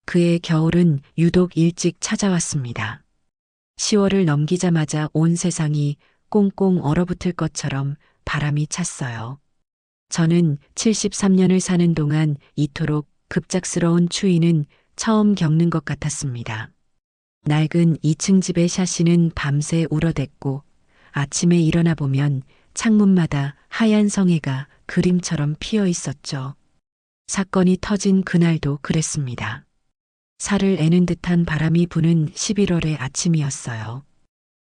그의 겨울은 유독 일찍 찾아왔습니다. 10월을 넘기자마자 온 세상이 꽁꽁 얼어붙을 것처럼 바람이 찼어요. 저는 73년을 사는 동안 이토록 급작스러운 추위는 처음 겪는 것 같았습니다. 낡은 2층 집의 샤시는 밤새 울어댔고 아침에 일어나 보면 창문마다 하얀 성에가 그림처럼 피어 있었죠. 사건이 터진 그날도 그랬습니다. 살을 애는 듯한 바람이 부는 11월의 아침이었어요.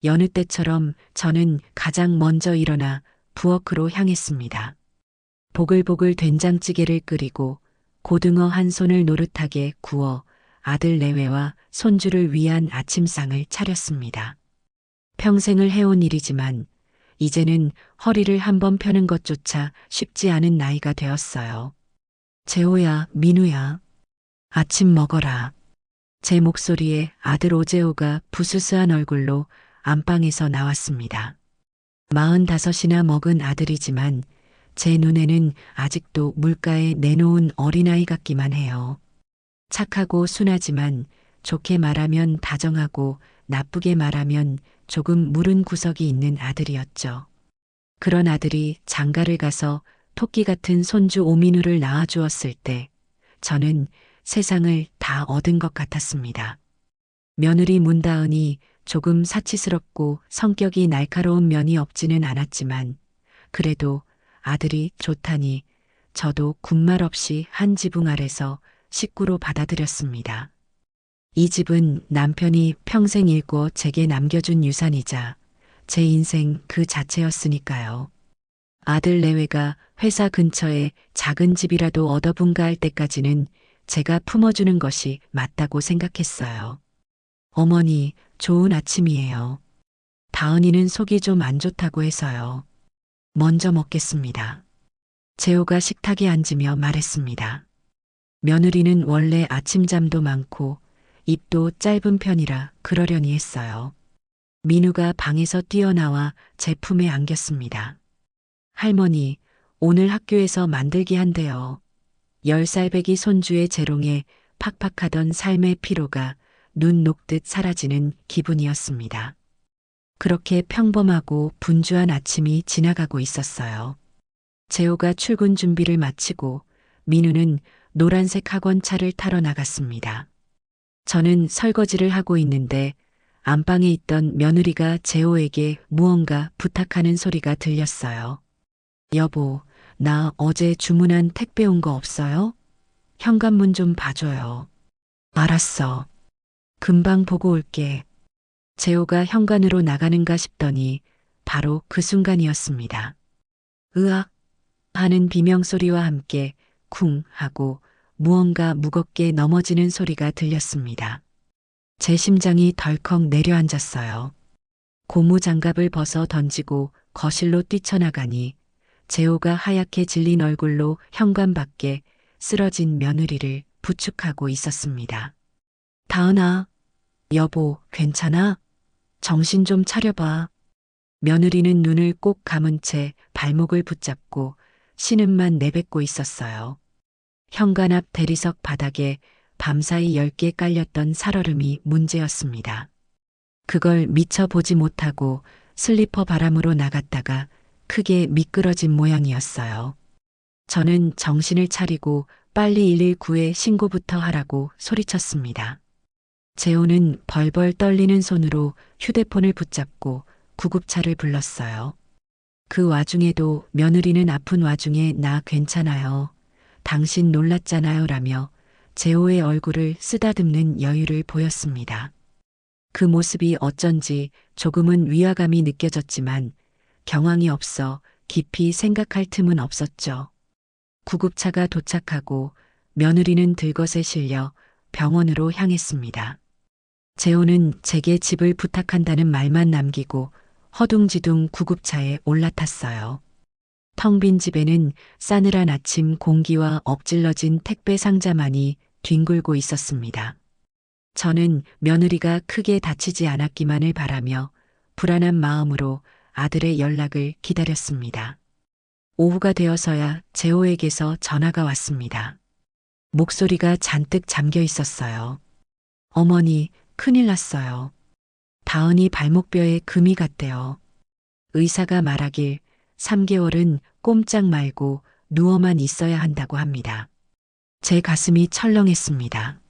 여느 때처럼 저는 가장 먼저 일어나 부엌으로 향했습니다. 보글보글 된장찌개를 끓이고 고등어 한 손을 노릇하게 구워 아들 내외와 손주를 위한 아침상을 차렸습니다. 평생을 해온 일이지만 이제는 허리를 한번 펴는 것조차 쉽지 않은 나이가 되었어요. 재호야, 민우야, 아침 먹어라. 제 목소리에 아들 오재호가 부스스한 얼굴로 안방에서 나왔습니다. 45이나 먹은 아들이지만 제 눈에는 아직도 물가에 내놓은 어린아이 같기만 해요. 착하고 순하지만 좋게 말하면 다정하고 나쁘게 말하면 조금 무른 구석이 있는 아들이었죠. 그런 아들이 장가를 가서 토끼 같은 손주 오민우를 낳아주었을 때 저는 세상을 다 얻은 것 같았습니다. 며느리 문다은이 조금 사치스럽고 성격이 날카로운 면이 없지는 않았지만 그래도 아들이 좋다니 저도 군말 없이 한 지붕 아래서 식구로 받아들였습니다. 이 집은 남편이 평생 일궈 제게 남겨준 유산이자 제 인생 그 자체였으니까요. 아들 내외가 회사 근처에 작은 집이라도 얻어분가할 때까지는 제가 품어주는 것이 맞다고 생각했어요. 어머니, 좋은 아침이에요. 다은이는 속이 좀 안 좋다고 해서요. 먼저 먹겠습니다. 재호가 식탁에 앉으며 말했습니다. 며느리는 원래 아침잠도 많고 입도 짧은 편이라 그러려니 했어요. 민우가 방에서 뛰어나와 제 품에 안겼습니다. 할머니, 오늘 학교에서 만들기 한대요. 10살 배기 손주의 재롱에 팍팍하던 삶의 피로가 눈 녹듯 사라지는 기분이었습니다. 그렇게 평범하고 분주한 아침이 지나가고 있었어요. 재호가 출근 준비를 마치고 민우는 노란색 학원차를 타러 나갔습니다. 저는 설거지를 하고 있는데 안방에 있던 며느리가 재호에게 무언가 부탁하는 소리가 들렸어요. 여보, 나 어제 주문한 택배 온 거 없어요? 현관문 좀 봐줘요. 알았어. 금방 보고 올게. 재호가 현관으로 나가는가 싶더니 바로 그 순간이었습니다. 으악 하는 비명소리와 함께 쿵 하고 무언가 무겁게 넘어지는 소리가 들렸습니다. 제 심장이 덜컥 내려앉았어요. 고무장갑을 벗어 던지고 거실로 뛰쳐나가니 재호가 하얗게 질린 얼굴로 현관 밖에 쓰러진 며느리를 부축하고 있었습니다. 다은아, 여보, 괜찮아? 정신 좀 차려봐. 며느리는 눈을 꼭 감은 채 발목을 붙잡고 신음만 내뱉고 있었어요. 현관 앞 대리석 바닥에 밤사이 10개 깔렸던 살얼음이 문제였습니다. 그걸 미처 보지 못하고 슬리퍼 바람으로 나갔다가 크게 미끄러진 모양이었어요. 저는 정신을 차리고 빨리 119에 신고부터 하라고 소리쳤습니다. 재호는 벌벌 떨리는 손으로 휴대폰을 붙잡고 구급차를 불렀어요. 그 와중에도 며느리는 아픈 와중에 나 괜찮아요. 당신 놀랐잖아요 라며 재호의 얼굴을 쓰다듬는 여유를 보였습니다. 그 모습이 어쩐지 조금은 위화감이 느껴졌지만 경황이 없어 깊이 생각할 틈은 없었죠. 구급차가 도착하고 며느리는 들것에 실려 병원으로 향했습니다. 재호는 제게 집을 부탁한다는 말만 남기고 허둥지둥 구급차에 올라탔어요. 텅 빈 집에는 싸늘한 아침 공기와 엎질러진 택배 상자만이 뒹굴고 있었습니다. 저는 며느리가 크게 다치지 않았기만을 바라며 불안한 마음으로 아들의 연락을 기다렸습니다. 오후가 되어서야 재호에게서 전화가 왔습니다. 목소리가 잔뜩 잠겨 있었어요. 어머니, 큰일 났어요. 다은이 발목뼈에 금이 갔대요. 의사가 말하길 3개월은 꼼짝 말고 누워만 있어야 한다고 합니다. 제 가슴이 철렁했습니다.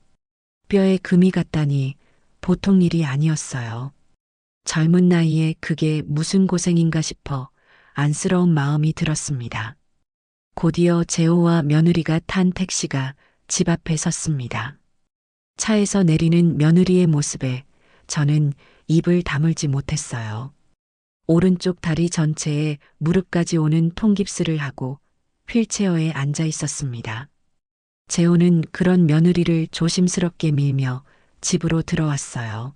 뼈에 금이 갔다니 보통 일이 아니었어요. 젊은 나이에 그게 무슨 고생인가 싶어 안쓰러운 마음이 들었습니다. 곧이어 재호와 며느리가 탄 택시가 집 앞에 섰습니다. 차에서 내리는 며느리의 모습에 저는 입을 다물지 못했어요. 오른쪽 다리 전체에 무릎까지 오는 통깁스를 하고 휠체어에 앉아 있었습니다. 재호는 그런 며느리를 조심스럽게 밀며 집으로 들어왔어요.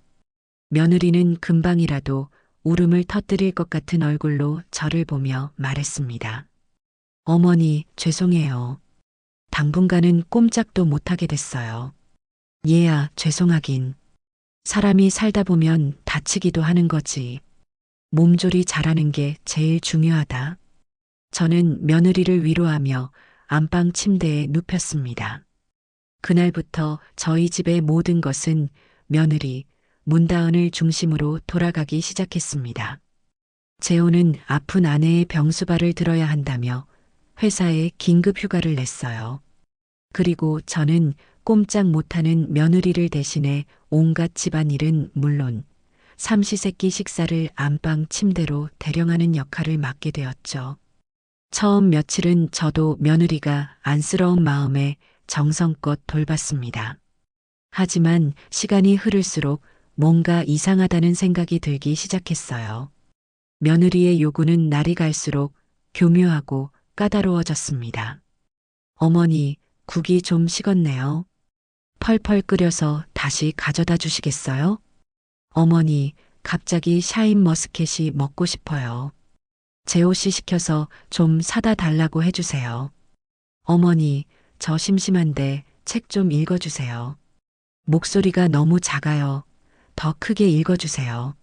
며느리는 금방이라도 울음을 터뜨릴 것 같은 얼굴로 저를 보며 말했습니다. 어머니, 죄송해요. 당분간은 꼼짝도 못하게 됐어요. 얘야, 죄송하긴. 사람이 살다 보면 다치기도 하는 거지. 몸조리 잘하는 게 제일 중요하다. 저는 며느리를 위로하며 안방 침대에 눕혔습니다. 그날부터 저희 집의 모든 것은 며느리, 문다은을 중심으로 돌아가기 시작했습니다. 재호는 아픈 아내의 병수발을 들어야 한다며 회사에 긴급 휴가를 냈어요. 그리고 저는 꼼짝 못하는 며느리를 대신해 온갖 집안일은 물론 삼시세끼 식사를 안방 침대로 대령하는 역할을 맡게 되었죠. 처음 며칠은 저도 며느리가 안쓰러운 마음에 정성껏 돌봤습니다. 하지만 시간이 흐를수록 뭔가 이상하다는 생각이 들기 시작했어요. 며느리의 요구는 날이 갈수록 교묘하고 까다로워졌습니다. 어머니, 국이 좀 식었네요. 펄펄 끓여서 다시 가져다 주시겠어요? 어머니, 갑자기 샤인머스켓이 먹고 싶어요. 재호 씨 시켜서 좀 사다 달라고 해주세요. 어머니, 저 심심한데 책 좀 읽어주세요. 목소리가 너무 작아요. 더 크게 읽어주세요.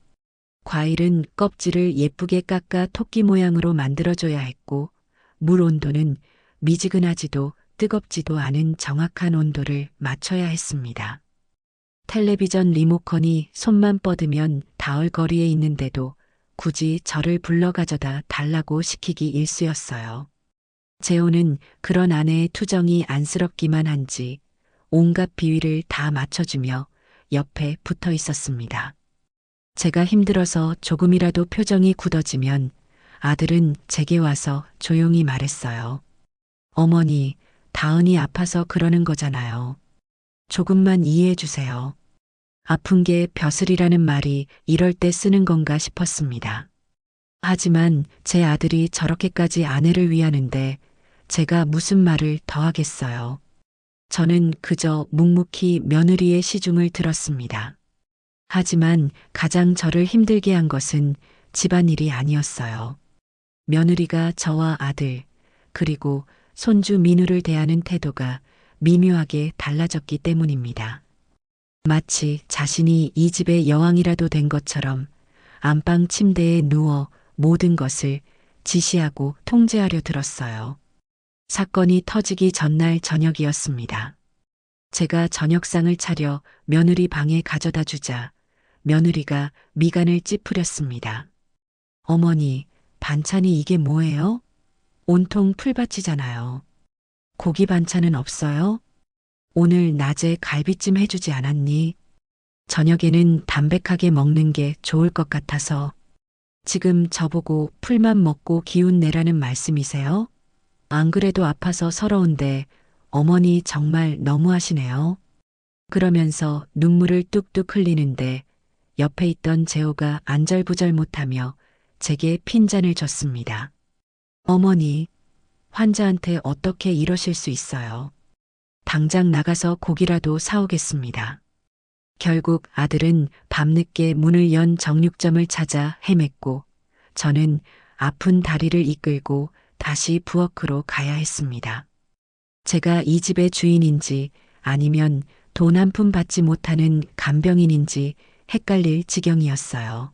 과일은 껍질을 예쁘게 깎아 토끼 모양으로 만들어줘야 했고, 물 온도는 미지근하지도 뜨겁지도 않은 정확한 온도를 맞춰야 했습니다. 텔레비전 리모컨이 손만 뻗으면 닿을 거리에 있는데도 굳이 저를 불러 가져다 달라고 시키기 일쑤였어요. 재호는 그런 아내의 투정이 안쓰럽기만 한지 온갖 비위를 다 맞춰주며 옆에 붙어 있었습니다. 제가 힘들어서 조금이라도 표정이 굳어지면 아들은 제게 와서 조용히 말했어요. 어머니, 다은이 아파서 그러는 거잖아요. 조금만 이해해 주세요. 아픈 게 벼슬이라는 말이 이럴 때 쓰는 건가 싶었습니다. 하지만 제 아들이 저렇게까지 아내를 위하는데 제가 무슨 말을 더 하겠어요. 저는 그저 묵묵히 며느리의 시중을 들었습니다. 하지만 가장 저를 힘들게 한 것은 집안일이 아니었어요. 며느리가 저와 아들, 그리고 손주 민우를 대하는 태도가 미묘하게 달라졌기 때문입니다. 마치 자신이 이 집의 여왕이라도 된 것처럼 안방 침대에 누워 모든 것을 지시하고 통제하려 들었어요. 사건이 터지기 전날 저녁이었습니다. 제가 저녁상을 차려 며느리 방에 가져다 주자 며느리가 미간을 찌푸렸습니다. 어머니, 반찬이 이게 뭐예요? 온통 풀밭이잖아요. 고기 반찬은 없어요? 오늘 낮에 갈비찜 해주지 않았니? 저녁에는 담백하게 먹는 게 좋을 것 같아서. 지금 저보고 풀만 먹고 기운 내라는 말씀이세요? 안 그래도 아파서 서러운데 어머니 정말 너무하시네요. 그러면서 눈물을 뚝뚝 흘리는데 옆에 있던 재호가 안절부절 못하며 제게 핀잔을 줬습니다. 어머니, 환자한테 어떻게 이러실 수 있어요? 당장 나가서 고기라도 사오겠습니다. 결국 아들은 밤늦게 문을 연 정육점을 찾아 헤맸고 저는 아픈 다리를 이끌고 다시 부엌으로 가야 했습니다. 제가 이 집의 주인인지 아니면 돈 한 푼 받지 못하는 간병인인지 헷갈릴 지경이었어요.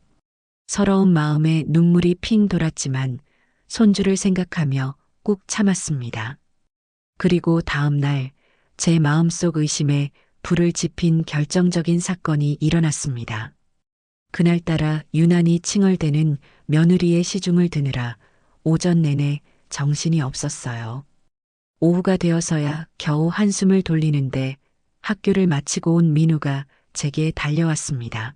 서러운 마음에 눈물이 핑 돌았지만 손주를 생각하며 꾹 참았습니다. 그리고 다음 날 제 마음속 의심에 불을 지핀 결정적인 사건이 일어났습니다. 그날따라 유난히 칭얼대는 며느리의 시중을 드느라 오전 내내 정신이 없었어요. 오후가 되어서야 겨우 한숨을 돌리는데 학교를 마치고 온 민우가 제게 달려왔습니다.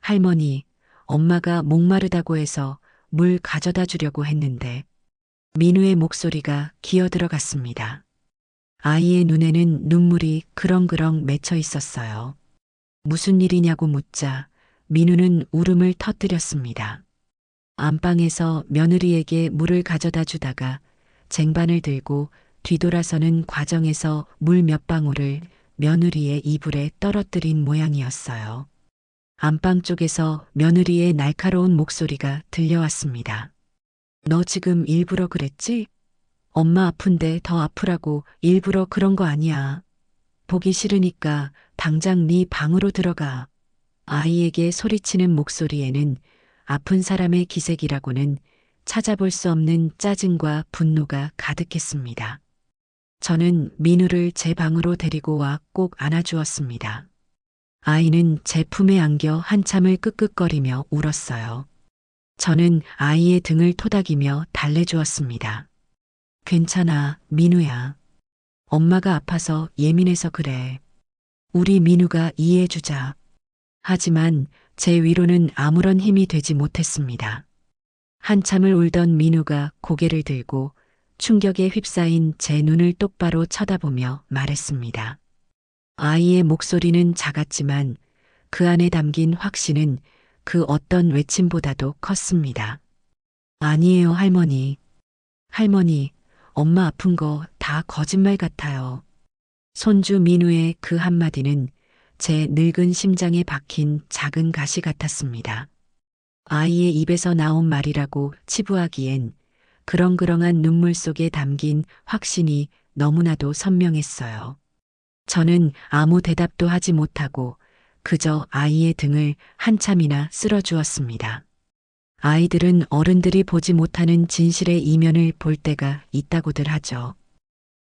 할머니, 엄마가 목마르다고 해서 물 가져다 주려고 했는데 민우의 목소리가 기어 들어갔습니다. 아이의 눈에는 눈물이 그렁그렁 맺혀 있었어요. 무슨 일이냐고 묻자 민우는 울음을 터뜨렸습니다. 안방에서 며느리에게 물을 가져다 주다가 쟁반을 들고 뒤돌아서는 과정에서 물 몇 방울을 며느리의 이불에 떨어뜨린 모양이었어요. 안방 쪽에서 며느리의 날카로운 목소리가 들려왔습니다. 너 지금 일부러 그랬지? 엄마 아픈데 더 아프라고 일부러 그런 거 아니야. 보기 싫으니까 당장 네 방으로 들어가. 아이에게 소리치는 목소리에는 아픈 사람의 기색이라고는 찾아볼 수 없는 짜증과 분노가 가득했습니다. 저는 민우를 제 방으로 데리고 와 꼭 안아주었습니다. 아이는 제 품에 안겨 한참을 끄끄거리며 울었어요. 저는 아이의 등을 토닥이며 달래주었습니다. 괜찮아, 민우야. 엄마가 아파서 예민해서 그래. 우리 민우가 이해해주자. 하지만 제 위로는 아무런 힘이 되지 못했습니다. 한참을 울던 민우가 고개를 들고 충격에 휩싸인 제 눈을 똑바로 쳐다보며 말했습니다. 아이의 목소리는 작았지만 그 안에 담긴 확신은 그 어떤 외침보다도 컸습니다. 아니에요, 할머니. 할머니, 엄마 아픈 거 다 거짓말 같아요. 손주 민우의 그 한마디는 제 늙은 심장에 박힌 작은 가시 같았습니다. 아이의 입에서 나온 말이라고 치부하기엔 그렁그렁한 눈물 속에 담긴 확신이 너무나도 선명했어요. 저는 아무 대답도 하지 못하고 그저 아이의 등을 한참이나 쓸어주었습니다. 아이들은 어른들이 보지 못하는 진실의 이면을 볼 때가 있다고들 하죠.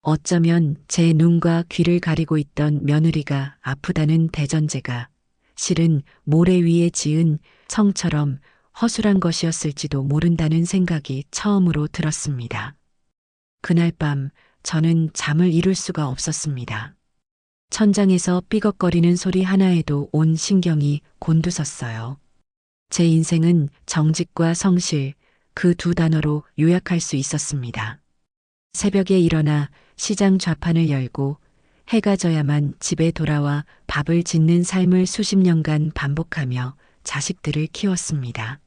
어쩌면 제 눈과 귀를 가리고 있던 며느리가 아프다는 대전제가 실은 모래 위에 지은 성처럼 허술한 것이었을지도 모른다는 생각이 처음으로 들었습니다. 그날 밤 저는 잠을 이룰 수가 없었습니다. 천장에서 삐걱거리는 소리 하나에도 온 신경이 곤두섰어요. 제 인생은 정직과 성실 그 두 단어로 요약할 수 있었습니다. 새벽에 일어나 시장 좌판을 열고 해가 져야만 집에 돌아와 밥을 짓는 삶을 수십 년간 반복하며 자식들을 키웠습니다.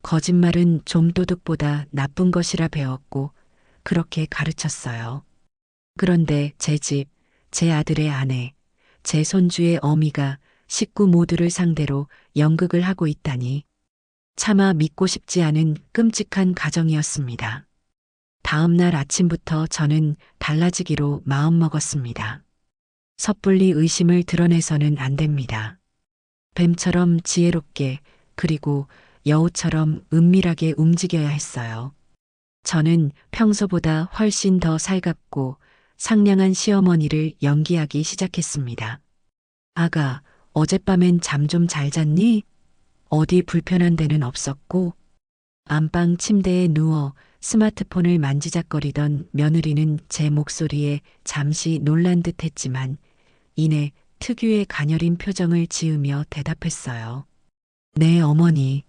거짓말은 좀도둑보다 나쁜 것이라 배웠고 그렇게 가르쳤어요. 그런데 제 집, 제 아들의 아내, 제 손주의 어미가 식구 모두를 상대로 연극을 하고 있다니 차마 믿고 싶지 않은 끔찍한 가정이었습니다. 다음 날 아침부터 저는 달라지기로 마음먹었습니다. 섣불리 의심을 드러내서는 안 됩니다. 뱀처럼 지혜롭게 그리고 여우처럼 은밀하게 움직여야 했어요. 저는 평소보다 훨씬 더 살갑고 상냥한 시어머니를 연기하기 시작했습니다. 아가, 어젯밤엔 잠 좀 잘 잤니? 어디 불편한 데는 없었고? 안방 침대에 누워 스마트폰을 만지작거리던 며느리는 제 목소리에 잠시 놀란 듯 했지만 이내 특유의 가녀린 표정을 지으며 대답했어요. 네, 어머니.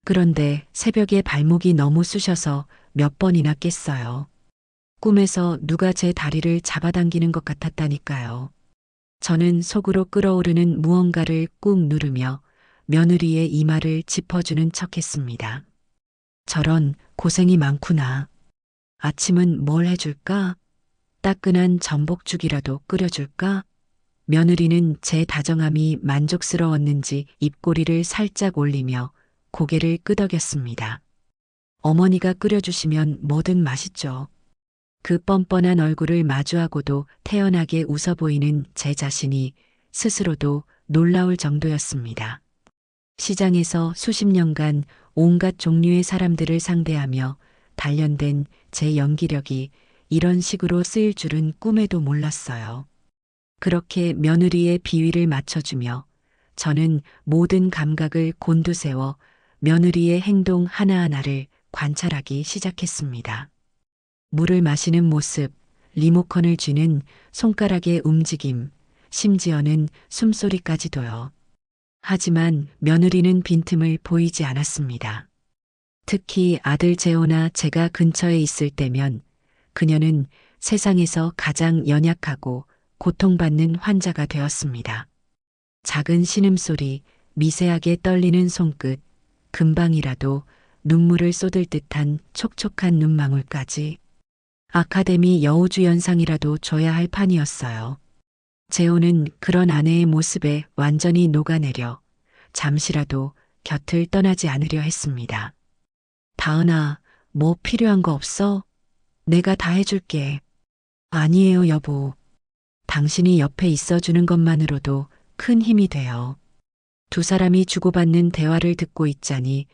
그런데 새벽에 발목이 너무 쑤셔서 몇 번이나 깼어요. 꿈에서 누가 제 다리를 잡아당기는 것 같았다니까요. 저는 속으로 끓어오르는 무언가를 꾹 누르며 며느리의 이마를 짚어주는 척했습니다. 저런 고생이 많구나. 아침은 뭘 해줄까? 따끈한 전복죽이라도 끓여줄까? 며느리는 제 다정함이 만족스러웠는지 입꼬리를 살짝 올리며 고개를 끄덕였습니다. 어머니가 끓여주시면 뭐든 맛있죠. 그 뻔뻔한 얼굴을 마주하고도 태연하게 웃어 보이는 제 자신이 스스로도 놀라울 정도였습니다. 시장에서 수십 년간 온갖 종류의 사람들을 상대하며 단련된 제 연기력이 이런 식으로 쓰일 줄은 꿈에도 몰랐어요. 그렇게 며느리의 비위를 맞춰주며 저는 모든 감각을 곤두세워 며느리의 행동 하나하나를 관찰하기 시작했습니다. 물을 마시는 모습, 리모컨을 쥐는 손가락의 움직임, 심지어는 숨소리까지도요. 하지만 며느리는 빈틈을 보이지 않았습니다. 특히 아들 재호나 제가 근처에 있을 때면 그녀는 세상에서 가장 연약하고 고통받는 환자가 되었습니다. 작은 신음소리, 미세하게 떨리는 손끝, 금방이라도 눈물을 쏟을 듯한 촉촉한 눈망울까지 아카데미 여우주연상이라도 줘야 할 판이었어요. 재호는 그런 아내의 모습에 완전히 녹아내려 잠시라도 곁을 떠나지 않으려 했습니다. 다은아, 뭐 필요한 거 없어? 내가 다 해줄게. 아니에요, 여보. 당신이 옆에 있어주는 것만으로도 큰 힘이 돼요. 두 사람이 주고받는 대화를 듣고 있자니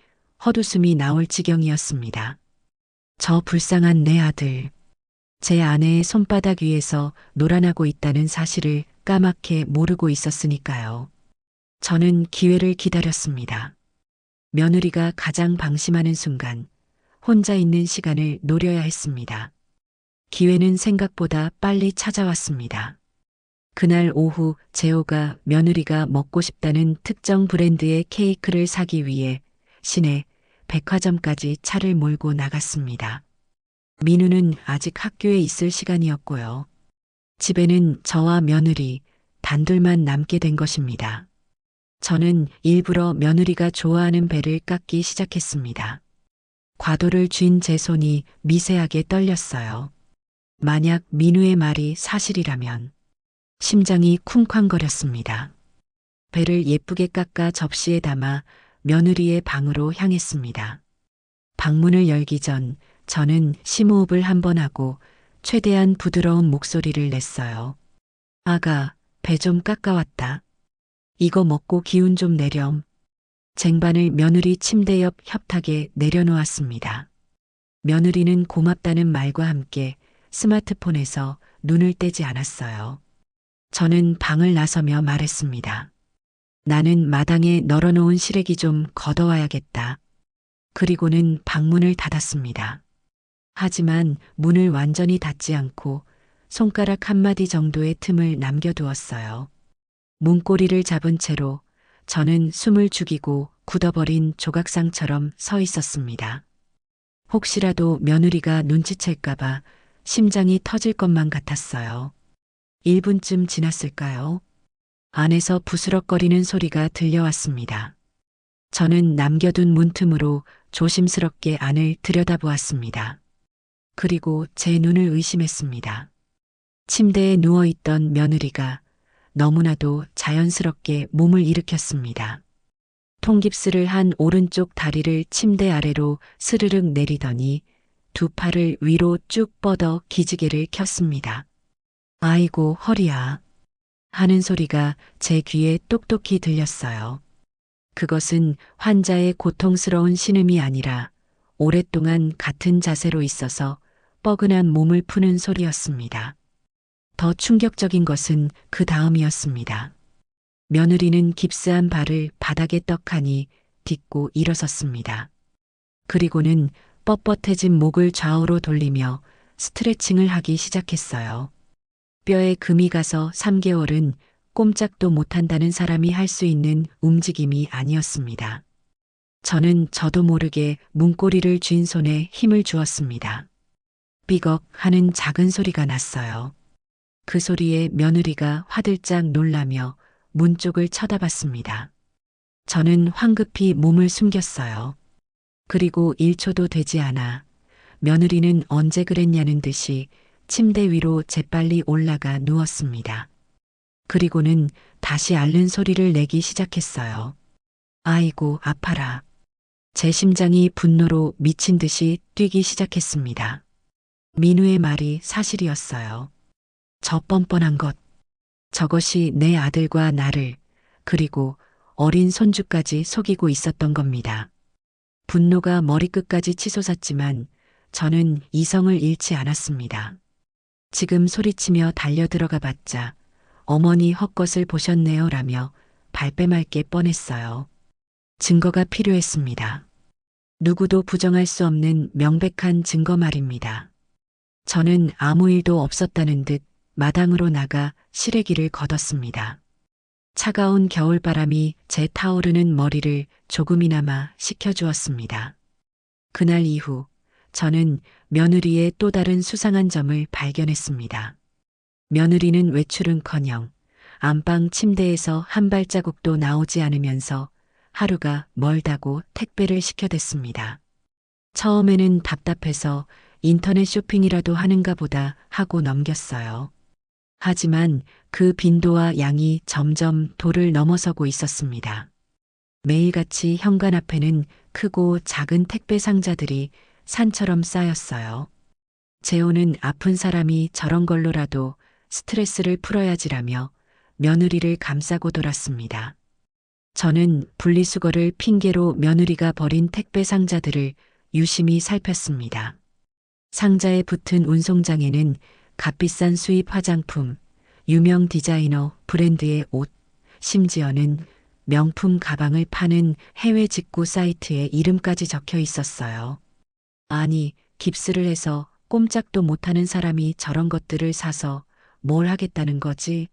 헛웃음이 나올 지경이었습니다. 저 불쌍한 내 아들. 제 아내의 손바닥 위에서 놀아나고 있다는 사실을 까맣게 모르고 있었으니까요. 저는 기회를 기다렸습니다. 며느리가 가장 방심하는 순간 혼자 있는 시간을 노려야 했습니다. 기회는 생각보다 빨리 찾아왔습니다. 그날 오후 재호가 며느리가 먹고 싶다는 특정 브랜드의 케이크를 사기 위해 시내 백화점까지 차를 몰고 나갔습니다. 민우는 아직 학교에 있을 시간이었고요. 집에는 저와 며느리 단둘만 남게 된 것입니다. 저는 일부러 며느리가 좋아하는 배를 깎기 시작했습니다. 과도를 쥔 제 손이 미세하게 떨렸어요. 만약 민우의 말이 사실이라면 심장이 쿵쾅거렸습니다. 배를 예쁘게 깎아 접시에 담아 며느리의 방으로 향했습니다. 방문을 열기 전 저는 심호흡을 한 번 하고 최대한 부드러운 목소리를 냈어요. 아가, 배 좀 깎아왔다. 이거 먹고 기운 좀 내렴. 쟁반을 며느리 침대 옆 협탁에 내려놓았습니다. 며느리는 고맙다는 말과 함께 스마트폰에서 눈을 떼지 않았어요. 저는 방을 나서며 말했습니다. 나는 마당에 널어놓은 시래기 좀 걷어와야겠다. 그리고는 방문을 닫았습니다. 하지만 문을 완전히 닫지 않고 손가락 한마디 정도의 틈을 남겨두었어요. 문고리를 잡은 채로 저는 숨을 죽이고 굳어버린 조각상처럼 서 있었습니다. 혹시라도 며느리가 눈치챌까봐 심장이 터질 것만 같았어요. 1분쯤 지났을까요? 안에서 부스럭거리는 소리가 들려왔습니다. 저는 남겨둔 문틈으로 조심스럽게 안을 들여다보았습니다. 그리고 제 눈을 의심했습니다. 침대에 누워있던 며느리가 너무나도 자연스럽게 몸을 일으켰습니다. 통깁스를 한 오른쪽 다리를 침대 아래로 스르륵 내리더니 두 팔을 위로 쭉 뻗어 기지개를 켰습니다. 아이고 허리야 하는 소리가 제 귀에 똑똑히 들렸어요. 그것은 환자의 고통스러운 신음이 아니라 오랫동안 같은 자세로 있어서 뻐근한 몸을 푸는 소리였습니다. 더 충격적인 것은 그 다음이었습니다. 며느리는 깁스한 발을 바닥에 떡하니 딛고 일어섰습니다. 그리고는 뻣뻣해진 목을 좌우로 돌리며 스트레칭을 하기 시작했어요. 뼈에 금이 가서 3개월은 꼼짝도 못한다는 사람이 할 수 있는 움직임이 아니었습니다. 저는 저도 모르게 문고리를 쥔 손에 힘을 주었습니다. 삐걱 하는 작은 소리가 났어요. 그 소리에 며느리가 화들짝 놀라며 문 쪽을 쳐다봤습니다. 저는 황급히 몸을 숨겼어요. 그리고 1초도 되지 않아 며느리는 언제 그랬냐는 듯이 침대 위로 재빨리 올라가 누웠습니다. 그리고는 다시 앓는 소리를 내기 시작했어요. 아이고 아파라. 제 심장이 분노로 미친 듯이 뛰기 시작했습니다. 민우의 말이 사실이었어요. 저 뻔뻔한 것. 저것이 내 아들과 나를 그리고 어린 손주까지 속이고 있었던 겁니다. 분노가 머리끝까지 치솟았지만 저는 이성을 잃지 않았습니다. 지금 소리치며 달려 들어가 봤자 어머니 헛것을 보셨네요 라며 발뺌할 게 뻔했어요. 증거가 필요했습니다. 누구도 부정할 수 없는 명백한 증거 말입니다. 저는 아무 일도 없었다는 듯 마당으로 나가 시래기를 걷었습니다. 차가운 겨울바람이 제 타오르는 머리를 조금이나마 식혀주었습니다. 그날 이후 저는 며느리의 또 다른 수상한 점을 발견했습니다. 며느리는 외출은커녕 안방 침대에서 한 발자국도 나오지 않으면서 하루가 멀다고 택배를 시켜댔습니다. 처음에는 답답해서 인터넷 쇼핑이라도 하는가 보다 하고 넘겼어요. 하지만 그 빈도와 양이 점점 도를 넘어서고 있었습니다. 매일같이 현관 앞에는 크고 작은 택배 상자들이 산처럼 쌓였어요. 재호는 아픈 사람이 저런 걸로라도 스트레스를 풀어야지라며 며느리를 감싸고 돌았습니다. 저는 분리수거를 핑계로 며느리가 버린 택배 상자들을 유심히 살폈습니다. 상자에 붙은 운송장에는 값비싼 수입 화장품, 유명 디자이너 브랜드의 옷, 심지어는 명품 가방을 파는 해외 직구 사이트의 이름까지 적혀 있었어요. 아니, 깁스를 해서 꼼짝도 못하는 사람이 저런 것들을 사서 뭘 하겠다는 거지?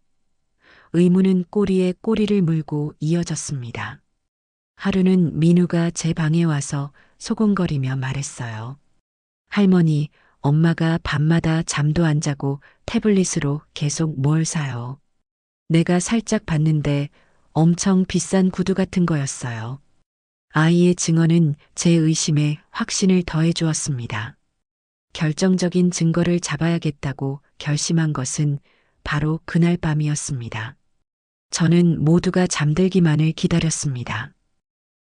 의문은 꼬리에 꼬리를 물고 이어졌습니다. 하루는 민우가 제 방에 와서 소곤거리며 말했어요. 할머니, 엄마가 밤마다 잠도 안 자고 태블릿으로 계속 뭘 사요. 내가 살짝 봤는데 엄청 비싼 구두 같은 거였어요. 아이의 증언은 제 의심에 확신을 더해 주었습니다. 결정적인 증거를 잡아야겠다고 결심한 것은 바로 그날 밤이었습니다. 저는 모두가 잠들기만을 기다렸습니다.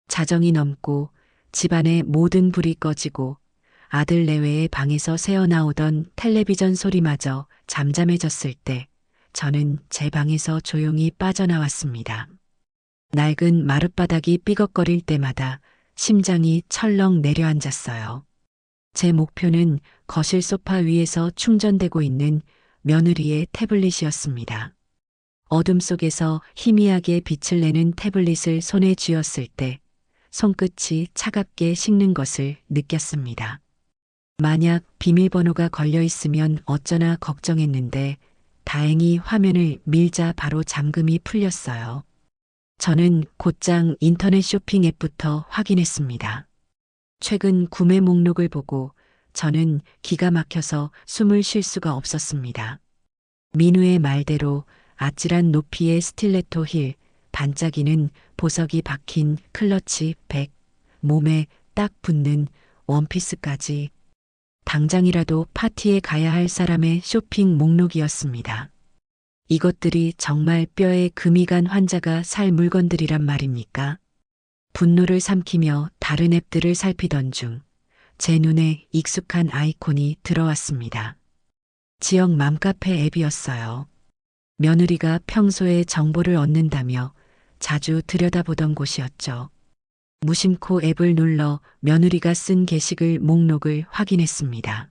자정이 넘고 집안의 모든 불이 꺼지고 아들 내외의 방에서 새어나오던 텔레비전 소리마저 잠잠해졌을 때 저는 제 방에서 조용히 빠져나왔습니다. 낡은 마룻바닥이 삐걱거릴 때마다 심장이 철렁 내려앉았어요. 제 목표는 거실 소파 위에서 충전되고 있는 며느리의 태블릿이었습니다. 어둠 속에서 희미하게 빛을 내는 태블릿을 손에 쥐었을 때 손끝이 차갑게 식는 것을 느꼈습니다. 만약 비밀번호가 걸려 있으면 어쩌나 걱정했는데 다행히 화면을 밀자 바로 잠금이 풀렸어요. 저는 곧장 인터넷 쇼핑 앱부터 확인했습니다. 최근 구매 목록을 보고 저는 기가 막혀서 숨을 쉴 수가 없었습니다. 민우의 말대로 아찔한 높이의 스틸레토 힐, 반짝이는 보석이 박힌 클러치 백, 몸에 딱 붙는 원피스까지 당장이라도 파티에 가야 할 사람의 쇼핑 목록이었습니다. 이것들이 정말 뼈에 금이 간 환자가 살 물건들이란 말입니까? 분노를 삼키며 다른 앱들을 살피던 중 제 눈에 익숙한 아이콘이 들어왔습니다. 지역 맘카페 앱이었어요. 며느리가 평소에 정보를 얻는다며 자주 들여다보던 곳이었죠. 무심코 앱을 눌러 며느리가 쓴 게시글 목록을 확인했습니다.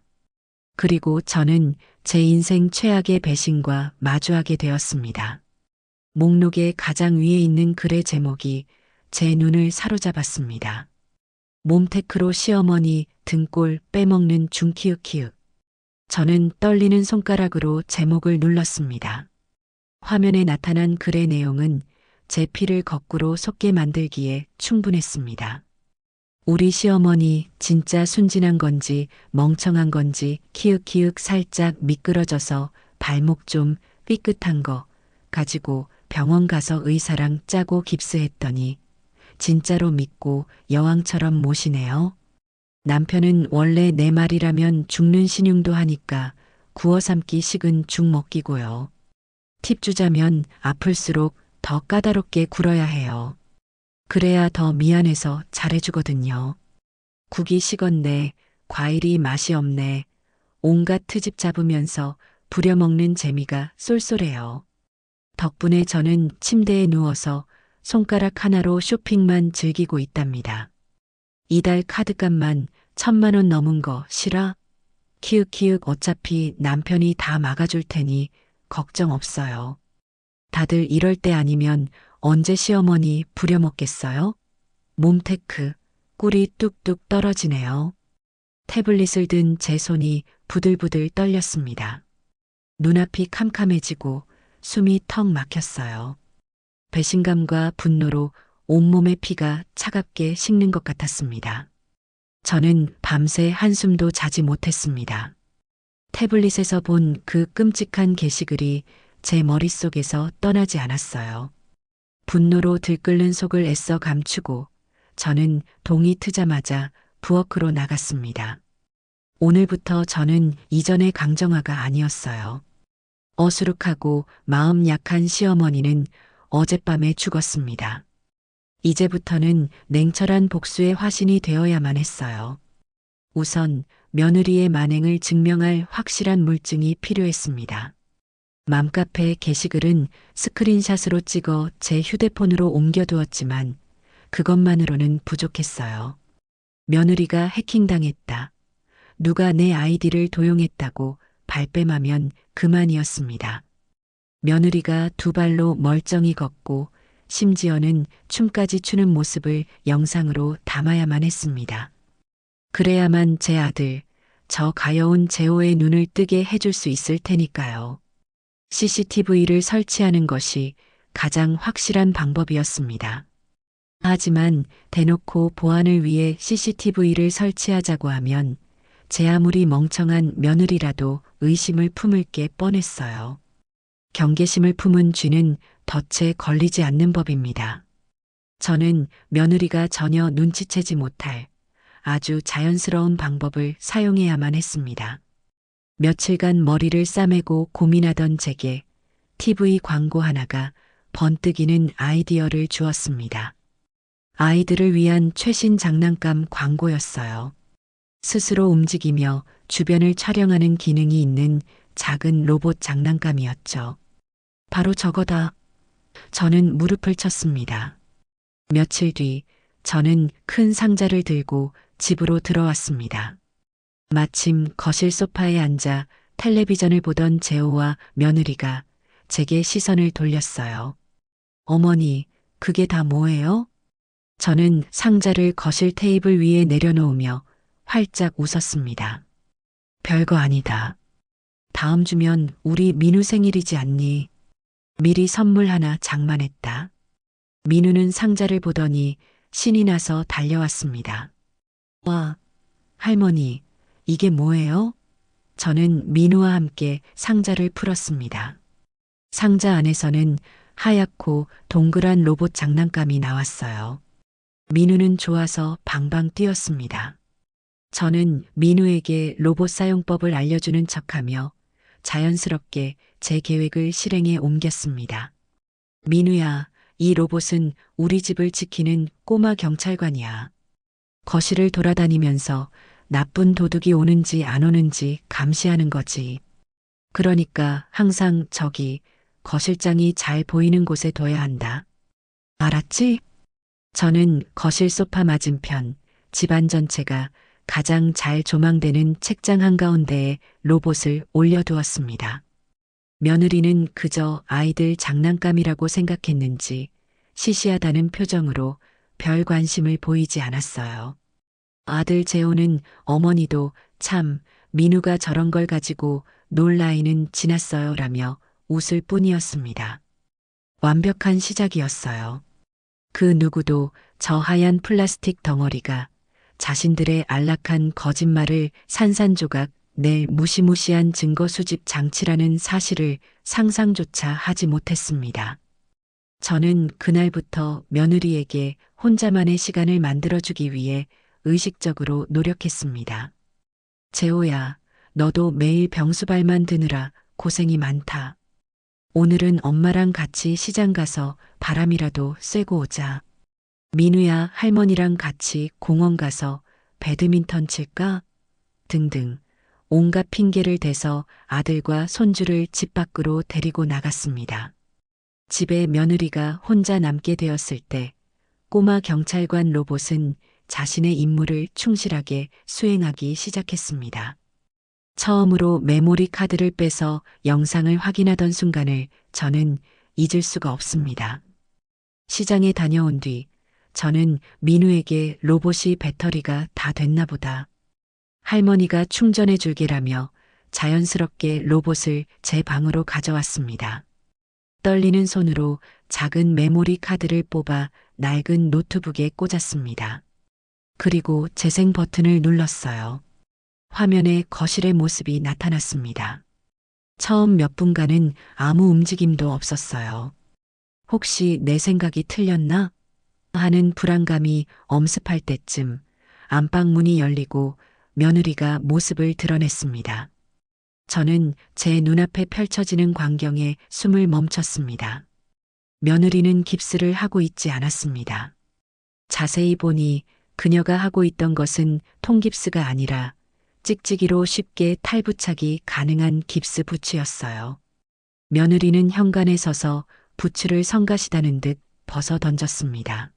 그리고 저는 제 인생 최악의 배신과 마주하게 되었습니다. 목록의 가장 위에 있는 글의 제목이 제 눈을 사로잡았습니다. 몸테크로 시어머니 등골 빼먹는 중키읔키읔. 저는 떨리는 손가락으로 제목을 눌렀습니다. 화면에 나타난 글의 내용은 제 피를 거꾸로 솟게 만들기에 충분했습니다. 우리 시어머니 진짜 순진한 건지 멍청한 건지 키읔키읔 살짝 미끄러져서 발목 좀 삐끗한 거 가지고 병원 가서 의사랑 짜고 깁스했더니 진짜로 믿고 여왕처럼 모시네요. 남편은 원래 내 말이라면 죽는 신용도 하니까 구워 삶기 식은 죽 먹기고요. 팁 주자면 아플수록 더 까다롭게 굴어야 해요. 그래야 더 미안해서 잘해주거든요. 국이 식었네, 과일이 맛이 없네, 온갖 트집 잡으면서 부려먹는 재미가 쏠쏠해요. 덕분에 저는 침대에 누워서 손가락 하나로 쇼핑만 즐기고 있답니다. 이달 카드값만 1,000만 원 넘은 거 싫어? 키읔키읔 어차피 남편이 다 막아줄 테니 걱정 없어요. 다들 이럴 때 아니면 언제 시어머니 부려먹겠어요? 몸테크, 꿀이 뚝뚝 떨어지네요. 태블릿을 든 제 손이 부들부들 떨렸습니다. 눈앞이 캄캄해지고 숨이 턱 막혔어요. 배신감과 분노로 온몸의 피가 차갑게 식는 것 같았습니다. 저는 밤새 한숨도 자지 못했습니다. 태블릿에서 본 그 끔찍한 게시글이 제 머릿속에서 떠나지 않았어요. 분노로 들끓는 속을 애써 감추고 저는 동이 트자마자 부엌으로 나갔습니다. 오늘부터 저는 이전의 강정아가 아니었어요. 어수룩하고 마음 약한 시어머니는 어젯밤에 죽었습니다. 이제부터는 냉철한 복수의 화신이 되어야만 했어요. 우선 며느리의 만행을 증명할 확실한 물증이 필요했습니다. 맘카페 게시글은 스크린샷으로 찍어 제 휴대폰으로 옮겨두었지만 그것만으로는 부족했어요. 며느리가 해킹당했다. 누가 내 아이디를 도용했다고 발뺌하면 그만이었습니다. 며느리가 두 발로 멀쩡히 걷고 심지어는 춤까지 추는 모습을 영상으로 담아야만 했습니다. 그래야만 제 아들, 저 가여운 재호의 눈을 뜨게 해줄 수 있을 테니까요. CCTV를 설치하는 것이 가장 확실한 방법이었습니다. 하지만 대놓고 보안을 위해 CCTV를 설치하자고 하면 제 아무리 멍청한 며느리라도 의심을 품을 게 뻔했어요. 경계심을 품은 쥐는 덫에 걸리지 않는 법입니다. 저는 며느리가 전혀 눈치채지 못할 아주 자연스러운 방법을 사용해야만 했습니다. 며칠간 머리를 싸매고 고민하던 제게 TV 광고 하나가 번뜩이는 아이디어를 주었습니다. 아이들을 위한 최신 장난감 광고였어요. 스스로 움직이며 주변을 촬영하는 기능이 있는 작은 로봇 장난감이었죠. 바로 저거다. 저는 무릎을 쳤습니다. 며칠 뒤 저는 큰 상자를 들고 집으로 들어왔습니다. 마침 거실 소파에 앉아 텔레비전을 보던 재호와 며느리가 제게 시선을 돌렸어요. 어머니, 그게 다 뭐예요? 저는 상자를 거실 테이블 위에 내려놓으며 활짝 웃었습니다. 별거 아니다. 다음 주면 우리 민우 생일이지 않니? 미리 선물 하나 장만했다. 민우는 상자를 보더니 신이 나서 달려왔습니다. 와, 할머니, 이게 뭐예요? 저는 민우와 함께 상자를 풀었습니다. 상자 안에서는 하얗고 동그란 로봇 장난감이 나왔어요. 민우는 좋아서 방방 뛰었습니다. 저는 민우에게 로봇 사용법을 알려주는 척하며 자연스럽게 제 계획을 실행에 옮겼습니다. 민우야, 이 로봇은 우리 집을 지키는 꼬마 경찰관이야. 거실을 돌아다니면서 나쁜 도둑이 오는지 안 오는지 감시하는 거지. 그러니까 항상 저기 거실장이 잘 보이는 곳에 둬야 한다. 알았지? 저는 거실 소파 맞은편, 집안 전체가 가장 잘 조망되는 책장 한가운데에 로봇을 올려두었습니다. 며느리는 그저 아이들 장난감이라고 생각했는지 시시하다는 표정으로 별 관심을 보이지 않았어요. 아들 재호는 어머니도 참 민우가 저런 걸 가지고 놀 나이는 지났어요 라며 웃을 뿐이었습니다. 완벽한 시작이었어요. 그 누구도 저 하얀 플라스틱 덩어리가 자신들의 안락한 거짓말을 산산조각 낼 무시무시한 증거 수집 장치라는 사실을 상상조차 하지 못했습니다. 저는 그날부터 며느리에게 혼자만의 시간을 만들어주기 위해 의식적으로 노력했습니다. 재호야, 너도 매일 병수발만 드느라 고생이 많다. 오늘은 엄마랑 같이 시장 가서 바람이라도 쐬고 오자. 민우야, 할머니랑 같이 공원 가서 배드민턴 칠까? 등등 온갖 핑계를 대서 아들과 손주를 집 밖으로 데리고 나갔습니다. 집에 며느리가 혼자 남게 되었을 때 꼬마 경찰관 로봇은 자신의 임무를 충실하게 수행하기 시작했습니다. 처음으로 메모리 카드를 빼서 영상을 확인하던 순간을 저는 잊을 수가 없습니다. 시장에 다녀온 뒤 저는 민우에게 로봇이 배터리가 다 됐나 보다. 할머니가 충전해 줄게라며 자연스럽게 로봇을 제 방으로 가져왔습니다. 떨리는 손으로 작은 메모리 카드를 뽑아 낡은 노트북에 꽂았습니다. 그리고 재생 버튼을 눌렀어요. 화면에 거실의 모습이 나타났습니다. 처음 몇 분간은 아무 움직임도 없었어요. 혹시 내 생각이 틀렸나? 하는 불안감이 엄습할 때쯤 안방문이 열리고 며느리가 모습을 드러냈습니다. 저는 제 눈앞에 펼쳐지는 광경에 숨을 멈췄습니다. 며느리는 깁스를 하고 있지 않았습니다. 자세히 보니 그녀가 하고 있던 것은 통깁스가 아니라 찍찍이로 쉽게 탈부착이 가능한 깁스 부츠였어요. 며느리는 현관에 서서 부츠를 성가시다는 듯 벗어 던졌습니다.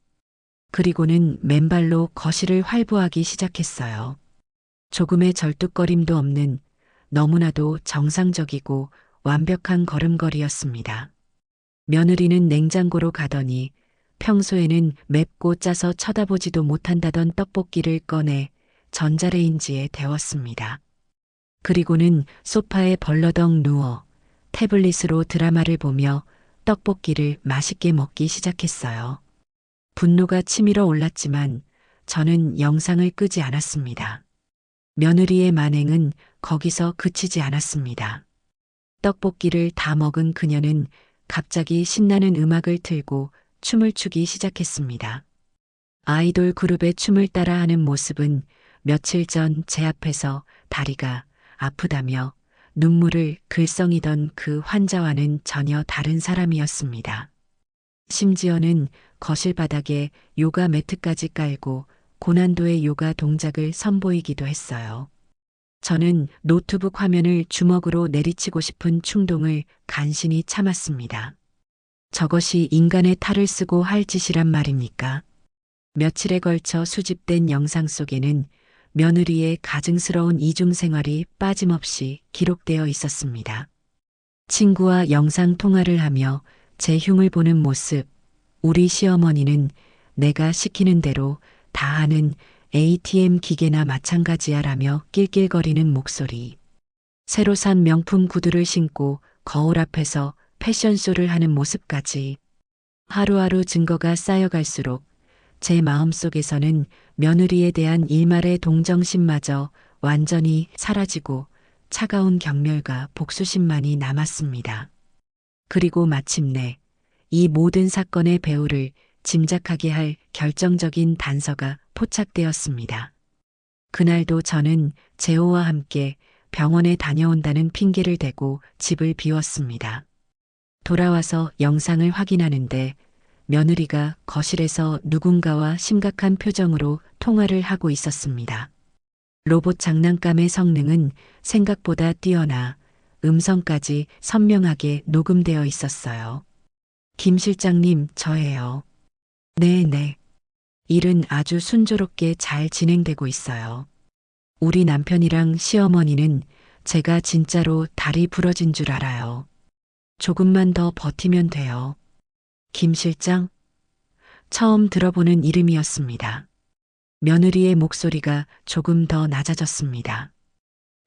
그리고는 맨발로 거실을 활보하기 시작했어요. 조금의 절뚝거림도 없는 너무나도 정상적이고 완벽한 걸음걸이였습니다. 며느리는 냉장고로 가더니 평소에는 맵고 짜서 쳐다보지도 못한다던 떡볶이를 꺼내 전자레인지에 데웠습니다. 그리고는 소파에 벌러덩 누워 태블릿으로 드라마를 보며 떡볶이를 맛있게 먹기 시작했어요. 분노가 치밀어 올랐지만 저는 영상을 끄지 않았습니다. 며느리의 만행은 거기서 그치지 않았습니다. 떡볶이를 다 먹은 그녀는 갑자기 신나는 음악을 틀고 춤을 추기 시작했습니다. 아이돌 그룹의 춤을 따라하는 모습은 며칠 전 제 앞에서 다리가 아프다며 눈물을 글썽이던 그 환자와는 전혀 다른 사람이었습니다. 심지어는 거실 바닥에 요가 매트까지 깔고 고난도의 요가 동작을 선보이기도 했어요. 저는 노트북 화면을 주먹으로 내리치고 싶은 충동을 간신히 참았습니다. 저것이 인간의 탈을 쓰고 할 짓이란 말입니까? 며칠에 걸쳐 수집된 영상 속에는 며느리의 가증스러운 이중생활이 빠짐없이 기록되어 있었습니다. 친구와 영상 통화를 하며 제 흉을 보는 모습, 우리 시어머니는 내가 시키는 대로 다 하는 ATM 기계나 마찬가지야 라며 낄낄거리는 목소리. 새로 산 명품 구두를 신고 거울 앞에서 패션쇼를 하는 모습까지 하루하루 증거가 쌓여갈수록 제 마음속에서는 며느리에 대한 일말의 동정심마저 완전히 사라지고 차가운 경멸과 복수심만이 남았습니다. 그리고 마침내 이 모든 사건의 배후를 짐작하게 할 결정적인 단서가 포착되었습니다. 그날도 저는 재호와 함께 병원에 다녀온다는 핑계를 대고 집을 비웠습니다. 돌아와서 영상을 확인하는데 며느리가 거실에서 누군가와 심각한 표정으로 통화를 하고 있었습니다. 로봇 장난감의 성능은 생각보다 뛰어나 음성까지 선명하게 녹음되어 있었어요. 김 실장님, 저예요. 네네. 일은 아주 순조롭게 잘 진행되고 있어요. 우리 남편이랑 시어머니는 제가 진짜로 다리 부러진 줄 알아요. 조금만 더 버티면 돼요. 김 실장? 처음 들어보는 이름이었습니다. 며느리의 목소리가 조금 더 낮아졌습니다.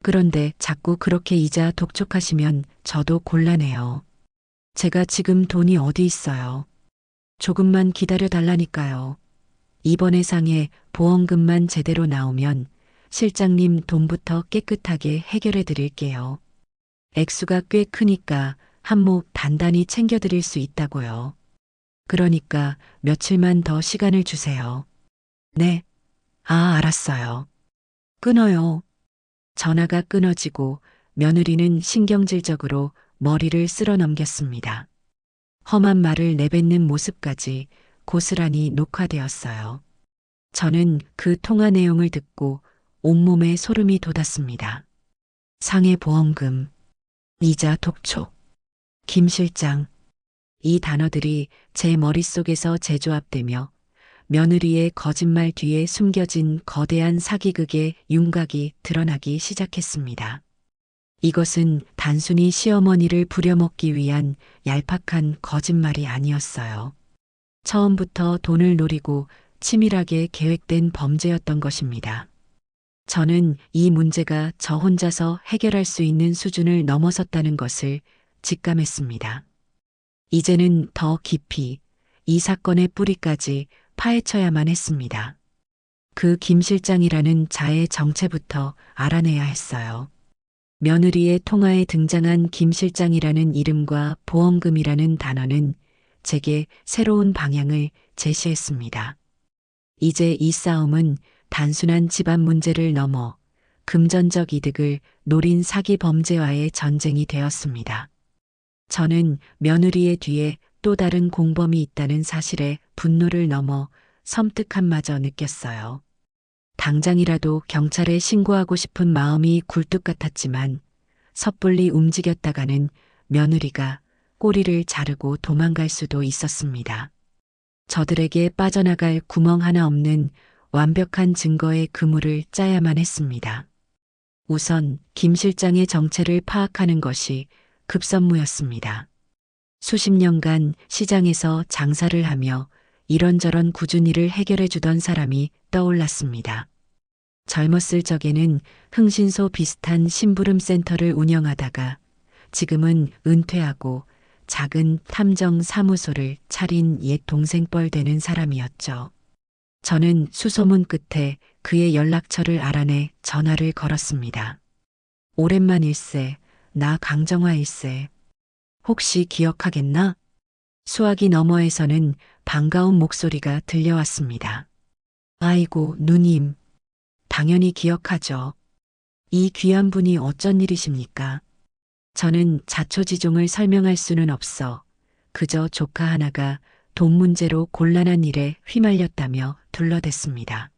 그런데 자꾸 그렇게 이자 독촉하시면 저도 곤란해요. 제가 지금 돈이 어디 있어요. 조금만 기다려 달라니까요. 이번 해상에 보험금만 제대로 나오면 실장님 돈부터 깨끗하게 해결해 드릴게요. 액수가 꽤 크니까 한몫 단단히 챙겨 드릴 수 있다고요. 그러니까 며칠만 더 시간을 주세요. 네. 아, 알았어요. 끊어요. 전화가 끊어지고 며느리는 신경질적으로 머리를 쓸어 넘겼습니다. 험한 말을 내뱉는 모습까지 고스란히 녹화되었어요. 저는 그 통화 내용을 듣고 온몸에 소름이 돋았습니다. 상해 보험금, 이자 독촉, 김 실장. 이 단어들이 제 머릿속에서 재조합되며 며느리의 거짓말 뒤에 숨겨진 거대한 사기극의 윤곽이 드러나기 시작했습니다. 이것은 단순히 시어머니를 부려먹기 위한 얄팍한 거짓말이 아니었어요. 처음부터 돈을 노리고 치밀하게 계획된 범죄였던 것입니다. 저는 이 문제가 저 혼자서 해결할 수 있는 수준을 넘어섰다는 것을 직감했습니다. 이제는 더 깊이 이 사건의 뿌리까지 파헤쳐야만 했습니다. 그 김 실장이라는 자의 정체부터 알아내야 했어요. 며느리의 통화에 등장한 김 실장이라는 이름과 보험금이라는 단어는 제게 새로운 방향을 제시했습니다. 이제 이 싸움은 단순한 집안 문제를 넘어 금전적 이득을 노린 사기 범죄와의 전쟁이 되었습니다. 저는 며느리의 뒤에 또 다른 공범이 있다는 사실에 분노를 넘어 섬뜩함마저 느꼈어요. 당장이라도 경찰에 신고하고 싶은 마음이 굴뚝 같았지만 섣불리 움직였다가는 며느리가 꼬리를 자르고 도망갈 수도 있었습니다. 저들에게 빠져나갈 구멍 하나 없는 완벽한 증거의 그물을 짜야만 했습니다. 우선 김 실장의 정체를 파악하는 것이 급선무였습니다. 수십 년간 시장에서 장사를 하며 이런저런 꾸준히 일을 해결해 주던 사람이 떠올랐습니다. 젊었을 적에는 흥신소 비슷한 심부름 센터를 운영하다가 지금은 은퇴하고 작은 탐정 사무소를 차린 옛 동생뻘 되는 사람이었죠. 저는 수소문 끝에 그의 연락처를 알아내 전화를 걸었습니다. 오랜만일세, 나 강정화일세. 혹시 기억하겠나? 수화기 너머에서는 반가운 목소리가 들려왔습니다. 아이고, 누님. 당연히 기억하죠. 이 귀한 분이 어쩐 일이십니까? 저는 자초지종을 설명할 수는 없어 그저 조카 하나가 돈 문제로 곤란한 일에 휘말렸다며 둘러댔습니다.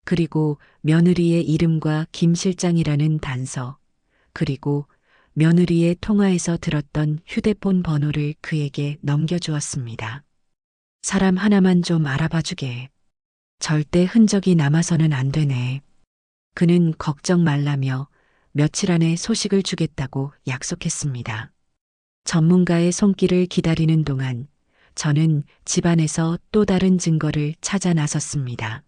그리고 며느리의 이름과 김 실장이라는 단서, 그리고 며느리의 통화에서 들었던 휴대폰 번호를 그에게 넘겨주었습니다. 사람 하나만 좀 알아봐 주게. 절대 흔적이 남아서는 안 되네. 그는 걱정 말라며 며칠 안에 소식을 주겠다고 약속했습니다. 전문가의 손길을 기다리는 동안 저는 집안에서 또 다른 증거를 찾아 나섰습니다.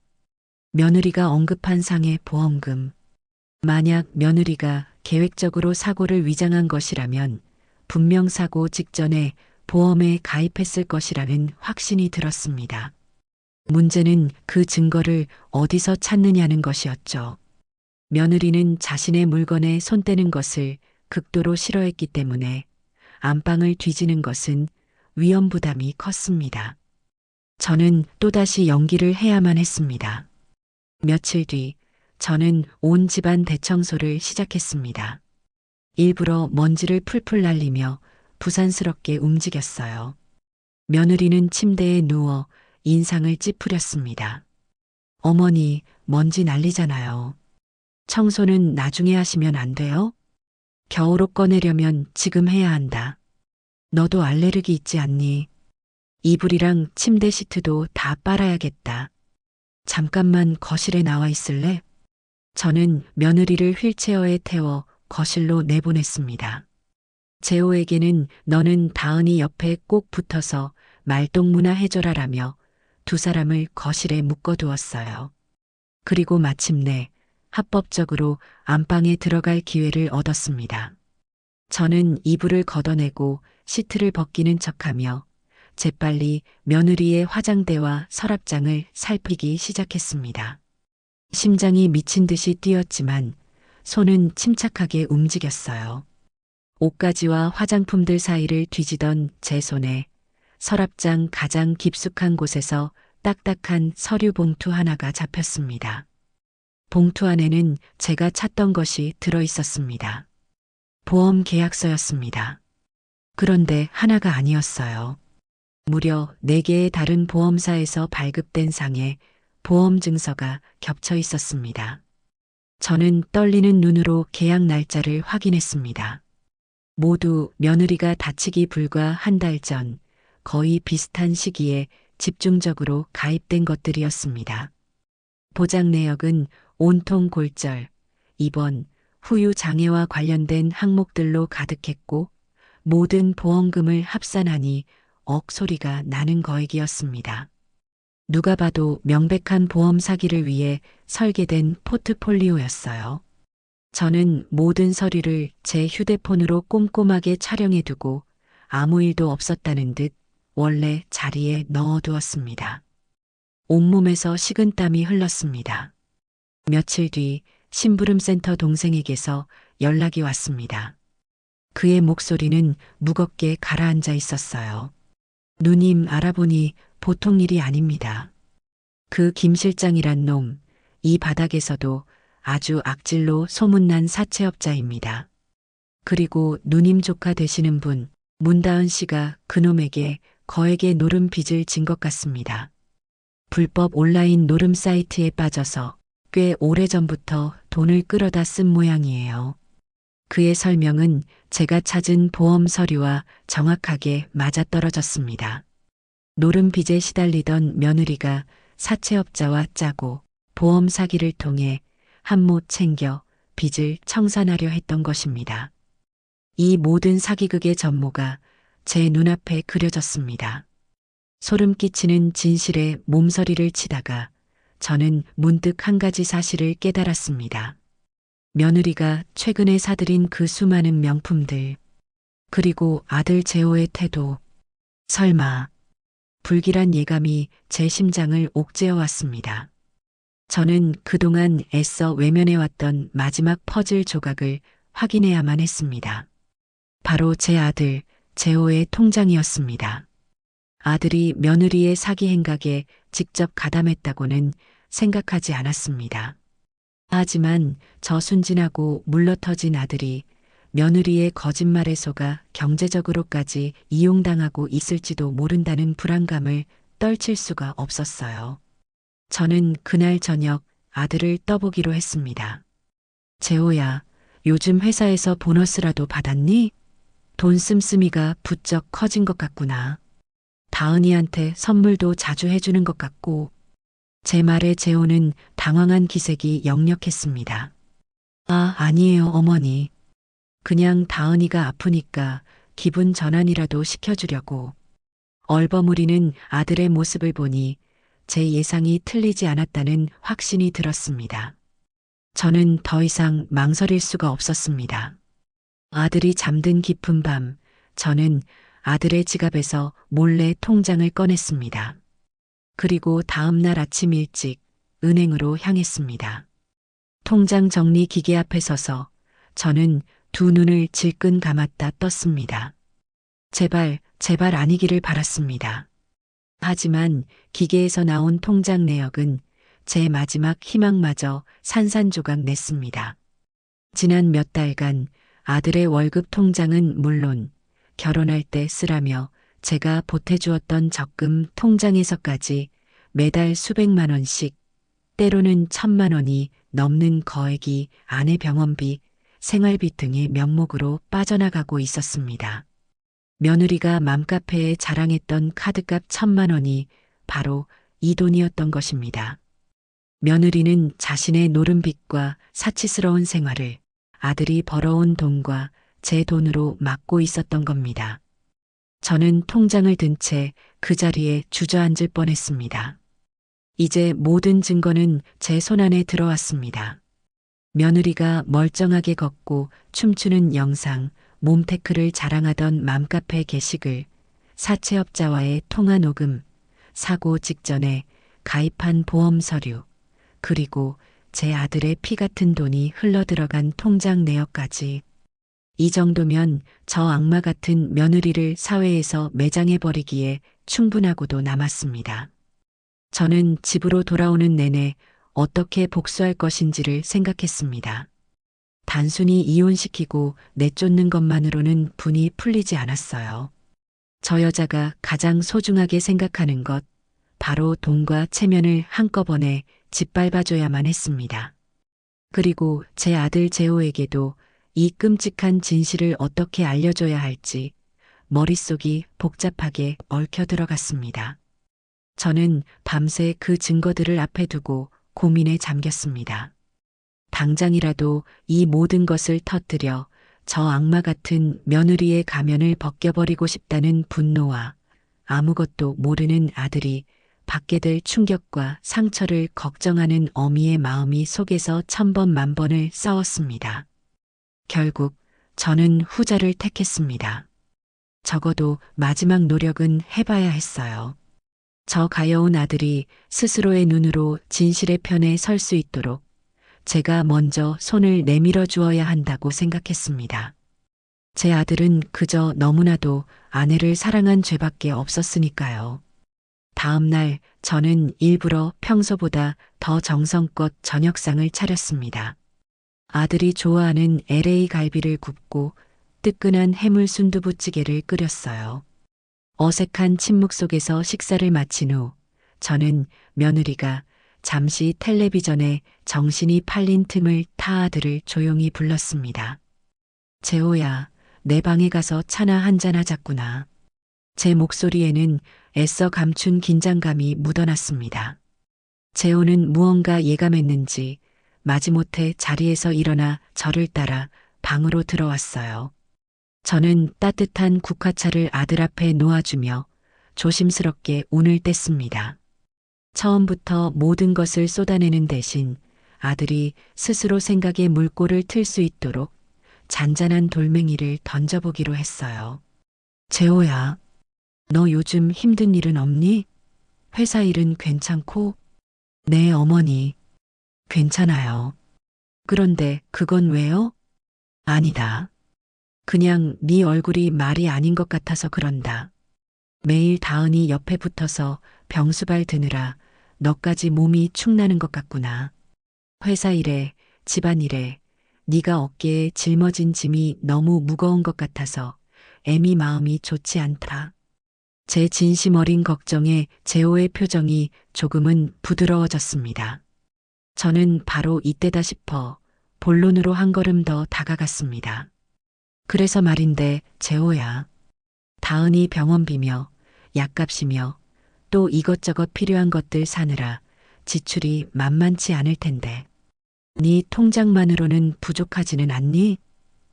며느리가 언급한 상의 보험금. 만약 며느리가 계획적으로 사고를 위장한 것이라면 분명 사고 직전에 보험에 가입했을 것이라는 확신이 들었습니다. 문제는 그 증거를 어디서 찾느냐는 것이었죠. 며느리는 자신의 물건에 손 떼는 것을 극도로 싫어했기 때문에 안방을 뒤지는 것은 위험 부담이 컸습니다. 저는 또다시 연기를 해야만 했습니다. 며칠 뒤 저는 온 집안 대청소를 시작했습니다. 일부러 먼지를 풀풀 날리며 부산스럽게 움직였어요. 며느리는 침대에 누워 인상을 찌푸렸습니다. 어머니, 먼지 날리잖아요. 청소는 나중에 하시면 안 돼요? 겨울옷 꺼내려면 지금 해야 한다. 너도 알레르기 있지 않니? 이불이랑 침대 시트도 다 빨아야겠다. 잠깐만 거실에 나와 있을래? 저는 며느리를 휠체어에 태워 거실로 내보냈습니다. 재호에게는 너는 다은이 옆에 꼭 붙어서 말동무나 해줘라라며 두 사람을 거실에 묶어두었어요. 그리고 마침내 합법적으로 안방에 들어갈 기회를 얻었습니다. 저는 이불을 걷어내고 시트를 벗기는 척하며 재빨리 며느리의 화장대와 서랍장을 살피기 시작했습니다. 심장이 미친 듯이 뛰었지만 손은 침착하게 움직였어요. 옷가지와 화장품들 사이를 뒤지던 제 손에 서랍장 가장 깊숙한 곳에서 딱딱한 서류 봉투 하나가 잡혔습니다. 봉투 안에는 제가 찾던 것이 들어 있었습니다. 보험 계약서였습니다. 그런데 하나가 아니었어요. 무려 4개의 다른 보험사에서 발급된 상에 보험 증서가 겹쳐 있었습니다. 저는 떨리는 눈으로 계약 날짜를 확인했습니다. 모두 며느리가 다치기 불과 한 달 전 거의 비슷한 시기에 집중적으로 가입된 것들이었습니다. 보장 내역은 온통 골절, 입원, 후유 장애와 관련된 항목들로 가득했고 모든 보험금을 합산하니 억 소리가 나는 거액이었습니다. 누가 봐도 명백한 보험 사기를 위해 설계된 포트폴리오였어요. 저는 모든 서류를 제 휴대폰으로 꼼꼼하게 촬영해두고 아무 일도 없었다는 듯 원래 자리에 넣어두었습니다. 온몸에서 식은땀이 흘렀습니다. 며칠 뒤 심부름센터 동생에게서 연락이 왔습니다. 그의 목소리는 무겁게 가라앉아 있었어요. 누님, 알아보니 보통 일이 아닙니다. 그 김 실장이란 놈, 이 바닥에서도 아주 악질로 소문난 사채업자입니다. 그리고 누님 조카 되시는 분, 문다은 씨가 그놈에게 거액의 노름 빚을 진 것 같습니다. 불법 온라인 노름 사이트에 빠져서 꽤 오래전부터 돈을 끌어다 쓴 모양이에요. 그의 설명은 제가 찾은 보험 서류와 정확하게 맞아떨어졌습니다. 노름 빚에 시달리던 며느리가 사채업자와 짜고 보험 사기를 통해 한몫 챙겨 빚을 청산하려 했던 것입니다. 이 모든 사기극의 전모가 제 눈앞에 그려졌습니다. 소름 끼치는 진실에 몸서리를 치다가 저는 문득 한 가지 사실을 깨달았습니다. 며느리가 최근에 사들인 그 수많은 명품들, 그리고 아들 재호의 태도, 설마 불길한 예감이 제 심장을 옥죄어 왔습니다. 저는 그동안 애써 외면해왔던 마지막 퍼즐 조각을 확인해야만 했습니다. 바로 제 아들 재호의 통장이었습니다. 아들이 며느리의 사기 행각에 직접 가담했다고는 생각하지 않았습니다. 하지만 저 순진하고 물러터진 아들이 며느리의 거짓말에 속아 경제적으로까지 이용당하고 있을지도 모른다는 불안감을 떨칠 수가 없었어요. 저는 그날 저녁 아들을 떠보기로 했습니다. 재호야, 요즘 회사에서 보너스라도 받았니? 돈 씀씀이가 부쩍 커진 것 같구나. 다은이한테 선물도 자주 해주는 것 같고. 제 말에 재호는 당황한 기색이 역력했습니다. 아, 아니에요, 어머니. 그냥 다은이가 아프니까 기분 전환이라도 시켜주려고. 얼버무리는 아들의 모습을 보니 제 예상이 틀리지 않았다는 확신이 들었습니다. 저는 더 이상 망설일 수가 없었습니다. 아들이 잠든 깊은 밤, 저는 아들의 지갑에서 몰래 통장을 꺼냈습니다. 그리고 다음 날 아침 일찍 은행으로 향했습니다. 통장 정리 기계 앞에 서서 저는 두 눈을 질끈 감았다 떴습니다. 제발, 제발 아니기를 바랐습니다. 하지만 기계에서 나온 통장 내역은 제 마지막 희망마저 산산조각 냈습니다. 지난 몇 달간 아들의 월급 통장은 물론 결혼할 때 쓰라며 제가 보태주었던 적금 통장에서까지 매달 수백만 원씩, 때로는 1,000만 원이 넘는 거액이 아내 병원비, 생활비 등의 명목으로 빠져나가고 있었습니다. 며느리가 맘카페에 자랑했던 카드값 1,000만 원이 바로 이 돈이었던 것입니다. 며느리는 자신의 노름빚과 사치스러운 생활을 아들이 벌어온 돈과 제 돈으로 막고 있었던 겁니다. 저는 통장을 든 채 그 자리에 주저앉을 뻔했습니다. 이제 모든 증거는 제 손안에 들어왔습니다. 며느리가 멀쩡하게 걷고 춤추는 영상, 몸테크를 자랑하던 맘카페 게시글, 사채업자와의 통화 녹음, 사고 직전에 가입한 보험 서류, 그리고 제 아들의 피 같은 돈이 흘러들어간 통장 내역까지. 이 정도면 저 악마 같은 며느리를 사회에서 매장해버리기에 충분하고도 남았습니다. 저는 집으로 돌아오는 내내 어떻게 복수할 것인지를 생각했습니다. 단순히 이혼시키고 내쫓는 것만으로는 분이 풀리지 않았어요. 저 여자가 가장 소중하게 생각하는 것, 바로 돈과 체면을 한꺼번에 짓밟아줘야만 했습니다. 그리고 제 아들 재호에게도 이 끔찍한 진실을 어떻게 알려줘야 할지 머릿속이 복잡하게 얽혀 들어갔습니다. 저는 밤새 그 증거들을 앞에 두고 고민에 잠겼습니다. 당장이라도 이 모든 것을 터뜨려 저 악마 같은 며느리의 가면을 벗겨버리고 싶다는 분노와 아무것도 모르는 아들이 받게 될 충격과 상처를 걱정하는 어미의 마음이 속에서 천번만번을 싸웠습니다. 결국 저는 후자를 택했습니다. 적어도 마지막 노력은 해봐야 했어요. 저 가여운 아들이 스스로의 눈으로 진실의 편에 설 수 있도록 제가 먼저 손을 내밀어 주어야 한다고 생각했습니다. 제 아들은 그저 너무나도 아내를 사랑한 죄밖에 없었으니까요. 다음 날 저는 일부러 평소보다 더 정성껏 저녁상을 차렸습니다. 아들이 좋아하는 LA 갈비를 굽고 뜨끈한 해물 순두부찌개를 끓였어요. 어색한 침묵 속에서 식사를 마친 후 저는 며느리가 잠시 텔레비전에 정신이 팔린 틈을 타 아들을 조용히 불렀습니다. 재호야, 내 방에 가서 차나 한잔 하자꾸나. 제 목소리에는 애써 감춘 긴장감이 묻어났습니다. 재호는 무언가 예감했는지 마지못해 자리에서 일어나 저를 따라 방으로 들어왔어요. 저는 따뜻한 국화차를 아들 앞에 놓아주며 조심스럽게 운을 뗐습니다. 처음부터 모든 것을 쏟아내는 대신 아들이 스스로 생각의 물꼬를 틀 수 있도록 잔잔한 돌멩이를 던져보기로 했어요. 재호야, 너 요즘 힘든 일은 없니? 회사 일은 괜찮고? 네, 어머니. 괜찮아요. 그런데 그건 왜요? 아니다. 그냥 네 얼굴이 말이 아닌 것 같아서 그런다. 매일 다은이 옆에 붙어서 병수발 드느라 너까지 몸이 축나는 것 같구나. 회사 일에, 집안 일에 네가 어깨에 짊어진 짐이 너무 무거운 것 같아서 애미 마음이 좋지 않다. 제 진심 어린 걱정에 재호의 표정이 조금은 부드러워졌습니다. 저는 바로 이때다 싶어 본론으로 한 걸음 더 다가갔습니다. 그래서 말인데 재호야, 다은이 병원비며 약값이며 또 이것저것 필요한 것들 사느라 지출이 만만치 않을 텐데 네 통장만으로는 부족하지는 않니?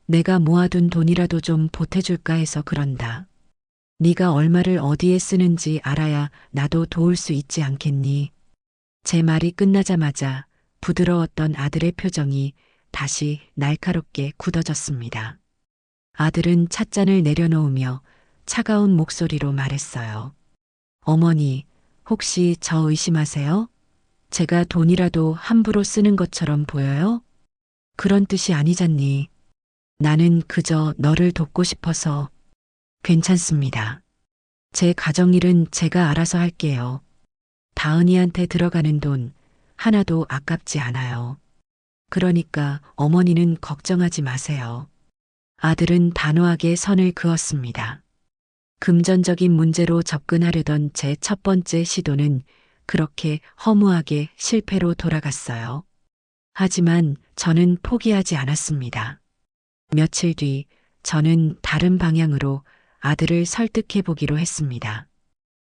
내가 모아둔 돈이라도 좀 보태줄까 해서 그런다. 네가 얼마를 어디에 쓰는지 알아야 나도 도울 수 있지 않겠니? 제 말이 끝나자마자 부드러웠던 아들의 표정이 다시 날카롭게 굳어졌습니다. 아들은 찻잔을 내려놓으며 차가운 목소리로 말했어요. 어머니, 혹시 저 의심하세요? 제가 돈이라도 함부로 쓰는 것처럼 보여요? 그런 뜻이 아니잖니. 나는 그저 너를 돕고 싶어서. 괜찮습니다. 제 가정일은 제가 알아서 할게요. 다은이한테 들어가는 돈 하나도 아깝지 않아요. 그러니까 어머니는 걱정하지 마세요. 아들은 단호하게 선을 그었습니다. 금전적인 문제로 접근하려던 제 첫 번째 시도는 그렇게 허무하게 실패로 돌아갔어요. 하지만 저는 포기하지 않았습니다. 며칠 뒤 저는 다른 방향으로 아들을 설득해 보기로 했습니다.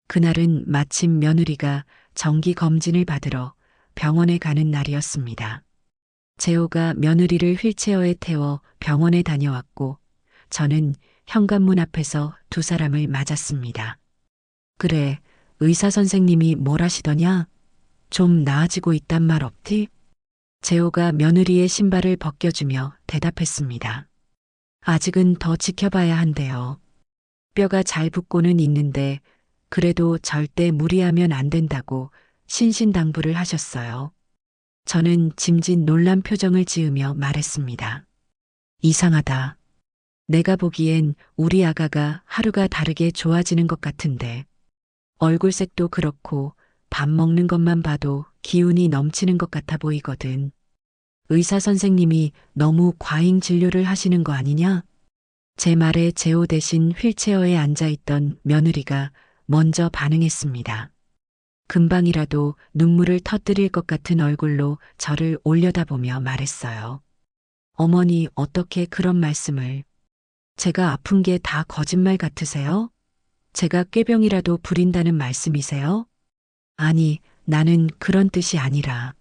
그날은 마침 며느리가 정기 검진을 받으러 병원에 가는 날이었습니다. 재호가 며느리를 휠체어에 태워 병원에 다녀왔고 저는 현관문 앞에서 두 사람을 맞았습니다. 그래, 의사 선생님이 뭘 하시더냐? 좀 나아지고 있단 말 없디? 재호가 며느리의 신발을 벗겨주며 대답했습니다. 아직은 더 지켜봐야 한대요. 뼈가 잘 붙고는 있는데 그래도 절대 무리하면 안 된다고 신신당부를 하셨어요. 저는 짐짓 놀란 표정을 지으며 말했습니다. 이상하다. 내가 보기엔 우리 아가가 하루가 다르게 좋아지는 것 같은데 얼굴색도 그렇고 밥 먹는 것만 봐도 기운이 넘치는 것 같아 보이거든. 의사 선생님이 너무 과잉 진료를 하시는 거 아니냐? 제 말에 재호 대신 휠체어에 앉아있던 며느리가 먼저 반응했습니다. 금방이라도 눈물을 터뜨릴 것 같은 얼굴로 저를 올려다보며 말했어요. 어머니, 어떻게 그런 말씀을. 제가 아픈 게 다 거짓말 같으세요? 제가 꾀병이라도 부린다는 말씀이세요? 아니, 나는 그런 뜻이 아니라.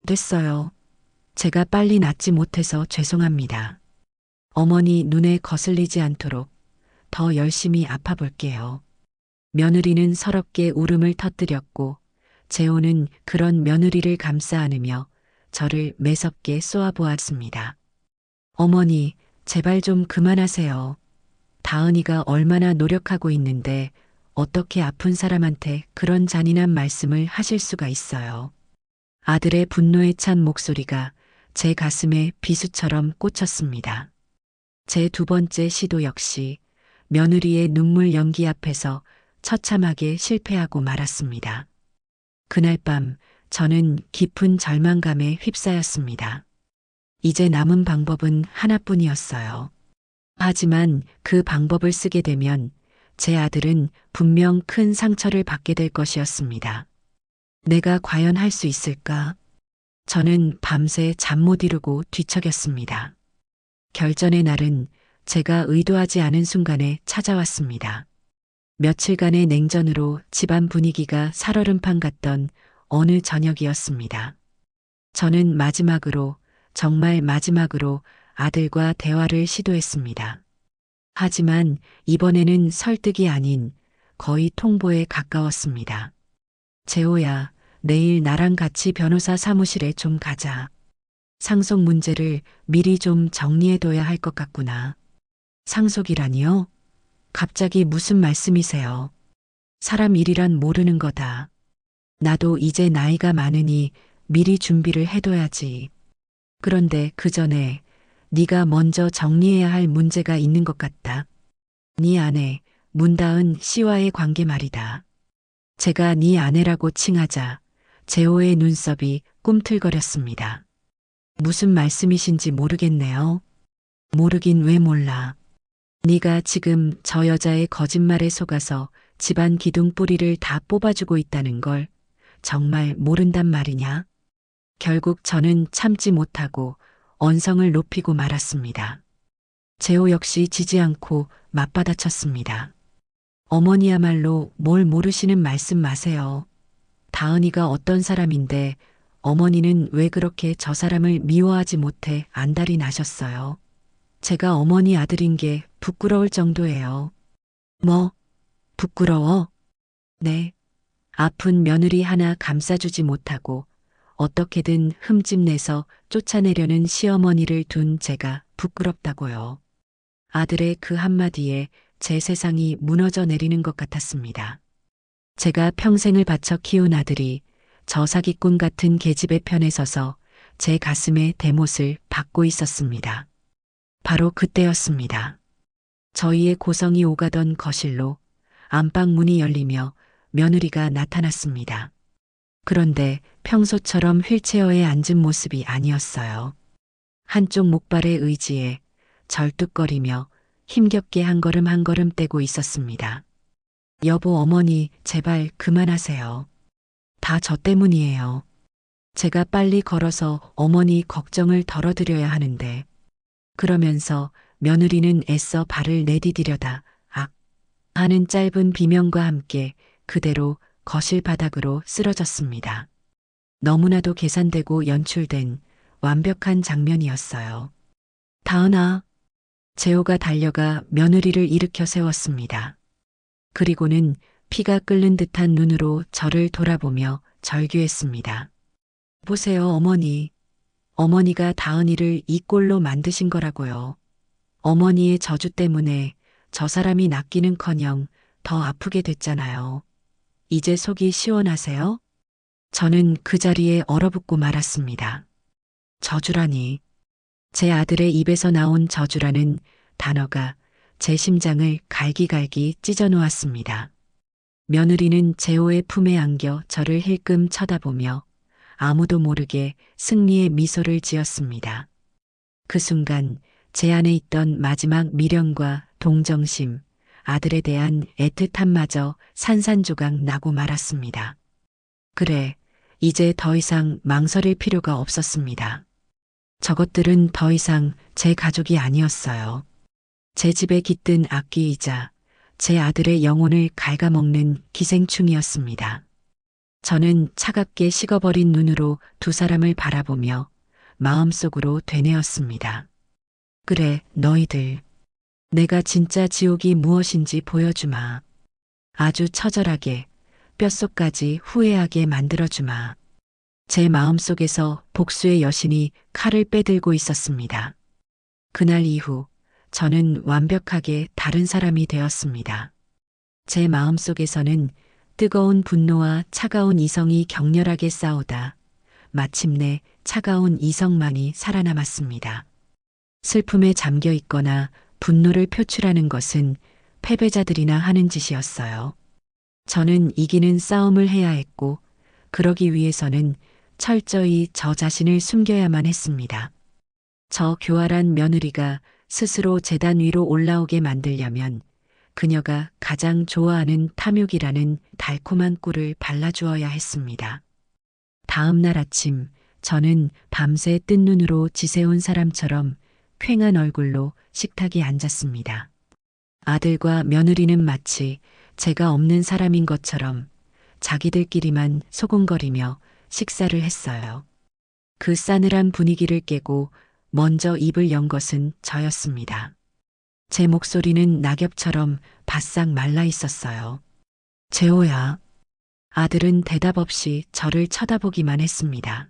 됐어요. 제가 빨리 낫지 못해서 죄송합니다. 어머니 눈에 거슬리지 않도록 더 열심히 아파 볼게요. 며느리는 서럽게 울음을 터뜨렸고 재호는 그런 며느리를 감싸 안으며 저를 매섭게 쏘아보았습니다. 어머니, 제발 좀 그만하세요. 다은이가 얼마나 노력하고 있는데 어떻게 아픈 사람한테 그런 잔인한 말씀을 하실 수가 있어요. 아들의 분노에 찬 목소리가 제 가슴에 비수처럼 꽂혔습니다. 제 두 번째 시도 역시 며느리의 눈물 연기 앞에서 처참하게 실패하고 말았습니다. 그날 밤 저는 깊은 절망감에 휩싸였습니다. 이제 남은 방법은 하나뿐이었어요. 하지만 그 방법을 쓰게 되면 제 아들은 분명 큰 상처를 받게 될 것이었습니다. 내가 과연 할 수 있을까? 저는 밤새 잠 못 이루고 뒤척였습니다. 결전의 날은 제가 의도하지 않은 순간에 찾아왔습니다. 며칠간의 냉전으로 집안 분위기가 살얼음판 같던 어느 저녁이었습니다. 저는 마지막으로, 정말 마지막으로 아들과 대화를 시도했습니다. 하지만 이번에는 설득이 아닌 거의 통보에 가까웠습니다. 재호야, 내일 나랑 같이 변호사 사무실에 좀 가자. 상속 문제를 미리 좀 정리해둬야 할 것 같구나. 상속이라니요? 갑자기 무슨 말씀이세요? 사람 일이란 모르는 거다. 나도 이제 나이가 많으니 미리 준비를 해둬야지. 그런데 그 전에 네가 먼저 정리해야 할 문제가 있는 것 같다. 네 아내 문다은 씨와의 관계 말이다. 제가 네 아내라고 칭하자 재호의 눈썹이 꿈틀거렸습니다. 무슨 말씀이신지 모르겠네요. 모르긴 왜 몰라. 네가 지금 저 여자의 거짓말에 속아서 집안 기둥 뿌리를 다 뽑아주고 있다는 걸 정말 모른단 말이냐? 결국 저는 참지 못하고 언성을 높이고 말았습니다. 재호 역시 지지 않고 맞받아쳤습니다. 어머니야말로 뭘 모르시는 말씀 마세요. 다은이가 어떤 사람인데 어머니는 왜 그렇게 저 사람을 미워하지 못해 안달이 나셨어요. 제가 어머니 아들인 게 부끄러울 정도예요. 뭐, 부끄러워? 네. 아픈 며느리 하나 감싸주지 못하고 어떻게든 흠집내서 쫓아내려는 시어머니를 둔 제가 부끄럽다고요. 아들의 그 한마디에 제 세상이 무너져 내리는 것 같았습니다. 제가 평생을 바쳐 키운 아들이 저 사기꾼 같은 계집의 편에 서서 제 가슴에 대못을 받고 있었습니다. 바로 그때였습니다. 저희의 고성이 오가던 거실로 안방 문이 열리며 며느리가 나타났습니다. 그런데 평소처럼 휠체어에 앉은 모습이 아니었어요. 한쪽 목발의 의지에 절뚝거리며 힘겹게 한 걸음 한 걸음 떼고 있었습니다. 여보, 어머니, 제발 그만하세요. 다 저 때문이에요. 제가 빨리 걸어서 어머니 걱정을 덜어드려야 하는데. 그러면서 며느리는 애써 발을 내디디려다 악 하는 짧은 비명과 함께 그대로 거실 바닥으로 쓰러졌습니다. 너무나도 계산되고 연출된 완벽한 장면이었어요. 다은아, 재호가 달려가 며느리를 일으켜 세웠습니다. 그리고는 피가 끓는 듯한 눈으로 저를 돌아보며 절규했습니다. 보세요, 어머니. 어머니가 다은이를 이 꼴로 만드신 거라고요. 어머니의 저주 때문에 저 사람이 낫기는커녕 더 아프게 됐잖아요. 이제 속이 시원하세요? 저는 그 자리에 얼어붙고 말았습니다. 저주라니. 제 아들의 입에서 나온 저주라는 단어가 제 심장을 갈기갈기 찢어놓았습니다. 며느리는 재호의 품에 안겨 저를 힐끔 쳐다보며 아무도 모르게 승리의 미소를 지었습니다. 그 순간 제 안에 있던 마지막 미련과 동정심, 아들에 대한 애틋함마저 산산조각 나고 말았습니다. 그래, 이제 더 이상 망설일 필요가 없었습니다. 저것들은 더 이상 제 가족이 아니었어요. 제 집에 깃든 악귀이자 제 아들의 영혼을 갉아먹는 기생충이었습니다. 저는 차갑게 식어버린 눈으로 두 사람을 바라보며 마음속으로 되뇌었습니다. 그래, 너희들. 내가 진짜 지옥이 무엇인지 보여주마. 아주 처절하게, 뼛속까지 후회하게 만들어주마. 제 마음속에서 복수의 여신이 칼을 빼들고 있었습니다. 그날 이후 저는 완벽하게 다른 사람이 되었습니다. 제 마음속에서는 뜨거운 분노와 차가운 이성이 격렬하게 싸우다 마침내 차가운 이성만이 살아남았습니다. 슬픔에 잠겨 있거나 분노를 표출하는 것은 패배자들이나 하는 짓이었어요. 저는 이기는 싸움을 해야 했고, 그러기 위해서는 철저히 저 자신을 숨겨야만 했습니다. 저 교활한 며느리가 스스로 제단 위로 올라오게 만들려면 그녀가 가장 좋아하는 탐욕이라는 달콤한 꿀을 발라주어야 했습니다. 다음 날 아침, 저는 밤새 뜬 눈으로 지새운 사람처럼 퀭한 얼굴로 식탁에 앉았습니다. 아들과 며느리는 마치 제가 없는 사람인 것처럼 자기들끼리만 소곤거리며 식사를 했어요. 그 싸늘한 분위기를 깨고 먼저 입을 연 것은 저였습니다. 제 목소리는 낙엽처럼 바싹 말라 있었어요. 재호야. 아들은 대답 없이 저를 쳐다보기만 했습니다.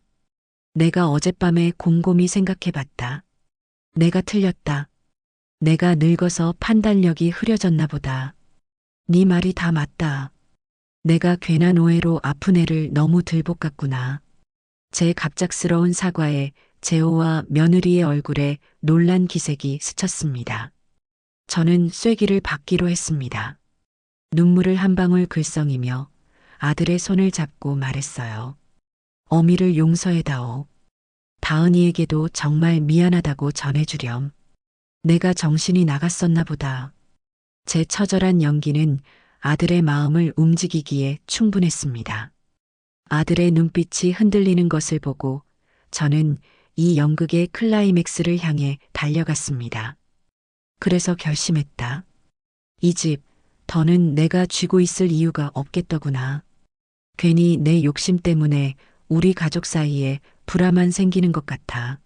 내가 어젯밤에 곰곰이 생각해봤다. 내가 틀렸다. 내가 늙어서 판단력이 흐려졌나 보다. 네 말이 다 맞다. 내가 괜한 오해로 아픈 애를 너무 들볶았구나. 제 갑작스러운 사과에 재호와 며느리의 얼굴에 놀란 기색이 스쳤습니다. 저는 쐐기를 받기로 했습니다. 눈물을 한 방울 글썽이며 아들의 손을 잡고 말했어요. 어미를 용서해다오. 다은이에게도 정말 미안하다고 전해주렴. 내가 정신이 나갔었나 보다. 제 처절한 연기는 아들의 마음을 움직이기에 충분했습니다. 아들의 눈빛이 흔들리는 것을 보고 저는 이 연극의 클라이맥스를 향해 달려갔습니다. 그래서 결심했다. 이 집, 더는 내가 쥐고 있을 이유가 없겠더구나. 괜히 내 욕심 때문에 우리 가족 사이에 불화만 생기는 것 같아.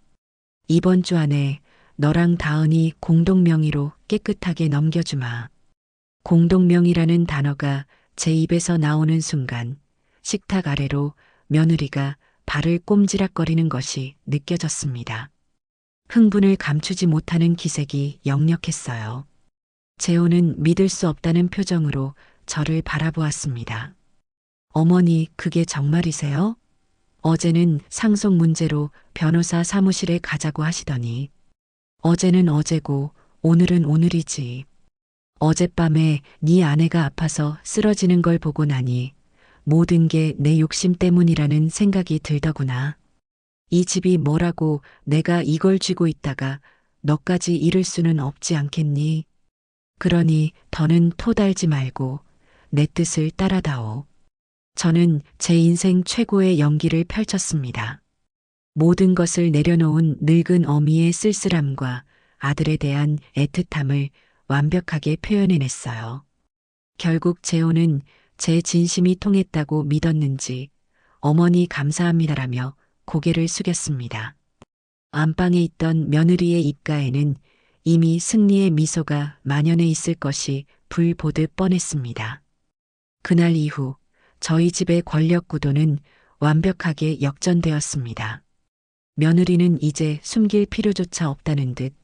이번 주 안에 너랑 다은이 공동명의로 깨끗하게 넘겨주마. 공동명의라는 단어가 제 입에서 나오는 순간 식탁 아래로 며느리가 발을 꼼지락거리는 것이 느껴졌습니다. 흥분을 감추지 못하는 기색이 역력했어요. 재호는 믿을 수 없다는 표정으로 저를 바라보았습니다. 어머니, 그게 정말이세요? 어제는 상속 문제로 변호사 사무실에 가자고 하시더니 어제는 어제고 오늘은 오늘이지. 어젯밤에 네 아내가 아파서 쓰러지는 걸 보고 나니 모든 게 내 욕심 때문이라는 생각이 들더구나. 이 집이 뭐라고 내가 이걸 쥐고 있다가 너까지 잃을 수는 없지 않겠니? 그러니 더는 토달지 말고 내 뜻을 따라다오. 저는 제 인생 최고의 연기를 펼쳤습니다. 모든 것을 내려놓은 늙은 어미의 쓸쓸함과 아들에 대한 애틋함을 완벽하게 표현해냈어요. 결국 재호는 제 진심이 통했다고 믿었는지 어머니 감사합니다라며 고개를 숙였습니다. 안방에 있던 며느리의 입가에는 이미 승리의 미소가 만연해 있을 것이 불 보듯 뻔했습니다. 그날 이후 저희 집의 권력 구도는 완벽하게 역전되었습니다. 며느리는 이제 숨길 필요조차 없다는 듯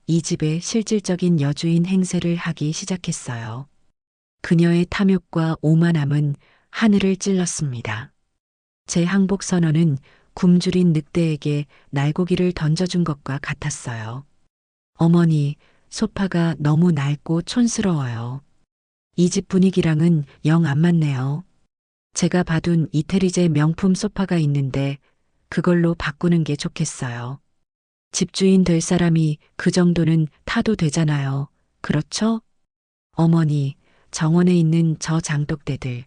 이 집의 실질적인 여주인 행세를 하기 시작했어요. 그녀의 탐욕과 오만함은 하늘을 찔렀습니다. 제 항복 선언은 굶주린 늑대에게 날고기를 던져준 것과 같았어요. 어머니, 소파가 너무 낡고 촌스러워요. 이 집 분위기랑은 영 안 맞네요. 제가 봐둔 이태리제 명품 소파가 있는데 그걸로 바꾸는 게 좋겠어요. 집주인 될 사람이 그 정도는 타도 되잖아요. 그렇죠? 어머니, 정원에 있는 저 장독대들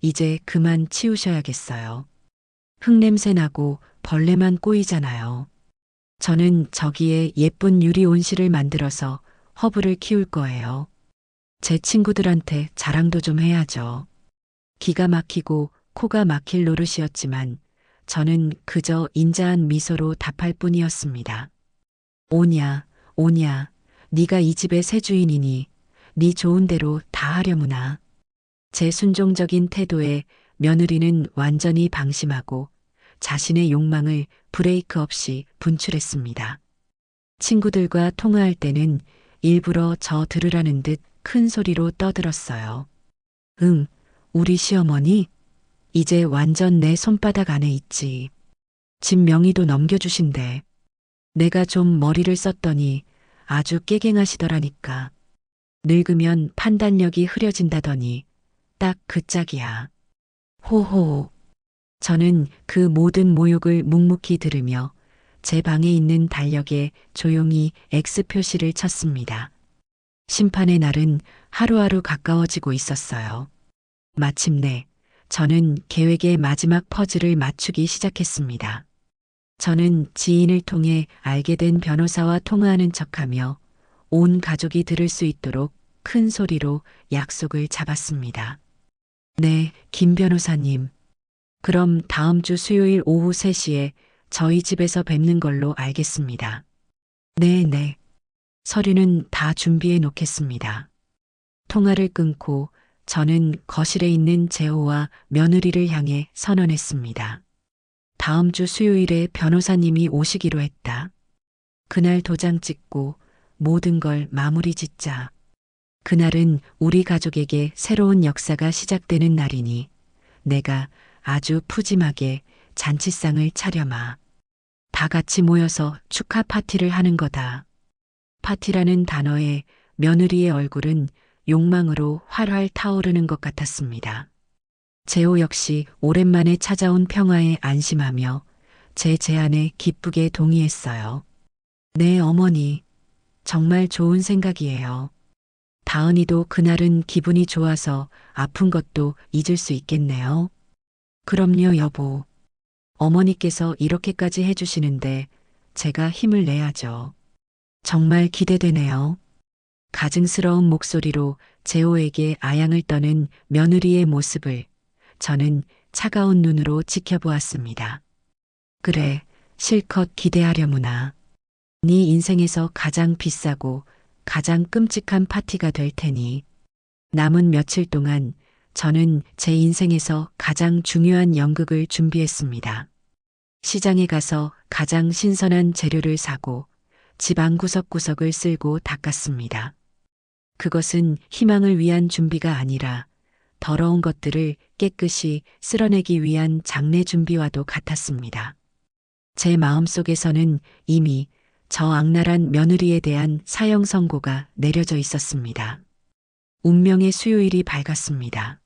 이제 그만 치우셔야겠어요. 흙냄새 나고 벌레만 꼬이잖아요. 저는 저기에 예쁜 유리 온실을 만들어서 허브를 키울 거예요. 제 친구들한테 자랑도 좀 해야죠. 기가 막히고 코가 막힐 노릇이었지만 저는 그저 인자한 미소로 답할 뿐이었습니다. 오냐, 오냐, 네가 이 집의 새 주인이니 네 좋은 대로 다 하려무나. 제 순종적인 태도에 며느리는 완전히 방심하고 자신의 욕망을 브레이크 없이 분출했습니다. 친구들과 통화할 때는 일부러 저 들으라는 듯 큰 소리로 떠들었어요. 응, 우리 시어머니? 이제 완전 내 손바닥 안에 있지. 집 명의도 넘겨주신대. 내가 좀 머리를 썼더니 아주 깨갱하시더라니까. 늙으면 판단력이 흐려진다더니 딱 그 짝이야. 호호. 저는 그 모든 모욕을 묵묵히 들으며 제 방에 있는 달력에 조용히 X 표시를 쳤습니다. 심판의 날은 하루하루 가까워지고 있었어요. 마침내 저는 계획의 마지막 퍼즐을 맞추기 시작했습니다. 저는 지인을 통해 알게 된 변호사와 통화하는 척하며 온 가족이 들을 수 있도록 큰 소리로 약속을 잡았습니다. 네, 김 변호사님. 그럼 다음 주 수요일 오후 3시에 저희 집에서 뵙는 걸로 알겠습니다. 네, 네. 서류는 다 준비해 놓겠습니다. 통화를 끊고 저는 거실에 있는 재호와 며느리를 향해 선언했습니다. 다음 주 수요일에 변호사님이 오시기로 했다. 그날 도장 찍고 모든 걸 마무리 짓자. 그날은 우리 가족에게 새로운 역사가 시작되는 날이니 내가 아주 푸짐하게 잔치상을 차려마. 다 같이 모여서 축하 파티를 하는 거다. 파티라는 단어에 며느리의 얼굴은 욕망으로 활활 타오르는 것 같았습니다. 재호 역시 오랜만에 찾아온 평화에 안심하며 제 제안에 기쁘게 동의했어요. 네, 어머니. 정말 좋은 생각이에요. 다은이도 그날은 기분이 좋아서 아픈 것도 잊을 수 있겠네요. 그럼요, 여보. 어머니께서 이렇게까지 해주시는데 제가 힘을 내야죠. 정말 기대되네요. 가증스러운 목소리로 재호에게 아양을 떠는 며느리의 모습을 저는 차가운 눈으로 지켜보았습니다. 그래, 실컷 기대하려무나. 네 인생에서 가장 비싸고 가장 끔찍한 파티가 될 테니 남은 며칠 동안 저는 제 인생에서 가장 중요한 연극을 준비했습니다. 시장에 가서 가장 신선한 재료를 사고 집안 구석구석을 쓸고 닦았습니다. 그것은 희망을 위한 준비가 아니라 더러운 것들을 깨끗이 쓸어내기 위한 장례 준비와도 같았습니다. 제 마음속에서는 이미 저 악랄한 며느리에 대한 사형 선고가 내려져 있었습니다. 운명의 수요일이 밝았습니다.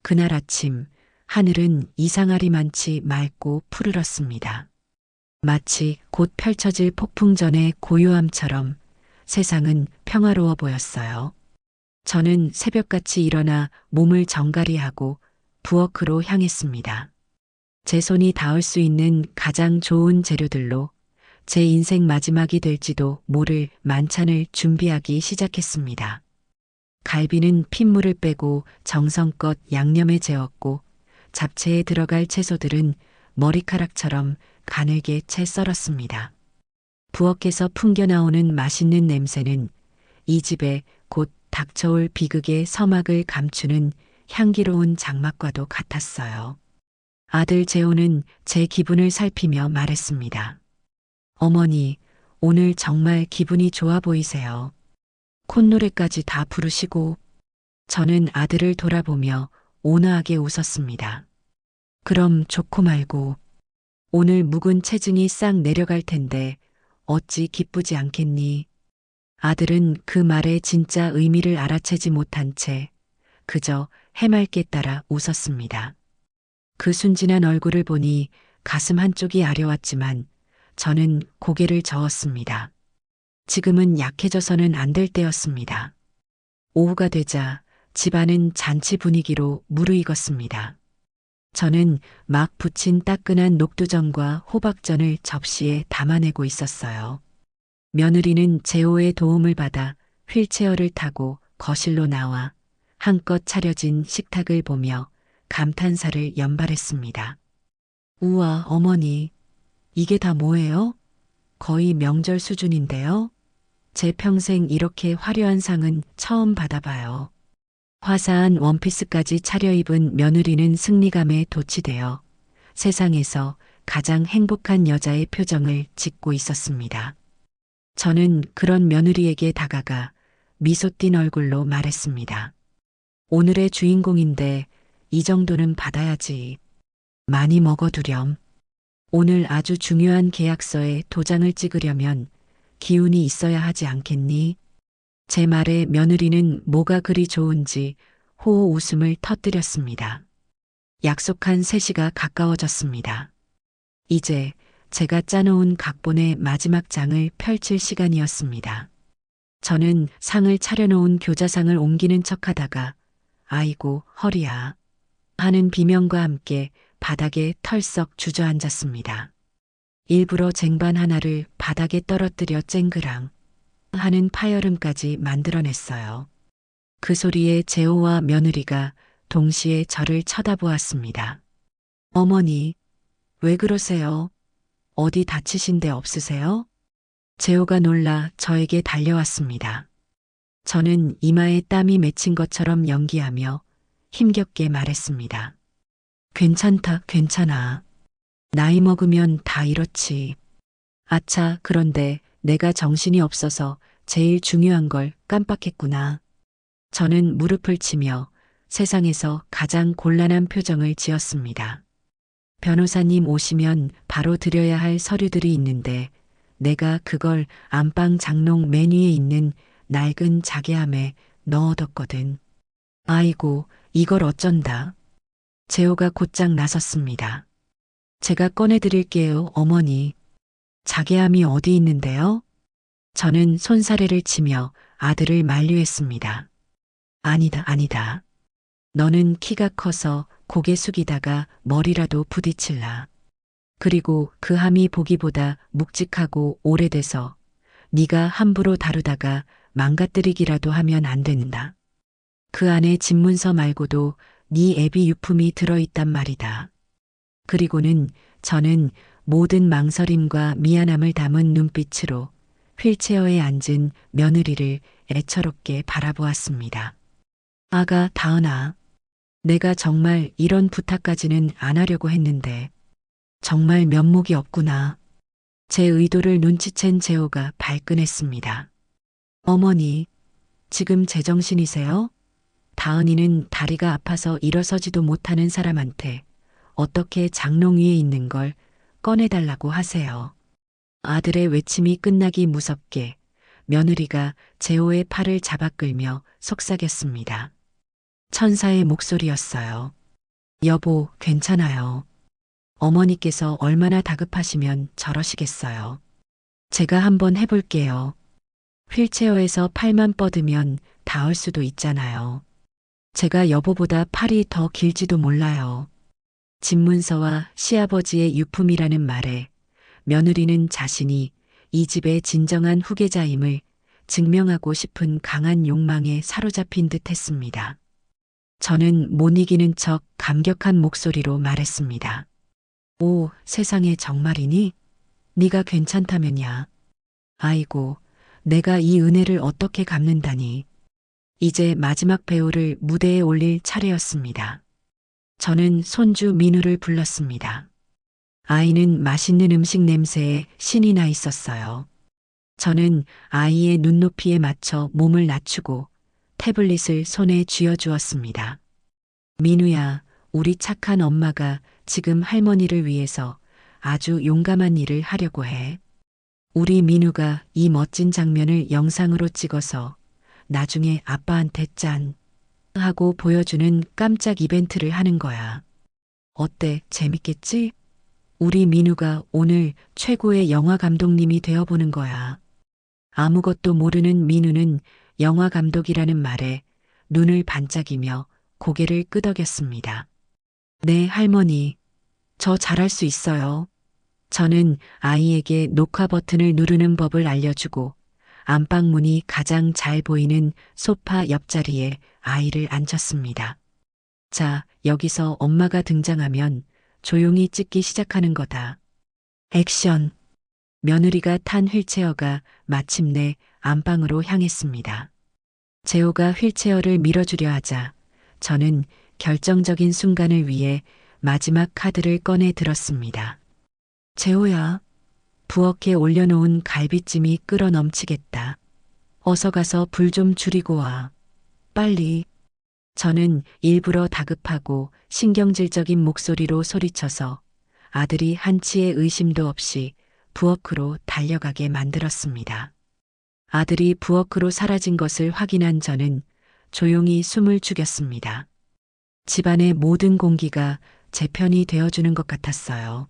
그날 아침 하늘은 이상하리만치 맑고 푸르렀습니다. 마치 곧 펼쳐질 폭풍전의 고요함처럼 세상은 평화로워 보였어요. 저는 새벽같이 일어나 몸을 정갈이하고 부엌으로 향했습니다. 제 손이 닿을 수 있는 가장 좋은 재료들로 제 인생 마지막이 될지도 모를 만찬을 준비하기 시작했습니다. 갈비는 핏물을 빼고 정성껏 양념에 재웠고 잡채에 들어갈 채소들은 머리카락처럼 가늘게 채 썰었습니다. 부엌에서 풍겨나오는 맛있는 냄새는 이 집에 곧 닥쳐올 비극의 서막을 감추는 향기로운 장막과도 같았어요. 아들 재호는 제 기분을 살피며 말했습니다. 어머니, 오늘 정말 기분이 좋아 보이세요. 콧노래까지 다 부르시고. 저는 아들을 돌아보며 온화하게 웃었습니다. 그럼 좋고 말고. 오늘 묵은 체증이 싹 내려갈 텐데 어찌 기쁘지 않겠니? 아들은 그 말의 진짜 의미를 알아채지 못한 채 그저 해맑게 따라 웃었습니다. 그 순진한 얼굴을 보니 가슴 한쪽이 아려왔지만 저는 고개를 저었습니다. 지금은 약해져서는 안 될 때였습니다. 오후가 되자 집안은 잔치 분위기로 무르익었습니다. 저는 막 부친 따끈한 녹두전과 호박전을 접시에 담아내고 있었어요. 며느리는 재호의 도움을 받아 휠체어를 타고 거실로 나와 한껏 차려진 식탁을 보며 감탄사를 연발했습니다. 우와, 어머니. 이게 다 뭐예요? 거의 명절 수준인데요? 제 평생 이렇게 화려한 상은 처음 받아봐요. 화사한 원피스까지 차려입은 며느리는 승리감에 도취되어 세상에서 가장 행복한 여자의 표정을 짓고 있었습니다. 저는 그런 며느리에게 다가가 미소 띤 얼굴로 말했습니다. 오늘의 주인공인데 이 정도는 받아야지. 많이 먹어두렴. 오늘 아주 중요한 계약서에 도장을 찍으려면 기운이 있어야 하지 않겠니? 제 말에 며느리는 뭐가 그리 좋은지 호호 웃음을 터뜨렸습니다. 약속한 3시가 가까워졌습니다. 이제 제가 짜놓은 각본의 마지막 장을 펼칠 시간이었습니다. 저는 상을 차려놓은 교자상을 옮기는 척하다가 아이고 허리야 하는 비명과 함께 바닥에 털썩 주저앉았습니다. 일부러 쟁반 하나를 바닥에 떨어뜨려 쨍그랑 하는 파열음까지 만들어냈어요. 그 소리에 재호와 며느리가 동시에 저를 쳐다보았습니다. 어머니, 왜 그러세요? 어디 다치신 데 없으세요? 재호가 놀라 저에게 달려왔습니다. 저는 이마에 땀이 맺힌 것처럼 연기하며 힘겹게 말했습니다. 괜찮다, 괜찮아. 나이 먹으면 다 이렇지. 아차, 그런데 내가 정신이 없어서 제일 중요한 걸 깜빡했구나. 저는 무릎을 치며 세상에서 가장 곤란한 표정을 지었습니다. 변호사님 오시면 바로 드려야 할 서류들이 있는데 내가 그걸 안방 장롱 맨 위에 있는 낡은 자개함에 넣어뒀거든. 아이고, 이걸 어쩐다. 재호가 곧장 나섰습니다. 제가 꺼내드릴게요, 어머니. 자개함이 어디 있는데요? 저는 손사래를 치며 아들을 만류했습니다. 아니다, 아니다. 너는 키가 커서 고개 숙이다가 머리라도 부딪힐라. 그리고 그 함이 보기보다 묵직하고 오래돼서 네가 함부로 다루다가 망가뜨리기라도 하면 안 된다. 그 안에 집문서 말고도 네 애비 유품이 들어있단 말이다. 그리고는 저는 모든 망설임과 미안함을 담은 눈빛으로 휠체어에 앉은 며느리를 애처롭게 바라보았습니다. 아가, 다은아. 내가 정말 이런 부탁까지는 안 하려고 했는데 정말 면목이 없구나. 제 의도를 눈치챈 재호가 발끈했습니다. 어머니, 지금 제정신이세요? 다은이는 다리가 아파서 일어서지도 못하는 사람한테 어떻게 장롱 위에 있는 걸 꺼내달라고 하세요. 아들의 외침이 끝나기 무섭게 며느리가 재호의 팔을 잡아 끌며 속삭였습니다. 천사의 목소리였어요. 여보, 괜찮아요. 어머니께서 얼마나 다급하시면 저러시겠어요. 제가 한번 해볼게요. 휠체어에서 팔만 뻗으면 닿을 수도 있잖아요. 제가 여보보다 팔이 더 길지도 몰라요. 집문서와 시아버지의 유품이라는 말에 며느리는 자신이 이 집의 진정한 후계자임을 증명하고 싶은 강한 욕망에 사로잡힌 듯 했습니다. 저는 못 이기는 척 감격한 목소리로 말했습니다. 오, 세상에 정말이니? 네가 괜찮다면야. 아이고, 내가 이 은혜를 어떻게 갚는다니. 이제 마지막 배우를 무대에 올릴 차례였습니다. 저는 손주 민우를 불렀습니다. 아이는 맛있는 음식 냄새에 신이 나 있었어요. 저는 아이의 눈높이에 맞춰 몸을 낮추고 태블릿을 손에 쥐어주었습니다. 민우야, 우리 착한 엄마가 지금 할머니를 위해서 아주 용감한 일을 하려고 해. 우리 민우가 이 멋진 장면을 영상으로 찍어서 나중에 아빠한테 짠 하고 보여주는 깜짝 이벤트를 하는 거야. 어때? 재밌겠지? 우리 민우가 오늘 최고의 영화 감독님이 되어보는 거야. 아무것도 모르는 민우는 영화 감독이라는 말에 눈을 반짝이며 고개를 끄덕였습니다. 네, 할머니. 저 잘할 수 있어요. 저는 아이에게 녹화 버튼을 누르는 법을 알려주고 안방문이 가장 잘 보이는 소파 옆자리에 아이를 앉혔습니다. 자, 여기서 엄마가 등장하면 조용히 찍기 시작하는 거다. 액션. 며느리가 탄 휠체어가 마침내 안방으로 향했습니다. 재호가 휠체어를 밀어주려 하자 저는 결정적인 순간을 위해 마지막 카드를 꺼내 들었습니다. 재호야, 부엌에 올려놓은 갈비찜이 끓어 넘치겠다. 어서 가서 불 좀 줄이고 와. 빨리. 저는 일부러 다급하고 신경질적인 목소리로 소리쳐서 아들이 한치의 의심도 없이 부엌으로 달려가게 만들었습니다. 아들이 부엌으로 사라진 것을 확인한 저는 조용히 숨을 죽였습니다. 집안의 모든 공기가 제 편이 되어주는 것 같았어요.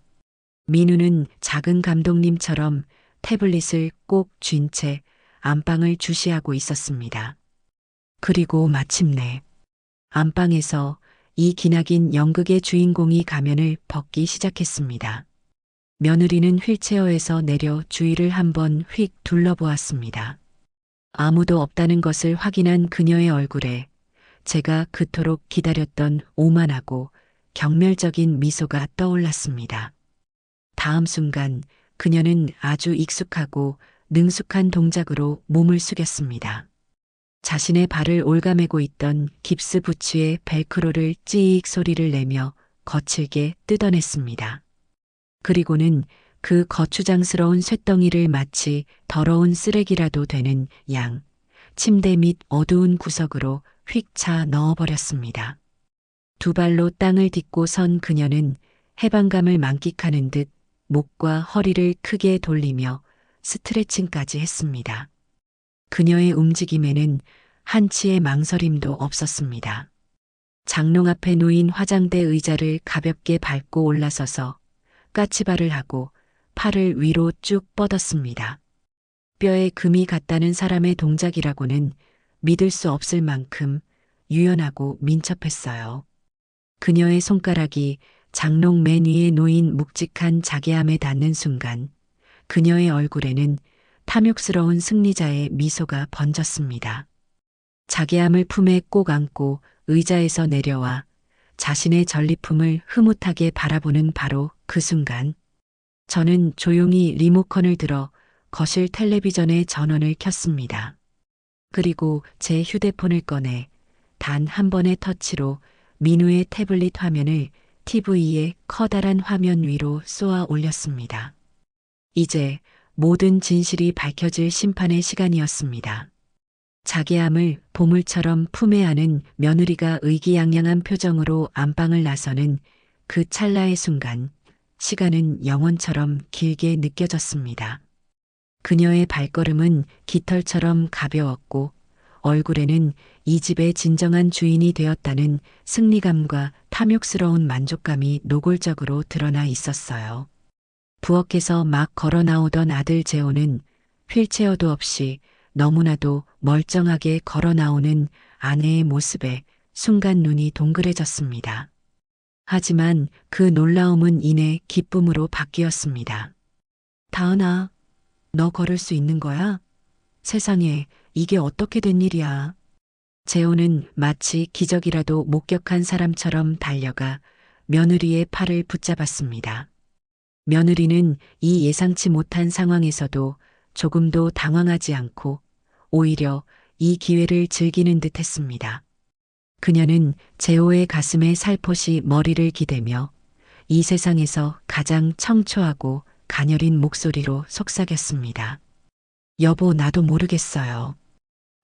민우는 작은 감독님처럼 태블릿을 꼭 쥔 채 안방을 주시하고 있었습니다. 그리고 마침내 안방에서 이 기나긴 연극의 주인공이 가면을 벗기 시작했습니다. 며느리는 휠체어에서 내려 주위를 한번 휙 둘러보았습니다. 아무도 없다는 것을 확인한 그녀의 얼굴에 제가 그토록 기다렸던 오만하고 경멸적인 미소가 떠올랐습니다. 다음 순간 그녀는 아주 익숙하고 능숙한 동작으로 몸을 숙였습니다. 자신의 발을 올가매고 있던 깁스 부츠의 벨크로를 찌익 소리를 내며 거칠게 뜯어냈습니다. 그리고는 그 거추장스러운 쇳덩이를 마치 더러운 쓰레기라도 되는 양 침대 밑 어두운 구석으로 휙 차 넣어버렸습니다. 두 발로 땅을 딛고 선 그녀는 해방감을 만끽하는 듯 목과 허리를 크게 돌리며 스트레칭까지 했습니다. 그녀의 움직임에는 한치의 망설임도 없었습니다. 장롱 앞에 놓인 화장대 의자를 가볍게 밟고 올라서서 까치발을 하고 팔을 위로 쭉 뻗었습니다. 뼈에 금이 갔다는 사람의 동작이라고는 믿을 수 없을 만큼 유연하고 민첩했어요. 그녀의 손가락이 장롱 맨 위에 놓인 묵직한 자개함에 닿는 순간 그녀의 얼굴에는 탐욕스러운 승리자의 미소가 번졌습니다. 자개함을 품에 꼭 안고 의자에서 내려와 자신의 전리품을 흐뭇하게 바라보는 바로 그 순간 저는 조용히 리모컨을 들어 거실 텔레비전의 전원을 켰습니다. 그리고 제 휴대폰을 꺼내 단 한 번의 터치로 민우의 태블릿 화면을 TV의 커다란 화면 위로 쏘아 올렸습니다. 이제 모든 진실이 밝혀질 심판의 시간이었습니다. 자개함을 보물처럼 품에 안은 며느리가 의기양양한 표정으로 안방을 나서는 그 찰나의 순간 시간은 영원처럼 길게 느껴졌습니다. 그녀의 발걸음은 깃털처럼 가벼웠고 얼굴에는 이 집의 진정한 주인이 되었다는 승리감과 탐욕스러운 만족감이 노골적으로 드러나 있었어요. 부엌에서 막 걸어 나오던 아들 재호는 휠체어도 없이 너무나도 멀쩡하게 걸어 나오는 아내의 모습에 순간 눈이 동그래졌습니다. 하지만 그 놀라움은 이내 기쁨으로 바뀌었습니다. 다은아, 너 걸을 수 있는 거야? 세상에, 이게 어떻게 된 일이야? 재호는 마치 기적이라도 목격한 사람처럼 달려가 며느리의 팔을 붙잡았습니다. 며느리는 이 예상치 못한 상황에서도 조금도 당황하지 않고 오히려 이 기회를 즐기는 듯 했습니다. 그녀는 재호의 가슴에 살포시 머리를 기대며 이 세상에서 가장 청초하고 가녀린 목소리로 속삭였습니다. 여보, 나도 모르겠어요.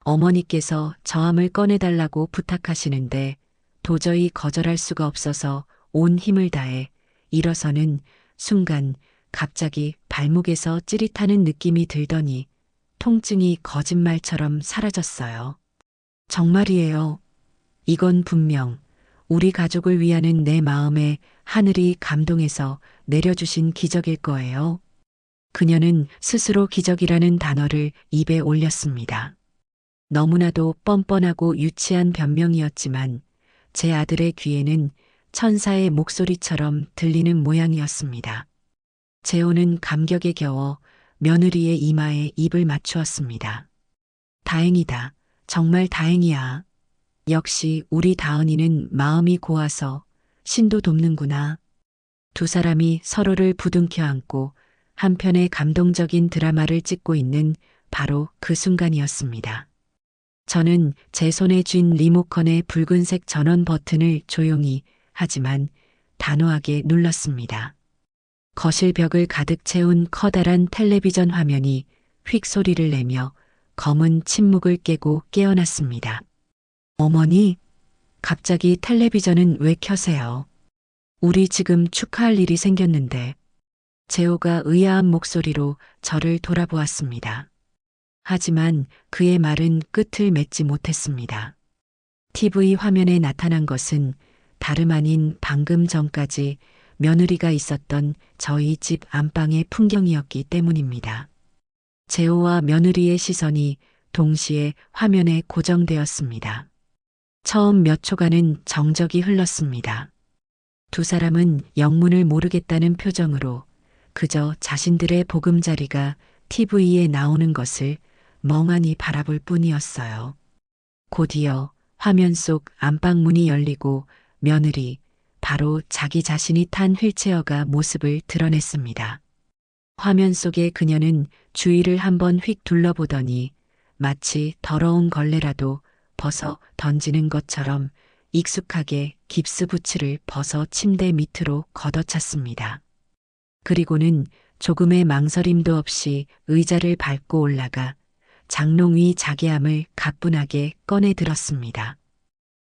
어머니께서 저함을 꺼내달라고 부탁하시는데 도저히 거절할 수가 없어서 온 힘을 다해 일어서는 순간 갑자기 발목에서 찌릿하는 느낌이 들더니 통증이 거짓말처럼 사라졌어요. 정말이에요. 이건 분명 우리 가족을 위하는 내 마음에 하늘이 감동해서 내려주신 기적일 거예요. 그녀는 스스로 기적이라는 단어를 입에 올렸습니다. 너무나도 뻔뻔하고 유치한 변명이었지만 제 아들의 귀에는 천사의 목소리처럼 들리는 모양이었습니다. 재호는 감격에 겨워 며느리의 이마에 입을 맞추었습니다. 다행이다. 정말 다행이야. 역시 우리 다은이는 마음이 고와서 신도 돕는구나. 두 사람이 서로를 부둥켜 안고 한편의 감동적인 드라마를 찍고 있는 바로 그 순간이었습니다. 저는 제 손에 쥔 리모컨의 붉은색 전원 버튼을 조용히 하지만 단호하게 눌렀습니다. 거실 벽을 가득 채운 커다란 텔레비전 화면이 휙 소리를 내며 검은 침묵을 깨고 깨어났습니다. 어머니, 갑자기 텔레비전은 왜 켜세요? 우리 지금 축하할 일이 생겼는데. 재호가 의아한 목소리로 저를 돌아보았습니다. 하지만 그의 말은 끝을 맺지 못했습니다. TV 화면에 나타난 것은 다름 아닌 방금 전까지 며느리가 있었던 저희 집 안방의 풍경이었기 때문입니다. 재호와 며느리의 시선이 동시에 화면에 고정되었습니다. 처음 몇 초간은 정적이 흘렀습니다. 두 사람은 영문을 모르겠다는 표정으로 그저 자신들의 보금자리가 TV에 나오는 것을 멍하니 바라볼 뿐이었어요. 곧이어 화면 속 안방문이 열리고 며느리, 바로 자기 자신이 탄 휠체어가 모습을 드러냈습니다. 화면 속의 그녀는 주위를 한번 휙 둘러보더니 마치 더러운 걸레라도 벗어 던지는 것처럼 익숙하게 깁스부츠를 벗어 침대 밑으로 걷어찼습니다. 그리고는 조금의 망설임도 없이 의자를 밟고 올라가 장롱 위 자개함을 가뿐하게 꺼내 들었습니다.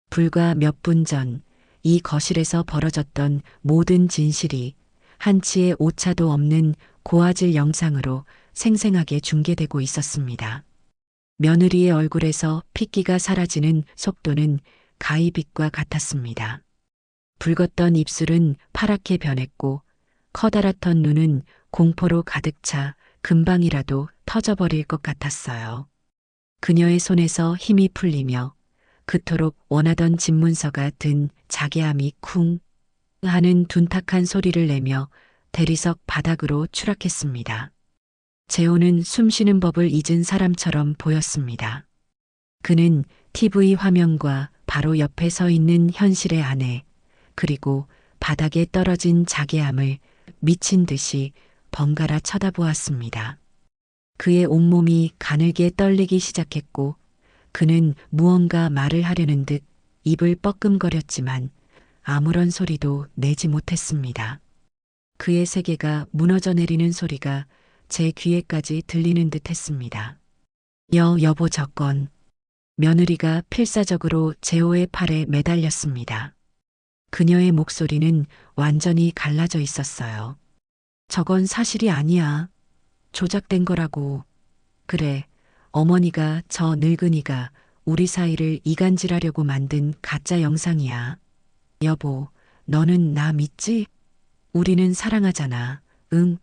불과 몇 분 전 이 거실에서 벌어졌던 모든 진실이 한치의 오차도 없는 고화질 영상으로 생생하게 중계되고 있었습니다. 며느리의 얼굴에서 핏기가 사라지는 속도는 가히빛과 같았습니다. 붉었던 입술은 파랗게 변했고 커다랗던 눈은 공포로 가득 차 금방이라도 터져버릴 것 같았어요. 그녀의 손에서 힘이 풀리며 그토록 원하던 집문서가 든 자개함이 쿵 하는 둔탁한 소리를 내며 대리석 바닥으로 추락했습니다. 재호는 숨쉬는 법을 잊은 사람처럼 보였습니다. 그는 TV 화면과 바로 옆에 서 있는 현실의 아내, 그리고 바닥에 떨어진 자개함을 미친 듯이 번갈아 쳐다보았습니다. 그의 온몸이 가늘게 떨리기 시작했고 그는 무언가 말을 하려는 듯 입을 뻐끔거렸지만 아무런 소리도 내지 못했습니다. 그의 세계가 무너져 내리는 소리가 제 귀에까지 들리는 듯 했습니다. 여보 저건. 며느리가 필사적으로 재호의 팔에 매달렸습니다. 그녀의 목소리는 완전히 갈라져 있었어요. 저건 사실이 아니야. 조작된 거라고. 그래, 어머니가 저 늙은이가 우리 사이를 이간질하려고 만든 가짜 영상이야. 여보, 너는 나 믿지? 우리는 사랑하잖아. 응.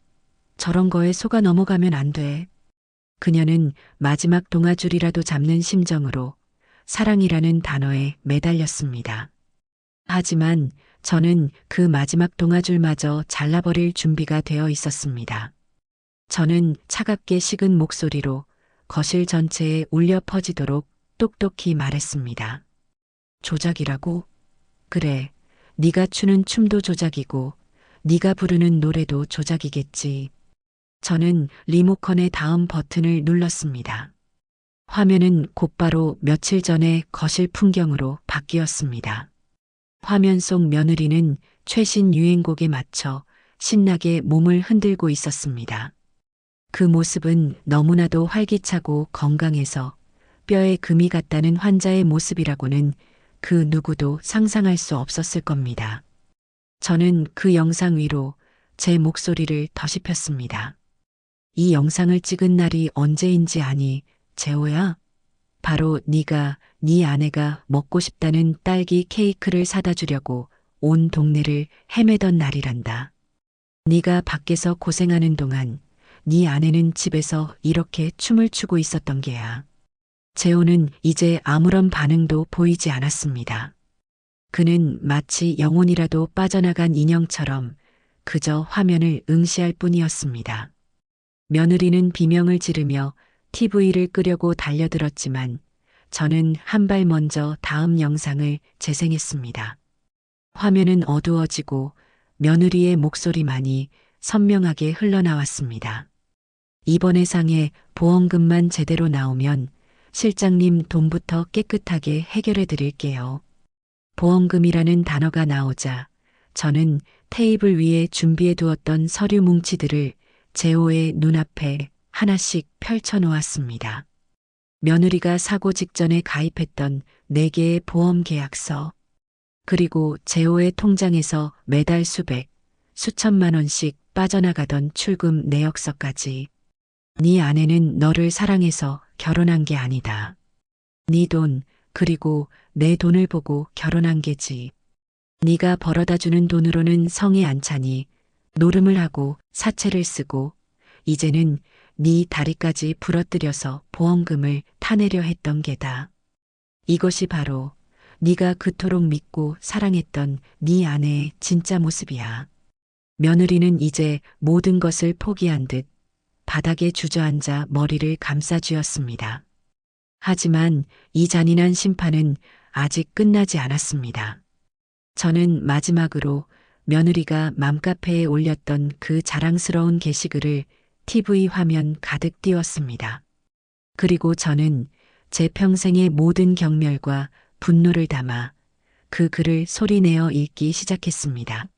저런 거에 속아 넘어가면 안 돼. 그녀는 마지막 동아줄이라도 잡는 심정으로 사랑이라는 단어에 매달렸습니다. 하지만 저는 그 마지막 동아줄마저 잘라버릴 준비가 되어 있었습니다. 저는 차갑게 식은 목소리로 거실 전체에 울려 퍼지도록 똑똑히 말했습니다. 조작이라고? 그래, 네가 추는 춤도 조작이고 네가 부르는 노래도 조작이겠지. 저는 리모컨의 다음 버튼을 눌렀습니다. 화면은 곧바로 며칠 전의 거실 풍경으로 바뀌었습니다. 화면 속 며느리는 최신 유행곡에 맞춰 신나게 몸을 흔들고 있었습니다. 그 모습은 너무나도 활기차고 건강해서 뼈에 금이 갔다는 환자의 모습이라고는 그 누구도 상상할 수 없었을 겁니다. 저는 그 영상 위로 제 목소리를 더씹혔습니다. 이 영상을 찍은 날이 언제인지 아니, 재호야? 바로 네가 네 아내가 먹고 싶다는 딸기 케이크를 사다 주려고 온 동네를 헤매던 날이란다. 네가 밖에서 고생하는 동안 네 아내는 집에서 이렇게 춤을 추고 있었던 게야. 재호는 이제 아무런 반응도 보이지 않았습니다. 그는 마치 영혼이라도 빠져나간 인형처럼 그저 화면을 응시할 뿐이었습니다. 며느리는 비명을 지르며 TV를 끄려고 달려들었지만 저는 한 발 먼저 다음 영상을 재생했습니다. 화면은 어두워지고 며느리의 목소리만이 선명하게 흘러나왔습니다. 이번 회상에 보험금만 제대로 나오면 실장님 돈부터 깨끗하게 해결해 드릴게요. 보험금이라는 단어가 나오자 저는 테이블 위에 준비해 두었던 서류 뭉치들을 재호의 눈앞에 하나씩 펼쳐 놓았습니다. 며느리가 사고 직전에 가입했던 4개의 보험 계약서, 그리고 재호의 통장에서 매달 수백, 수천만 원씩 빠져나가던 출금 내역서까지. 네 아내는 너를 사랑해서 결혼한 게 아니다. 네 돈, 그리고 내 돈을 보고 결혼한 게지. 네가 벌어다 주는 돈으로는 성에 안 차니 노름을 하고 사채를 쓰고 이제는 네 다리까지 부러뜨려서 보험금을 타내려 했던 게다. 이것이 바로 네가 그토록 믿고 사랑했던 네 아내의 진짜 모습이야. 며느리는 이제 모든 것을 포기한 듯 바닥에 주저앉아 머리를 감싸쥐었습니다. 하지만 이 잔인한 심판은 아직 끝나지 않았습니다. 저는 마지막으로 며느리가 맘카페에 올렸던 그 자랑스러운 게시글을 TV 화면 가득 띄웠습니다. 그리고 저는 제 평생의 모든 경멸과 분노를 담아 그 글을 소리내어 읽기 시작했습니다.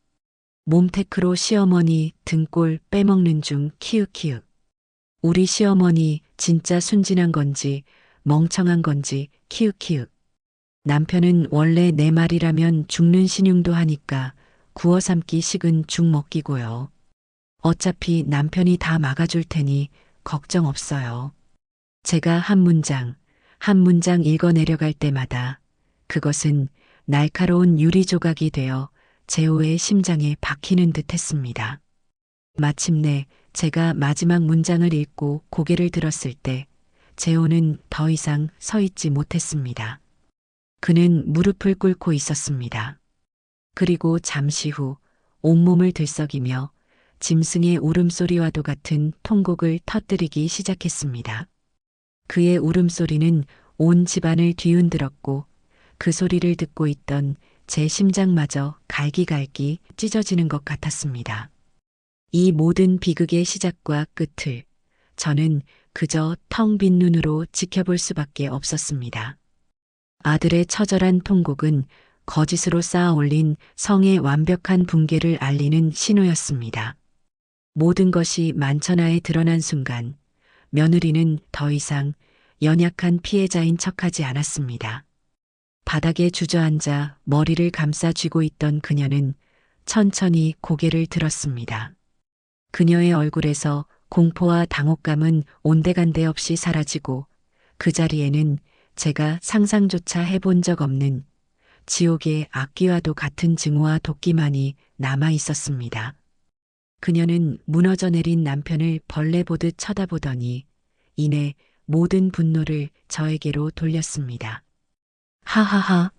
몸테크로 시어머니 등골 빼먹는 중 키읔키읔. 우리 시어머니 진짜 순진한 건지 멍청한 건지 키읔키읔. 남편은 원래 내 말이라면 죽는 신용도 하니까 구워 삶기 식은 죽 먹기고요. 어차피 남편이 다 막아줄 테니 걱정 없어요. 제가 한 문장, 한 문장 읽어 내려갈 때마다 그것은 날카로운 유리 조각이 되어 재호의 심장에 박히는 듯 했습니다. 마침내 제가 마지막 문장을 읽고 고개를 들었을 때 재호는 더 이상 서 있지 못했습니다. 그는 무릎을 꿇고 있었습니다. 그리고 잠시 후 온몸을 들썩이며 짐승의 울음소리와도 같은 통곡을 터뜨리기 시작했습니다. 그의 울음소리는 온 집안을 뒤흔들었고 그 소리를 듣고 있던 제 심장마저 갈기갈기 찢어지는 것 같았습니다. 이 모든 비극의 시작과 끝을 저는 그저 텅 빈 눈으로 지켜볼 수밖에 없었습니다. 아들의 처절한 통곡은 거짓으로 쌓아 올린 성의 완벽한 붕괴를 알리는 신호였습니다. 모든 것이 만천하에 드러난 순간 며느리는 더 이상 연약한 피해자인 척하지 않았습니다. 바닥에 주저앉아 머리를 감싸 쥐고 있던 그녀는 천천히 고개를 들었습니다. 그녀의 얼굴에서 공포와 당혹감은 온데간데 없이 사라지고 그 자리에는 제가 상상조차 해본 적 없는 지옥의 악귀와도 같은 증오와 도끼만이 남아 있었습니다. 그녀는 무너져 내린 남편을 벌레 보듯 쳐다보더니 이내 모든 분노를 저에게로 돌렸습니다. 하하하.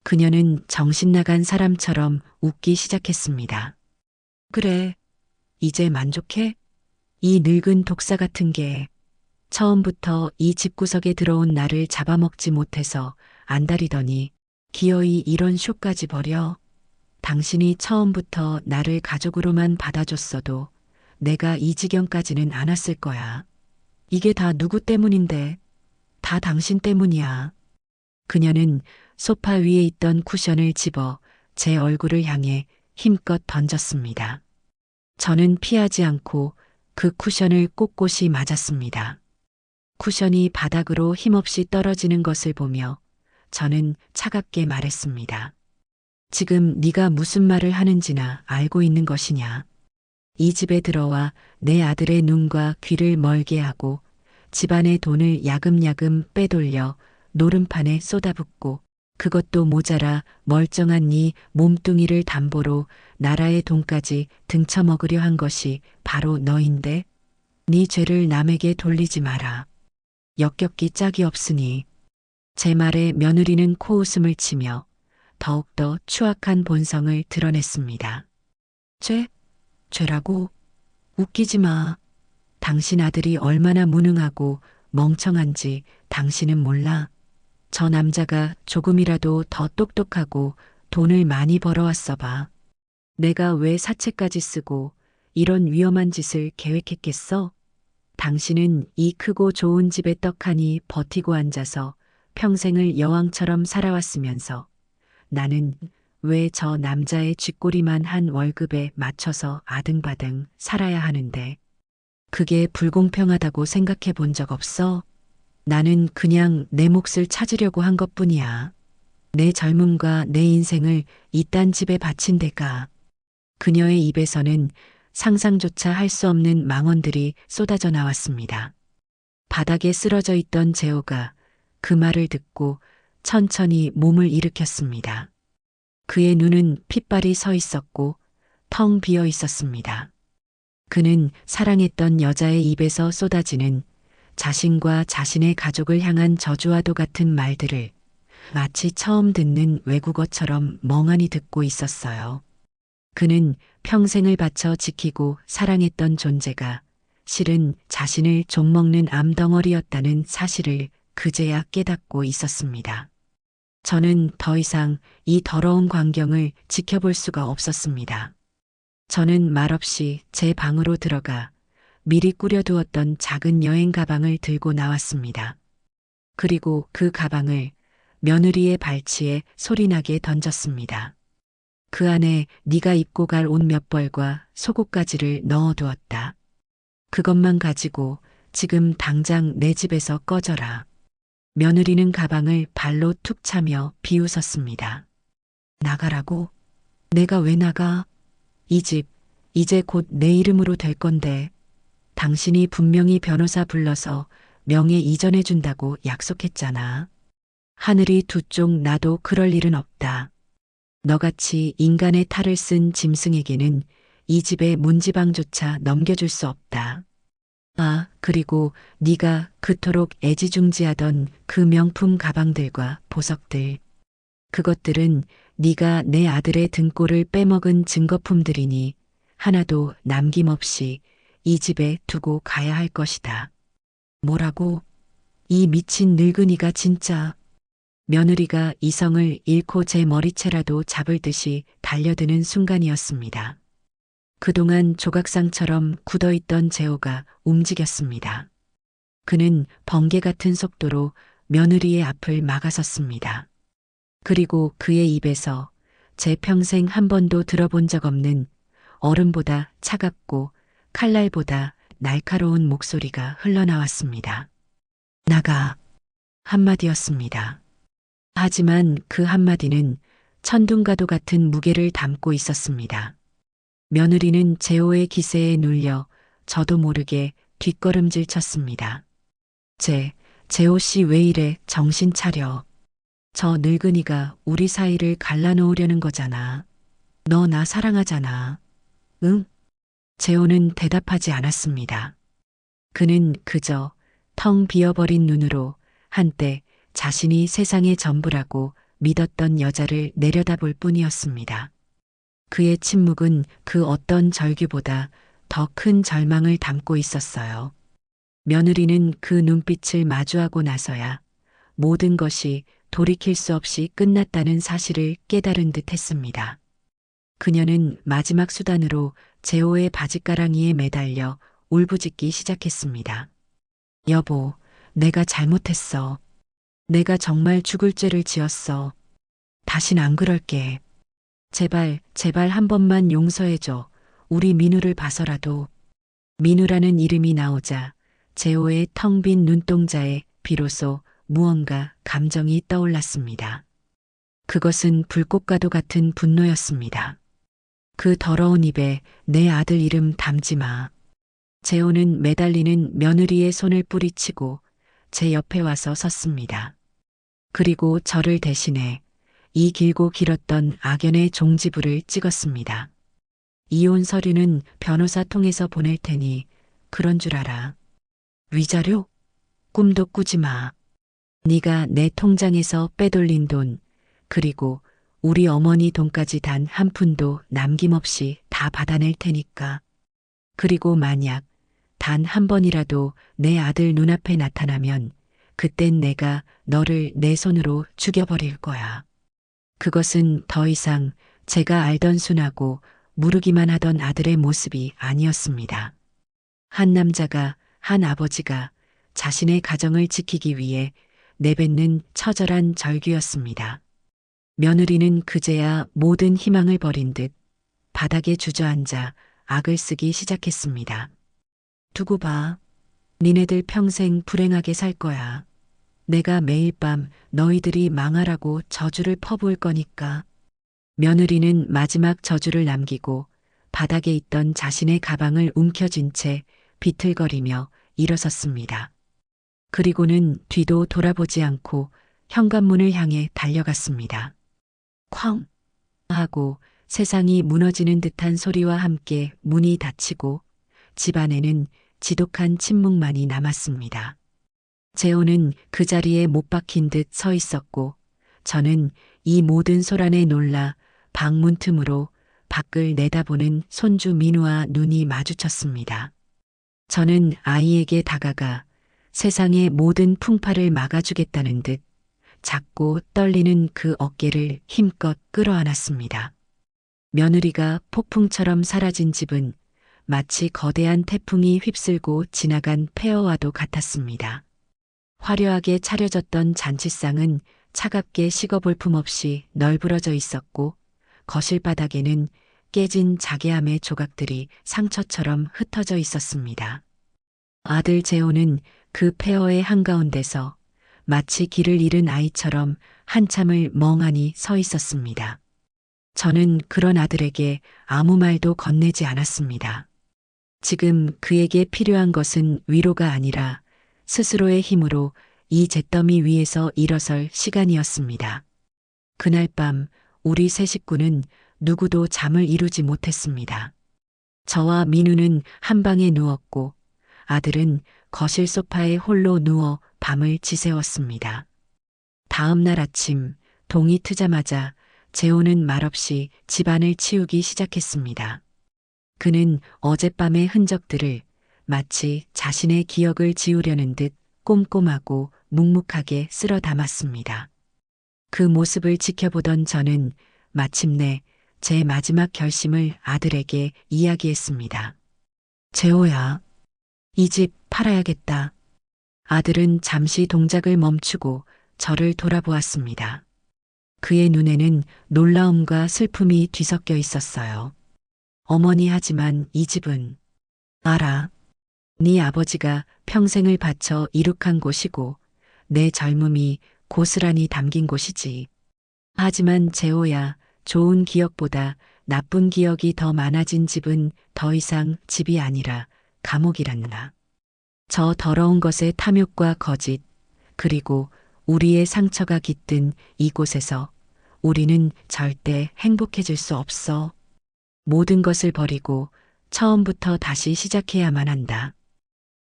그녀는 정신 나간 사람처럼 웃기 시작했습니다. 그래, 이제 만족해? 이 늙은 독사 같은 게 처음부터 이 집구석에 들어온 나를 잡아먹지 못해서 안달이더니 기어이 이런 쇼까지 벌여. 당신이 처음부터 나를 가족으로만 받아줬어도 내가 이 지경까지는 안 왔을 거야. 이게 다 누구 때문인데? 다 당신 때문이야. 그녀는 소파 위에 있던 쿠션을 집어 제 얼굴을 향해 힘껏 던졌습니다. 저는 피하지 않고 그 쿠션을 꼿꼿이 맞았습니다. 쿠션이 바닥으로 힘없이 떨어지는 것을 보며 저는 차갑게 말했습니다. 지금 네가 무슨 말을 하는지나 알고 있는 것이냐. 이 집에 들어와 내 아들의 눈과 귀를 멀게 하고 집안의 돈을 야금야금 빼돌려 노름판에 쏟아붓고 그것도 모자라 멀쩡한 네 몸뚱이를 담보로 나라의 돈까지 등쳐먹으려 한 것이 바로 너인데 네 죄를 남에게 돌리지 마라. 역겹기 짝이 없으니. 제 말에 며느리는 코웃음을 치며 더욱더 추악한 본성을 드러냈습니다. 죄라고? 웃기지 마. 당신 아들이 얼마나 무능하고 멍청한지 당신은 몰라. 저 남자가 조금이라도 더 똑똑하고 돈을 많이 벌어왔어 봐. 내가 왜 사채까지 쓰고 이런 위험한 짓을 계획했겠어? 당신은 이 크고 좋은 집에 떡하니 버티고 앉아서 평생을 여왕처럼 살아왔으면서 나는 왜 저 남자의 쥐꼬리만 한 월급에 맞춰서 아등바등 살아야 하는데 그게 불공평하다고 생각해 본 적 없어? 나는 그냥 내 몫을 찾으려고 한 것뿐이야. 내 젊음과 내 인생을 이딴 집에 바친 데가. 그녀의 입에서는 상상조차 할 수 없는 망언들이 쏟아져 나왔습니다. 바닥에 쓰러져 있던 재호가 그 말을 듣고 천천히 몸을 일으켰습니다. 그의 눈은 핏발이 서 있었고 텅 비어 있었습니다. 그는 사랑했던 여자의 입에서 쏟아지는 자신과 자신의 가족을 향한 저주와도 같은 말들을 마치 처음 듣는 외국어처럼 멍하니 듣고 있었어요. 그는 평생을 바쳐 지키고 사랑했던 존재가 실은 자신을 좀먹는 암덩어리였다는 사실을 그제야 깨닫고 있었습니다. 저는 더 이상 이 더러운 광경을 지켜볼 수가 없었습니다. 저는 말없이 제 방으로 들어가 미리 꾸려두었던 작은 여행 가방을 들고 나왔습니다. 그리고 그 가방을 며느리의 발치에 소리나게 던졌습니다. 그 안에 네가 입고 갈 옷 몇 벌과 속옷가지를 넣어두었다. 그것만 가지고 지금 당장 내 집에서 꺼져라. 며느리는 가방을 발로 툭 차며 비웃었습니다. 나가라고? 내가 왜 나가? 이 집, 이제 곧 내 이름으로 될 건데. 당신이 분명히 변호사 불러서 명예 이전해준다고 약속했잖아. 하늘이 두 쪽 나도 그럴 일은 없다. 너같이 인간의 탈을 쓴 짐승에게는 이 집의 문지방조차 넘겨줄 수 없다. 아, 그리고 네가 그토록 애지중지하던 그 명품 가방들과 보석들. 그것들은 네가 내 아들의 등골을 빼먹은 증거품들이니 하나도 남김없이 이 집에 두고 가야 할 것이다. 뭐라고? 이 미친 늙은이가 진짜. 며느리가 이성을 잃고 제 머리채라도 잡을 듯이 달려드는 순간이었습니다. 그동안 조각상처럼 굳어있던 재호가 움직였습니다. 그는 번개 같은 속도로 며느리의 앞을 막아섰습니다. 그리고 그의 입에서 제 평생 한 번도 들어본 적 없는 얼음보다 차갑고 칼날보다 날카로운 목소리가 흘러나왔습니다. 나가. 한마디였습니다. 하지만 그 한마디는 천둥가도 같은 무게를 담고 있었습니다. 며느리는 재호의 기세에 눌려 저도 모르게 뒷걸음질 쳤습니다. 재호 씨 왜 이래? 정신 차려. 저 늙은이가 우리 사이를 갈라놓으려는 거잖아. 너 나 사랑하잖아. 응? 재호는 대답하지 않았습니다. 그는 그저 텅 비어버린 눈으로 한때 자신이 세상의 전부라고 믿었던 여자를 내려다볼 뿐이었습니다. 그의 침묵은 그 어떤 절규보다 더 큰 절망을 담고 있었어요. 며느리는 그 눈빛을 마주하고 나서야 모든 것이 돌이킬 수 없이 끝났다는 사실을 깨달은 듯 했습니다. 그녀는 마지막 수단으로 재호의 바짓가랑이에 매달려 울부짖기 시작했습니다. 여보, 내가 잘못했어. 내가 정말 죽을 죄를 지었어. 다신 안 그럴게. 제발, 제발 한 번만 용서해줘. 우리 민우를 봐서라도. 민우라는 이름이 나오자 재호의 텅 빈 눈동자에 비로소 무언가 감정이 떠올랐습니다. 그것은 불꽃과도 같은 분노였습니다. 그 더러운 입에 내 아들 이름 담지 마. 재호는 매달리는 며느리의 손을 뿌리치고 제 옆에 와서 섰습니다. 그리고 저를 대신해 이 길고 길었던 악연의 종지부를 찍었습니다. 이혼 서류는 변호사 통해서 보낼 테니 그런 줄 알아. 위자료? 꿈도 꾸지 마. 네가 내 통장에서 빼돌린 돈, 그리고 우리 어머니 돈까지 단 한 푼도 남김없이 다 받아낼 테니까. 그리고 만약 단 한 번이라도 내 아들 눈앞에 나타나면 그땐 내가 너를 내 손으로 죽여버릴 거야. 그것은 더 이상 제가 알던 순하고 무르기만 하던 아들의 모습이 아니었습니다. 한 남자가, 한 아버지가 자신의 가정을 지키기 위해 내뱉는 처절한 절규였습니다. 며느리는 그제야 모든 희망을 버린 듯 바닥에 주저앉아 악을 쓰기 시작했습니다. 두고 봐. 니네들 평생 불행하게 살 거야. 내가 매일 밤 너희들이 망하라고 저주를 퍼부을 거니까. 며느리는 마지막 저주를 남기고 바닥에 있던 자신의 가방을 움켜쥔 채 비틀거리며 일어섰습니다. 그리고는 뒤도 돌아보지 않고 현관문을 향해 달려갔습니다. 쾅! 하고 세상이 무너지는 듯한 소리와 함께 문이 닫히고 집 안에는 지독한 침묵만이 남았습니다. 재호는 그 자리에 못 박힌 듯 서 있었고 저는 이 모든 소란에 놀라 방문 틈으로 밖을 내다보는 손주 민우와 눈이 마주쳤습니다. 저는 아이에게 다가가 세상의 모든 풍파를 막아주겠다는 듯 작고 떨리는 그 어깨를 힘껏 끌어안았습니다. 며느리가 폭풍처럼 사라진 집은 마치 거대한 태풍이 휩쓸고 지나간 폐허와도 같았습니다. 화려하게 차려졌던 잔치상은 차갑게 식어볼품 없이 널브러져 있었고 거실 바닥에는 깨진 자개함의 조각들이 상처처럼 흩어져 있었습니다. 아들 재호는 그 폐허의 한가운데서 마치 길을 잃은 아이처럼 한참을 멍하니 서 있었습니다. 저는 그런 아들에게 아무 말도 건네지 않았습니다. 지금 그에게 필요한 것은 위로가 아니라 스스로의 힘으로 이 잿더미 위에서 일어설 시간이었습니다. 그날 밤 우리 세 식구는 누구도 잠을 이루지 못했습니다. 저와 민우는 한 방에 누웠고 아들은 거실 소파에 홀로 누워 밤을 지새웠습니다. 다음 날 아침 동이 트자마자 재호는 말없이 집안을 치우기 시작했습니다. 그는 어젯밤의 흔적들을 마치 자신의 기억을 지우려는 듯 꼼꼼하고 묵묵하게 쓸어 담았습니다. 그 모습을 지켜보던 저는 마침내 제 마지막 결심을 아들에게 이야기했습니다. 재호야, 이 집 팔아야겠다. 아들은 잠시 동작을 멈추고 저를 돌아보았습니다. 그의 눈에는 놀라움과 슬픔이 뒤섞여 있었어요. 어머니 하지만 이 집은 알아. 네 아버지가 평생을 바쳐 이룩한 곳이고 내 젊음이 고스란히 담긴 곳이지. 하지만 재호야, 좋은 기억보다 나쁜 기억이 더 많아진 집은 더 이상 집이 아니라 감옥이란다. 저 더러운 것의 탐욕과 거짓, 그리고 우리의 상처가 깃든 이곳에서 우리는 절대 행복해질 수 없어. 모든 것을 버리고 처음부터 다시 시작해야만 한다.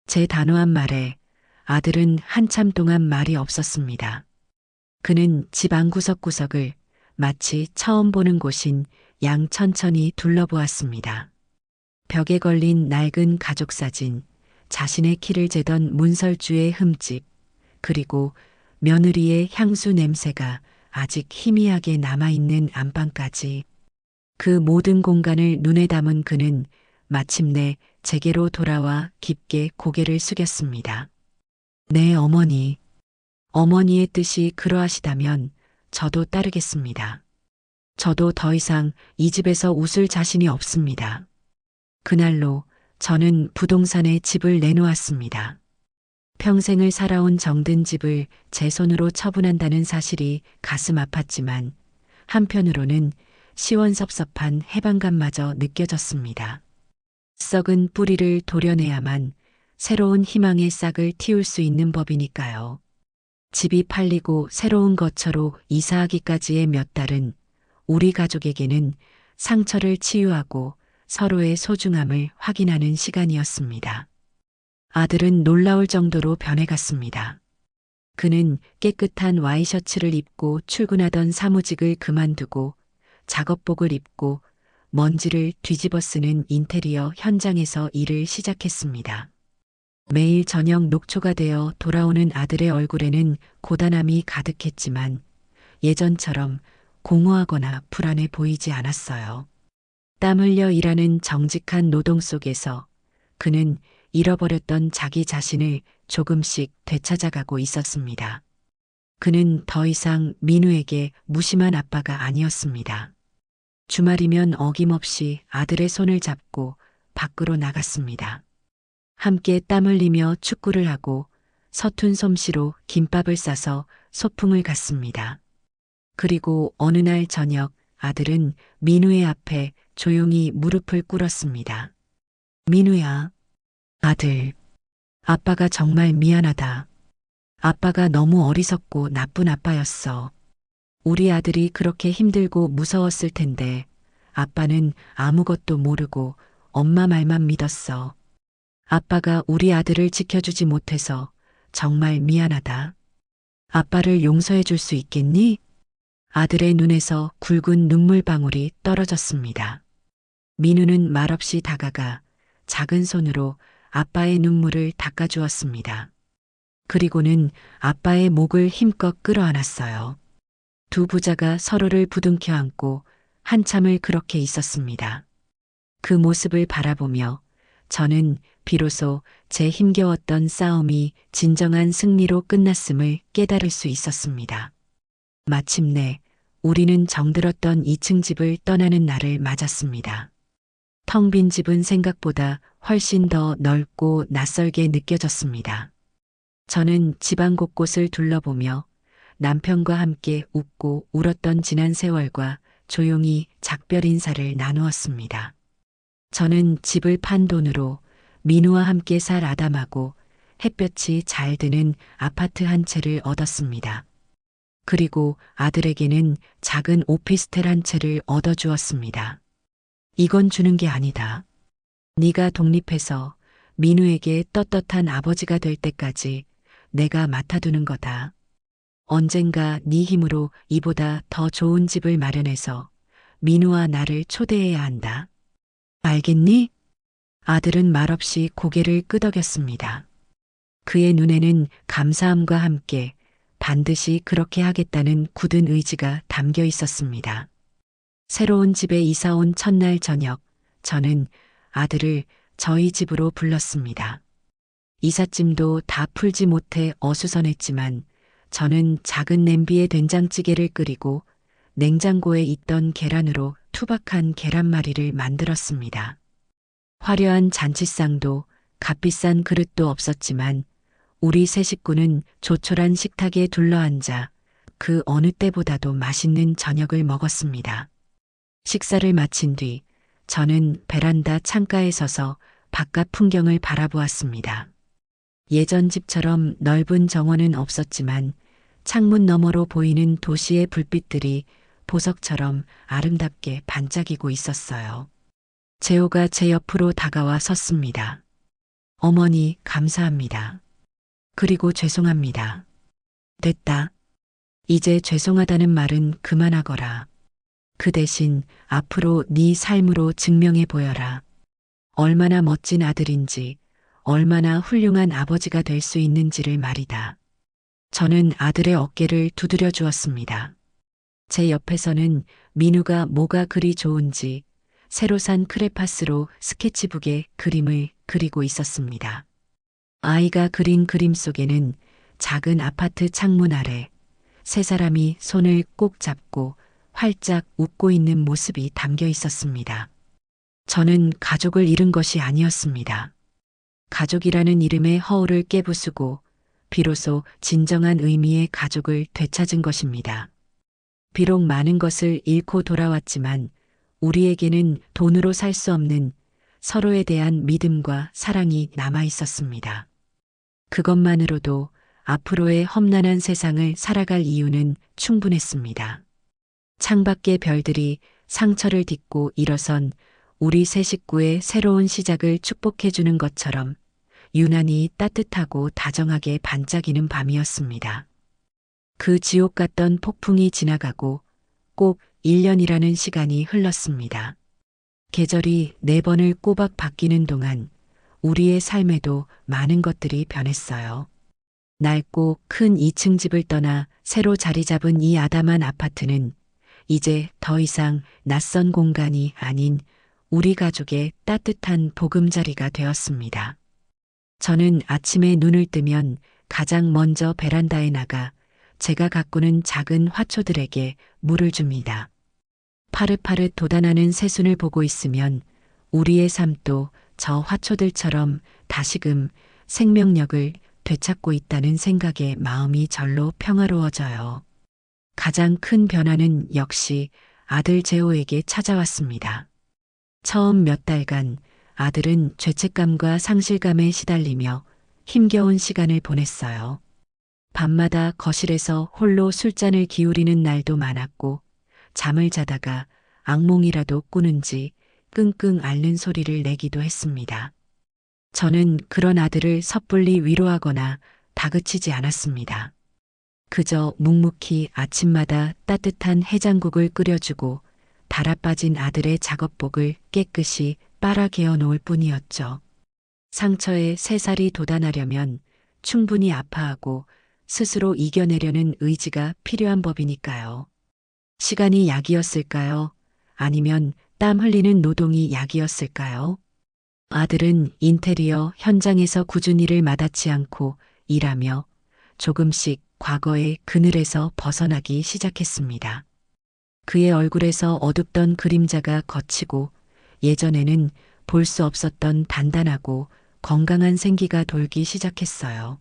제 단호한 말에 아들은 한참 동안 말이 없었습니다. 그는 집 안 구석구석을 마치 처음 보는 곳인 양 천천히 둘러보았습니다. 벽에 걸린 낡은 가족사진, 자신의 키를 재던 문설주의 흠집, 그리고 며느리의 향수 냄새가 아직 희미하게 남아있는 안방까지. 그 모든 공간을 눈에 담은 그는 마침내 제게로 돌아와 깊게 고개를 숙였습니다. 네, 어머니. 어머니의 뜻이 그러하시다면 저도 따르겠습니다. 저도 더 이상 이 집에서 웃을 자신이 없습니다. 그날로 저는 부동산에 집을 내놓았습니다. 평생을 살아온 정든 집을 제 손으로 처분한다는 사실이 가슴 아팠지만 한편으로는 시원섭섭한 해방감마저 느껴졌습니다. 썩은 뿌리를 도려내야만 새로운 희망의 싹을 틔울 수 있는 법이니까요. 집이 팔리고 새로운 거처로 이사하기까지의 몇 달은 우리 가족에게는 상처를 치유하고 서로의 소중함을 확인하는 시간이었습니다. 아들은 놀라울 정도로 변해갔습니다. 그는 깨끗한 와이셔츠를 입고 출근하던 사무직을 그만두고 작업복을 입고 먼지를 뒤집어 쓰는 인테리어 현장에서 일을 시작했습니다. 매일 저녁 녹초가 되어 돌아오는 아들의 얼굴에는 고단함이 가득했지만 예전처럼 공허하거나 불안해 보이지 않았어요. 땀 흘려 일하는 정직한 노동 속에서 그는 잃어버렸던 자기 자신을 조금씩 되찾아가고 있었습니다. 그는 더 이상 민우에게 무심한 아빠가 아니었습니다. 주말이면 어김없이 아들의 손을 잡고 밖으로 나갔습니다. 함께 땀 흘리며 축구를 하고 서툰 솜씨로 김밥을 싸서 소풍을 갔습니다. 그리고 어느 날 저녁 아들은 민우의 앞에 조용히 무릎을 꿇었습니다. 민우야, 아들, 아빠가 정말 미안하다. 아빠가 너무 어리석고 나쁜 아빠였어. 우리 아들이 그렇게 힘들고 무서웠을 텐데 아빠는 아무것도 모르고 엄마 말만 믿었어. 아빠가 우리 아들을 지켜주지 못해서 정말 미안하다. 아빠를 용서해 줄 수 있겠니? 아들의 눈에서 굵은 눈물방울이 떨어졌습니다. 민우는 말없이 다가가 작은 손으로 아빠의 눈물을 닦아주었습니다. 그리고는 아빠의 목을 힘껏 끌어안았어요. 두 부자가 서로를 부둥켜 안고 한참을 그렇게 있었습니다. 그 모습을 바라보며 저는 비로소 제 힘겨웠던 싸움이 진정한 승리로 끝났음을 깨달을 수 있었습니다. 마침내 우리는 정들었던 2층 집을 떠나는 날을 맞았습니다. 텅 빈 집은 생각보다 훨씬 더 넓고 낯설게 느껴졌습니다. 저는 집안 곳곳을 둘러보며 남편과 함께 웃고 울었던 지난 세월과 조용히 작별 인사를 나누었습니다. 저는 집을 판 돈으로 민우와 함께 살 아담하고 햇볕이 잘 드는 아파트 한 채를 얻었습니다. 그리고 아들에게는 작은 오피스텔 한 채를 얻어주었습니다. 이건 주는 게 아니다. 네가 독립해서 민우에게 떳떳한 아버지가 될 때까지 내가 맡아두는 거다. 언젠가 네 힘으로 이보다 더 좋은 집을 마련해서 민우와 나를 초대해야 한다. 알겠니? 아들은 말없이 고개를 끄덕였습니다. 그의 눈에는 감사함과 함께 반드시 그렇게 하겠다는 굳은 의지가 담겨 있었습니다. 새로운 집에 이사 온 첫날 저녁, 저는 아들을 저희 집으로 불렀습니다. 이삿짐도 다 풀지 못해 어수선했지만 저는 작은 냄비에 된장찌개를 끓이고 냉장고에 있던 계란으로 투박한 계란말이를 만들었습니다. 화려한 잔치상도 값비싼 그릇도 없었지만 우리 세 식구는 조촐한 식탁에 둘러앉아 그 어느 때보다도 맛있는 저녁을 먹었습니다. 식사를 마친 뒤 저는 베란다 창가에 서서 바깥 풍경을 바라보았습니다. 예전 집처럼 넓은 정원은 없었지만 창문 너머로 보이는 도시의 불빛들이 보석처럼 아름답게 반짝이고 있었어요. 재호가 제 옆으로 다가와 섰습니다. 어머니, 감사합니다. 그리고 죄송합니다. 됐다. 이제 죄송하다는 말은 그만하거라. 그 대신 앞으로 네 삶으로 증명해 보여라. 얼마나 멋진 아들인지, 얼마나 훌륭한 아버지가 될 수 있는지를 말이다. 저는 아들의 어깨를 두드려 주었습니다. 제 옆에서는 민우가 뭐가 그리 좋은지 새로 산 크레파스로 스케치북에 그림을 그리고 있었습니다. 아이가 그린 그림 속에는 작은 아파트 창문 아래 세 사람이 손을 꼭 잡고 활짝 웃고 있는 모습이 담겨 있었습니다. 저는 가족을 잃은 것이 아니었습니다. 가족이라는 이름의 허울을 깨부수고 비로소 진정한 의미의 가족을 되찾은 것입니다. 비록 많은 것을 잃고 돌아왔지만 우리에게는 돈으로 살 수 없는 서로에 대한 믿음과 사랑이 남아 있었습니다. 그것만으로도 앞으로의 험난한 세상을 살아갈 이유는 충분했습니다. 창밖의 별들이 상처를 딛고 일어선 우리 세 식구의 새로운 시작을 축복해주는 것처럼 유난히 따뜻하고 다정하게 반짝이는 밤이었습니다. 그 지옥 같던 폭풍이 지나가고 꼭 1년이라는 시간이 흘렀습니다. 계절이 4번을 꼬박 바뀌는 동안 우리의 삶에도 많은 것들이 변했어요. 낡고 큰 2층 집을 떠나 새로 자리 잡은 이 아담한 아파트는 이제 더 이상 낯선 공간이 아닌 우리 가족의 따뜻한 보금자리가 되었습니다. 저는 아침에 눈을 뜨면 가장 먼저 베란다에 나가 제가 가꾸는 작은 화초들에게 물을 줍니다. 파릇파릇 돋아나는 새순을 보고 있으면 우리의 삶도 저 화초들처럼 다시금 생명력을 되찾고 있다는 생각에 마음이 절로 평화로워져요. 가장 큰 변화는 역시 아들 재호에게 찾아왔습니다. 처음 몇 달간 아들은 죄책감과 상실감에 시달리며 힘겨운 시간을 보냈어요. 밤마다 거실에서 홀로 술잔을 기울이는 날도 많았고 잠을 자다가 악몽이라도 꾸는지 끙끙 앓는 소리를 내기도 했습니다. 저는 그런 아들을 섣불리 위로하거나 다그치지 않았습니다. 그저 묵묵히 아침마다 따뜻한 해장국을 끓여주고 달아빠진 아들의 작업복을 깨끗이 빨아 개어 놓을 뿐이었죠. 상처에 새살이 돋아나려면 충분히 아파하고 스스로 이겨내려는 의지가 필요한 법이니까요. 시간이 약이었을까요? 아니면 땀 흘리는 노동이 약이었을까요? 아들은 인테리어 현장에서 꾸준히 일을 마다치 않고 일하며 조금씩 과거의 그늘에서 벗어나기 시작했습니다. 그의 얼굴에서 어둡던 그림자가 걷히고 예전에는 볼 수 없었던 단단하고 건강한 생기가 돌기 시작했어요.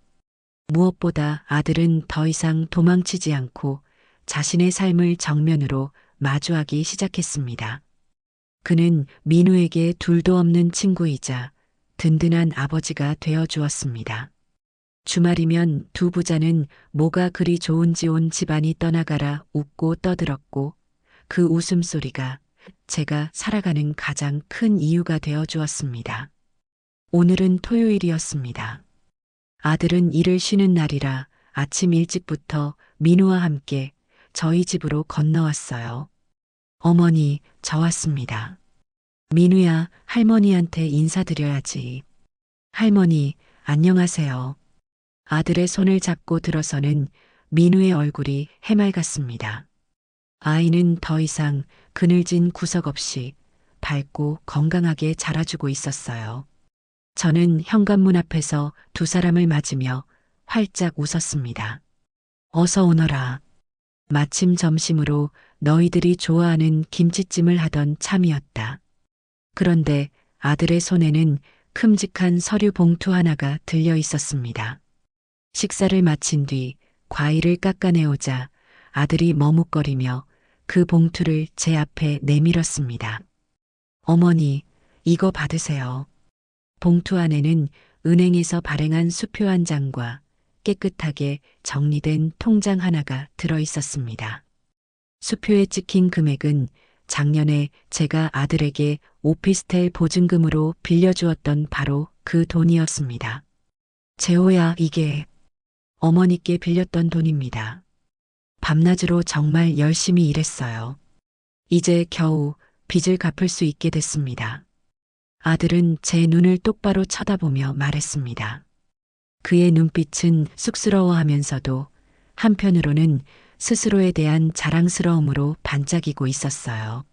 무엇보다 아들은 더 이상 도망치지 않고 자신의 삶을 정면으로 마주하기 시작했습니다. 그는 민우에게 둘도 없는 친구이자 든든한 아버지가 되어 주었습니다. 주말이면 두 부자는 뭐가 그리 좋은지 온 집안이 떠나가라 웃고 떠들었고 그 웃음소리가 제가 살아가는 가장 큰 이유가 되어 주었습니다. 오늘은 토요일이었습니다. 아들은 일을 쉬는 날이라 아침 일찍부터 민우와 함께 저희 집으로 건너왔어요. 어머니, 저 왔습니다. 민우야, 할머니한테 인사드려야지. 할머니, 안녕하세요. 아들의 손을 잡고 들어서는 민우의 얼굴이 해맑았습니다. 아이는 더 이상 그늘진 구석 없이 밝고 건강하게 자라주고 있었어요. 저는 현관문 앞에서 두 사람을 맞으며 활짝 웃었습니다. 어서 오너라. 마침 점심으로 너희들이 좋아하는 김치찜을 하던 참이었다. 그런데 아들의 손에는 큼직한 서류 봉투 하나가 들려 있었습니다. 식사를 마친 뒤 과일을 깎아내오자 아들이 머뭇거리며 그 봉투를 제 앞에 내밀었습니다. 어머니, 이거 받으세요. 봉투 안에는 은행에서 발행한 수표 한 장과 깨끗하게 정리된 통장 하나가 들어 있었습니다. 수표에 찍힌 금액은 작년에 제가 아들에게 오피스텔 보증금으로 빌려주었던 바로 그 돈이었습니다. 재호야, 이게 어머니께 빌렸던 돈입니다. 밤낮으로 정말 열심히 일했어요. 이제 겨우 빚을 갚을 수 있게 됐습니다. 아들은 제 눈을 똑바로 쳐다보며 말했습니다. 그의 눈빛은 쑥스러워하면서도 한편으로는 스스로에 대한 자랑스러움으로 반짝이고 있었어요.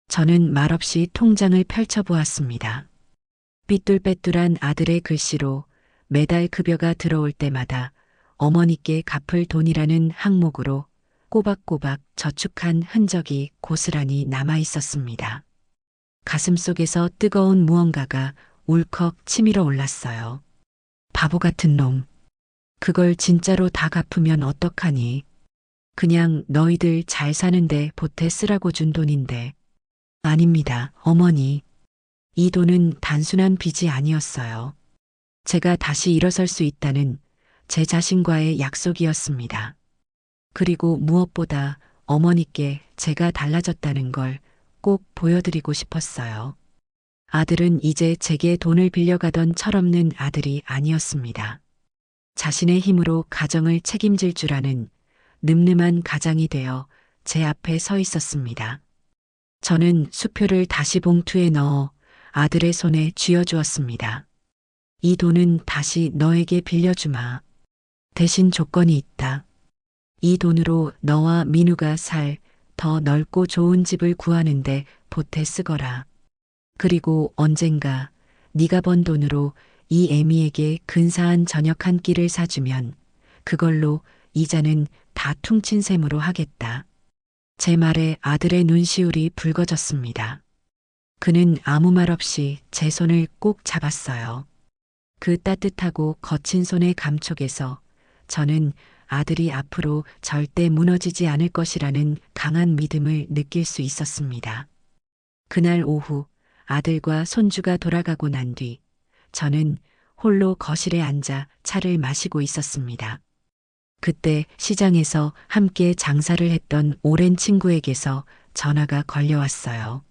저는 말없이 통장을 펼쳐보았습니다. 삐뚤빼뚤한 아들의 글씨로 매달 급여가 들어올 때마다 어머니께 갚을 돈이라는 항목으로 꼬박꼬박 저축한 흔적이 고스란히 남아 있었습니다. 가슴속에서 뜨거운 무언가가 울컥 치밀어 올랐어요. 바보 같은 놈. 그걸 진짜로 다 갚으면 어떡하니? 그냥 너희들 잘 사는데 보태 쓰라고 준 돈인데. 아닙니다, 어머니. 이 돈은 단순한 빚이 아니었어요. 제가 다시 일어설 수 있다는 제 자신과의 약속이었습니다. 그리고 무엇보다 어머니께 제가 달라졌다는 걸 꼭 보여드리고 싶었어요. 아들은 이제 제게 돈을 빌려가던 철없는 아들이 아니었습니다. 자신의 힘으로 가정을 책임질 줄 아는 늠름한 가장이 되어 제 앞에 서 있었습니다. 저는 수표를 다시 봉투에 넣어 아들의 손에 쥐어주었습니다. 이 돈은 다시 너에게 빌려주마. 대신 조건이 있다. 이 돈으로 너와 민우가 살 더 넓고 좋은 집을 구하는데 보태 쓰거라. 그리고 언젠가 네가 번 돈으로 이 애미에게 근사한 저녁 한 끼를 사주면 그걸로 이자는 다 퉁친 셈으로 하겠다. 제 말에 아들의 눈시울이 붉어졌습니다. 그는 아무 말 없이 제 손을 꼭 잡았어요. 그 따뜻하고 거친 손의 감촉에서 저는 아들이 앞으로 절대 무너지지 않을 것이라는 강한 믿음을 느낄 수 있었습니다. 그날 오후 아들과 손주가 돌아가고 난 뒤 저는 홀로 거실에 앉아 차를 마시고 있었습니다. 그때 시장에서 함께 장사를 했던 오랜 친구에게서 전화가 걸려왔어요.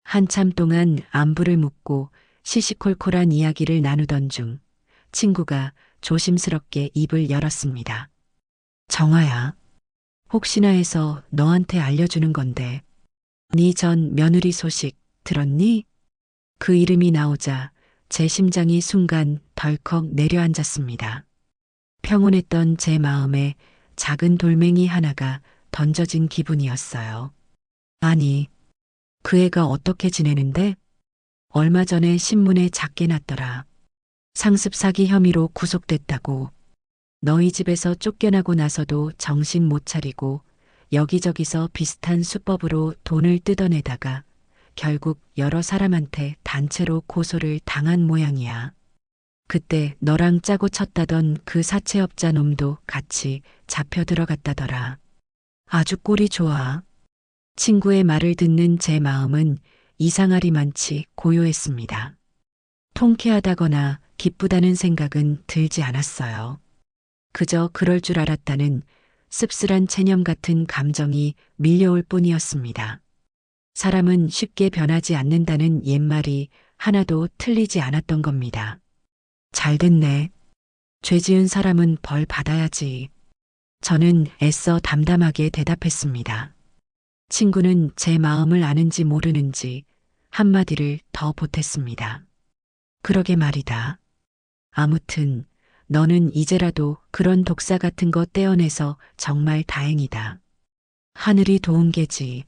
한참 동안 안부를 묻고 시시콜콜한 이야기를 나누던 중 친구가 조심스럽게 입을 열었습니다. 정아야, 혹시나 해서 너한테 알려주는 건데 네 전 며느리 소식 들었니? 그 이름이 나오자 제 심장이 순간 덜컥 내려앉았습니다. 평온했던 제 마음에 작은 돌멩이 하나가 던져진 기분이었어요. 아니, 그 애가 어떻게 지내는데? 얼마 전에 신문에 작게 났더라. 상습 사기 혐의로 구속됐다고. 너희 집에서 쫓겨나고 나서도 정신 못 차리고 여기저기서 비슷한 수법으로 돈을 뜯어내다가 결국 여러 사람한테 단체로 고소를 당한 모양이야. 그때 너랑 짜고 쳤다던 그 사채업자 놈도 같이 잡혀 들어갔다더라. 아주 꼴이 좋아. 친구의 말을 듣는 제 마음은 이상하리만치 고요했습니다. 통쾌하다거나 기쁘다는 생각은 들지 않았어요. 그저 그럴 줄 알았다는 씁쓸한 체념 같은 감정이 밀려올 뿐이었습니다. 사람은 쉽게 변하지 않는다는 옛말이 하나도 틀리지 않았던 겁니다. 잘 됐네. 죄 지은 사람은 벌 받아야지. 저는 애써 담담하게 대답했습니다. 친구는 제 마음을 아는지 모르는지 한마디를 더 보탰습니다. 그러게 말이다. 아무튼 너는 이제라도 그런 독사 같은 거 떼어내서 정말 다행이다. 하늘이 도운 게지.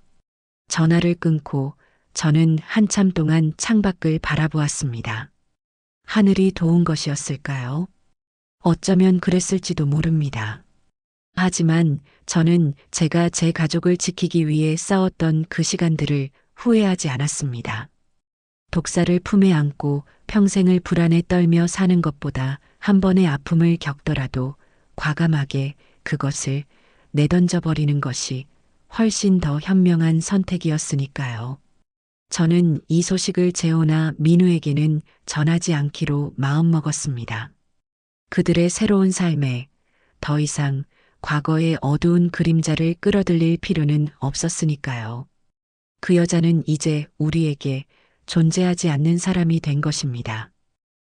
전화를 끊고 저는 한참 동안 창밖을 바라보았습니다. 하늘이 도운 것이었을까요? 어쩌면 그랬을지도 모릅니다. 하지만 저는 제가 제 가족을 지키기 위해 싸웠던 그 시간들을 후회하지 않았습니다. 독사를 품에 안고 평생을 불안에 떨며 사는 것보다 한 번의 아픔을 겪더라도 과감하게 그것을 내던져버리는 것이 훨씬 더 현명한 선택이었으니까요. 저는 이 소식을 재호나 민우에게는 전하지 않기로 마음먹었습니다. 그들의 새로운 삶에 더 이상 과거의 어두운 그림자를 끌어들일 필요는 없었으니까요. 그 여자는 이제 우리에게 존재하지 않는 사람이 된 것입니다.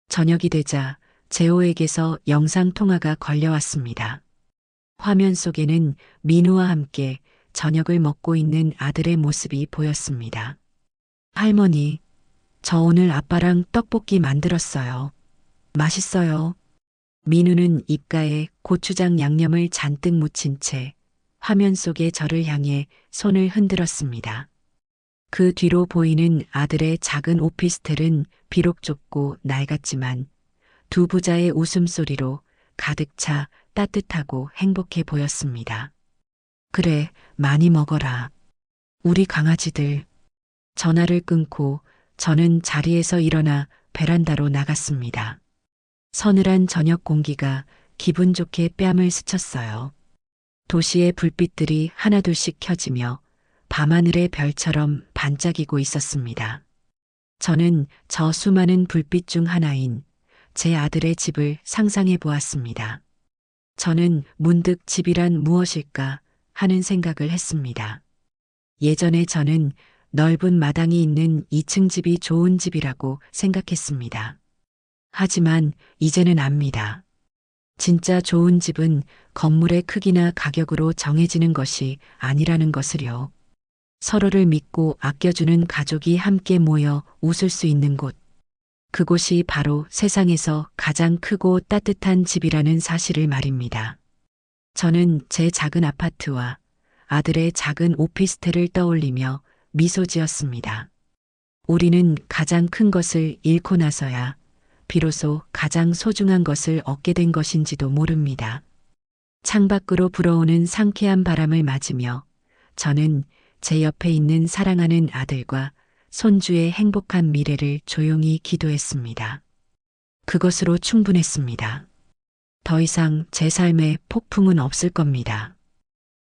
저녁이 되자 재호에게서 영상통화가 걸려왔습니다. 화면 속에는 민우와 함께 저녁을 먹고 있는 아들의 모습이 보였습니다. 할머니, 저 오늘 아빠랑 떡볶이 만들었어요. 맛있어요. 민우는 입가에 고추장 양념을 잔뜩 묻힌 채 화면 속의 저를 향해 손을 흔들었습니다. 그 뒤로 보이는 아들의 작은 오피스텔은 비록 좁고 낡았지만 두 부자의 웃음소리로 가득 차 따뜻하고 행복해 보였습니다. 그래, 많이 먹어라. 우리 강아지들. 전화를 끊고 저는 자리에서 일어나 베란다로 나갔습니다. 서늘한 저녁 공기가 기분 좋게 뺨을 스쳤어요. 도시의 불빛들이 하나둘씩 켜지며 밤하늘의 별처럼 반짝이고 있었습니다. 저는 저 수많은 불빛 중 하나인 제 아들의 집을 상상해 보았습니다. 저는 문득 집이란 무엇일까 하는 생각을 했습니다. 예전에 저는 넓은 마당이 있는 2층 집이 좋은 집이라고 생각했습니다. 하지만 이제는 압니다. 진짜 좋은 집은 건물의 크기나 가격으로 정해지는 것이 아니라는 것을요. 서로를 믿고 아껴주는 가족이 함께 모여 웃을 수 있는 곳. 그곳이 바로 세상에서 가장 크고 따뜻한 집이라는 사실을 말입니다. 저는 제 작은 아파트와 아들의 작은 오피스텔을 떠올리며 미소 지었습니다. 우리는 가장 큰 것을 잃고 나서야 비로소 가장 소중한 것을 얻게 된 것인지도 모릅니다. 창밖으로 불어오는 상쾌한 바람을 맞으며 저는 제 옆에 있는 사랑하는 아들과 손주의 행복한 미래를 조용히 기도했습니다. 그것으로 충분했습니다. 더 이상 제 삶에 폭풍은 없을 겁니다.